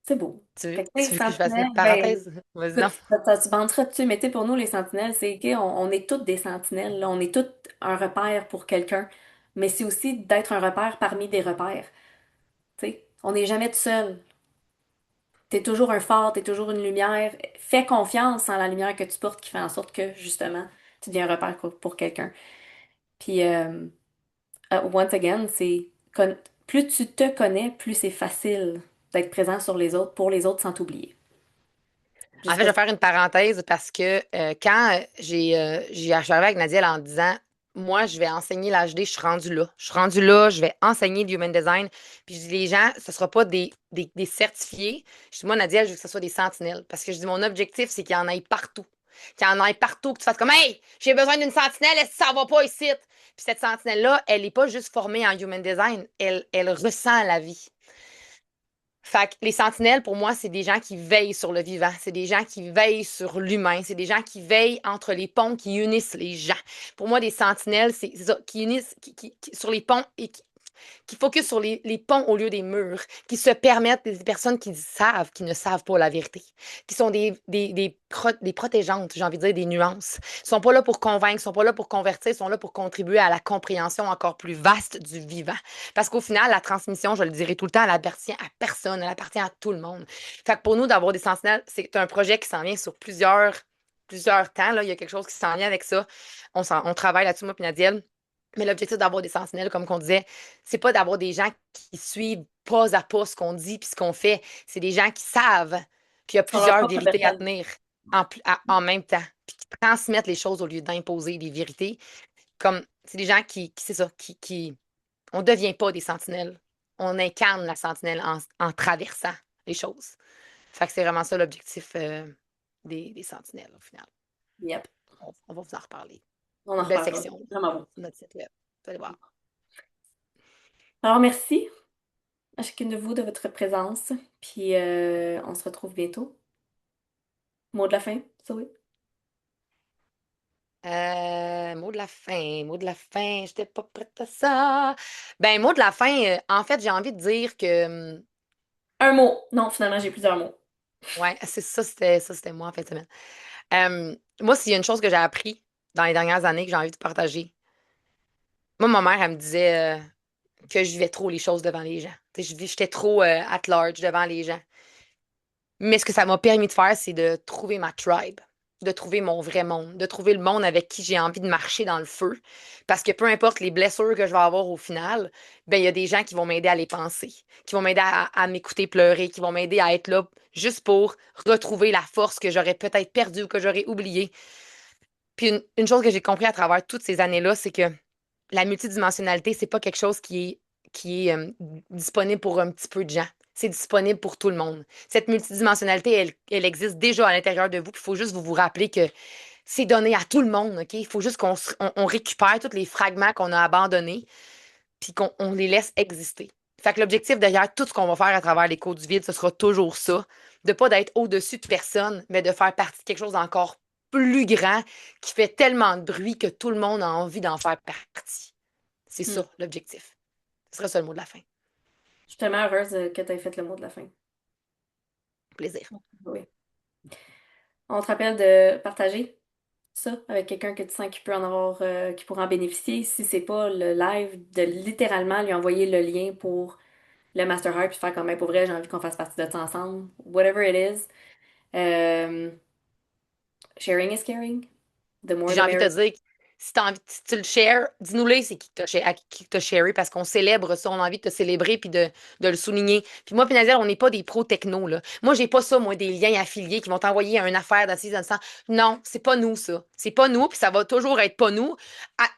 C'est beau. Tu veux, Fait que, tu sais, tu veux que je fasse une sentinelles, ben, parenthèse? Vas-y écoute, donc. tu banderas dessus, mais tu sais, pour nous, les sentinelles, c'est qu'on est toutes des sentinelles, là. On est toutes un repère pour quelqu'un. Mais c'est aussi d'être un repère parmi des repères. Tu sais, on n'est jamais tout seul. T'es toujours un phare, t'es toujours une lumière. Fais confiance en la lumière que tu portes qui fait en sorte que, justement, tu deviens un repère pour quelqu'un. Puis, once again, plus tu te connais, plus c'est facile d'être présent sur les autres, pour les autres sans t'oublier. Je En sais fait, je pas vais si... faire une parenthèse parce que quand je suis arrivée avec Nadiel en disant, moi, je vais enseigner l'HD, je suis rendue là. Je suis rendue là, je vais enseigner le Human Design. Puis je dis, les gens, ce ne sera pas des certifiés. Je dis, moi, Nadiel, je veux que ce soit des sentinelles. Parce que je dis, mon objectif, c'est qu'il y en ait partout. Qu'il y en ait partout, que tu fasses comme, hey, j'ai besoin d'une sentinelle, est-ce que ça va pas ici? Puis cette sentinelle-là, elle n'est pas juste formée en Human Design, elle ressent la vie. Fait que les sentinelles, pour moi, c'est des gens qui veillent sur le vivant, c'est des gens qui veillent sur l'humain, c'est des gens qui veillent entre les ponts, qui unissent les gens. Pour moi, des sentinelles, c'est ça, qui unissent sur les ponts et qui focus sur les ponts au lieu des murs, qui se permettent des personnes qui savent, qui ne savent pas la vérité, qui sont des protégeantes, j'ai envie de dire, des nuances. Ils sont pas là pour convaincre, ils sont pas là pour convertir, ils sont là pour contribuer à la compréhension encore plus vaste du vivant. Parce qu'au final, la transmission, je le dirai tout le temps, elle appartient à personne, elle appartient à tout le monde. Fait que pour nous, d'avoir des sentinelles, c'est un projet qui s'en vient sur plusieurs temps. Là. Il y a quelque chose qui s'en vient avec ça. On travaille là-dessus, moi et Nadiel. Mais l'objectif d'avoir des sentinelles, comme qu'on disait, c'est pas d'avoir des gens qui suivent pas à pas ce qu'on dit puis ce qu'on fait. C'est des gens qui savent qu'il y a Sur leur plusieurs propre vérités à personne. tenir en même temps, puis qui transmettent les choses au lieu d'imposer des vérités. Comme c'est des gens c'est ça, on ne devient pas des sentinelles. On incarne la sentinelle en traversant les choses. Fait que c'est vraiment ça l'objectif des sentinelles, au final. Yep. On va vous en reparler. On en Une belle reparlera. section Vraiment bon. sur notre site web. Vous allez voir. Alors, merci à chacune de vous de votre présence. Puis, on se retrouve bientôt. Mot de la fin, Zoé? Mot de la fin, mot de la fin, j'étais pas prête à ça. Ben, mot de la fin, en fait, j'ai envie de dire que, Un mot. Non, finalement, j'ai plusieurs mots. ouais, c'est ça, c'était moi en fin de semaine. Moi, s'il y a une chose que j'ai appris dans les dernières années que j'ai envie de partager, moi, ma mère, elle me disait que je vivais trop les choses devant les gens. Tu sais, j'étais trop at large devant les gens. Mais ce que ça m'a permis de faire, c'est de trouver ma tribe, de trouver mon vrai monde, de trouver le monde avec qui j'ai envie de marcher dans le feu. Parce que peu importe les blessures que je vais avoir au final, ben il y a des gens qui vont m'aider à les penser, qui vont m'aider à m'écouter pleurer, qui vont m'aider à être là juste pour retrouver la force que j'aurais peut-être perdue ou que j'aurais oubliée. Puis une chose que j'ai compris à travers toutes ces années-là, c'est que la multidimensionnalité, c'est pas quelque chose qui est disponible pour un petit peu de gens. C'est disponible pour tout le monde. Cette multidimensionnalité, elle existe déjà à l'intérieur de vous. Il faut juste vous rappeler que c'est donné à tout le monde, OK? Il faut juste qu'on récupère tous les fragments qu'on a abandonnés puis qu'on les laisse exister. Fait que l'objectif derrière tout ce qu'on va faire à travers les codes du vide, ce sera toujours ça, de pas d'être au-dessus de personne, mais de faire partie de quelque chose d'encore plus grand qui fait tellement de bruit que tout le monde a envie d'en faire partie. C'est Hmm. ça, l'objectif. Ce sera ça le mot de la fin. Je suis tellement heureuse que tu aies fait le mot de la fin. Plaisir. Oui. On te rappelle de partager ça avec quelqu'un que tu sens qu'il peut en avoir, qui pourra en bénéficier. Si c'est pas le live, de littéralement lui envoyer le lien pour le Master Heart puis faire comme, ben, pour vrai, j'ai envie qu'on fasse partie de ça ensemble. Whatever it is. Euh, Sharing is caring. The more Puis the j'ai envie de te merrier. dire, si, si tu le shares, dis-nous-les, c'est qui que à qui que t'as sharé parce qu'on célèbre ça, on a envie de te célébrer puis de le souligner. Puis moi, puis Nadia, on n'est pas des pros techno, là. Moi, j'ai pas ça, moi, des liens affiliés qui vont t'envoyer une affaire dans dans le sens. Non, c'est pas nous, ça. C'est pas nous, puis ça va toujours être pas nous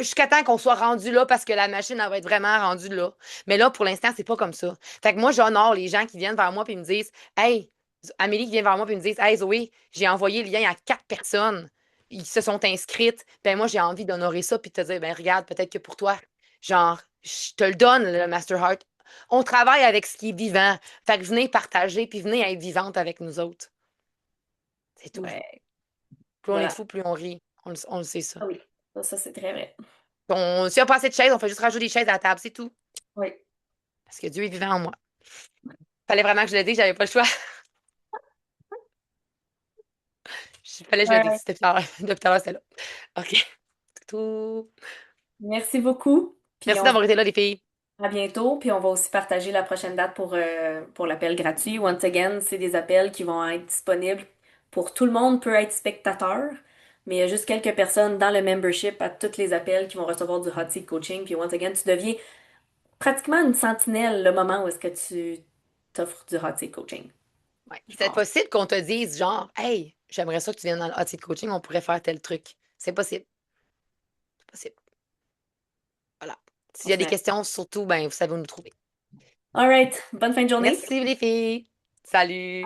jusqu'à temps qu'on soit rendu là parce que la machine, elle va être vraiment rendue là. Mais là, pour l'instant, c'est pas comme ça. Fait que moi, j'honore les gens qui viennent vers moi puis me disent, hey, Amélie qui vient vers moi puis me dit, hey, Zoé, j'ai envoyé le lien à 4 personnes, ils se sont inscrites, ben moi, j'ai envie d'honorer ça puis de te dire, ben regarde, peut-être que pour toi, genre, je te le donne, le Master Heart. On travaille avec ce qui est vivant. Fait que venez partager puis venez être vivante avec nous autres. C'est tout. Ouais, Plus on est de voilà. fous, plus on rit. On le sait, ça. Ah oui, ça c'est très vrai. S'il n'y a pas assez de chaises, on fait juste rajouter des chaises à la table, c'est tout. Oui. Parce que Dieu est vivant en moi. Fallait vraiment que je le dise, j'avais pas le choix. Fallait que je le dise. Ouais. Depuis tout à l'heure, c'était là. OK. C'est tout. Merci beaucoup. Puis Merci on se d'avoir été là, les filles. À bientôt, puis on va aussi partager la prochaine date pour l'appel gratuit. Once again, c'est des appels qui vont être disponibles pour tout le monde, peut être spectateur, mais il y a juste quelques personnes dans le membership à tous les appels qui vont recevoir du hot seat coaching. Puis once again, tu deviens pratiquement une sentinelle le moment où est-ce que tu t'offres du hot seat coaching. Ouais. C'est Genre, possible qu'on te dise, genre, hey, j'aimerais ça que tu viennes dans le hot seat coaching, on pourrait faire tel truc. C'est possible. C'est possible. Voilà. S'il on y a se des met. questions, surtout, ben, vous savez où nous trouver. All right, bonne fin de journée. Merci, les filles. Salut.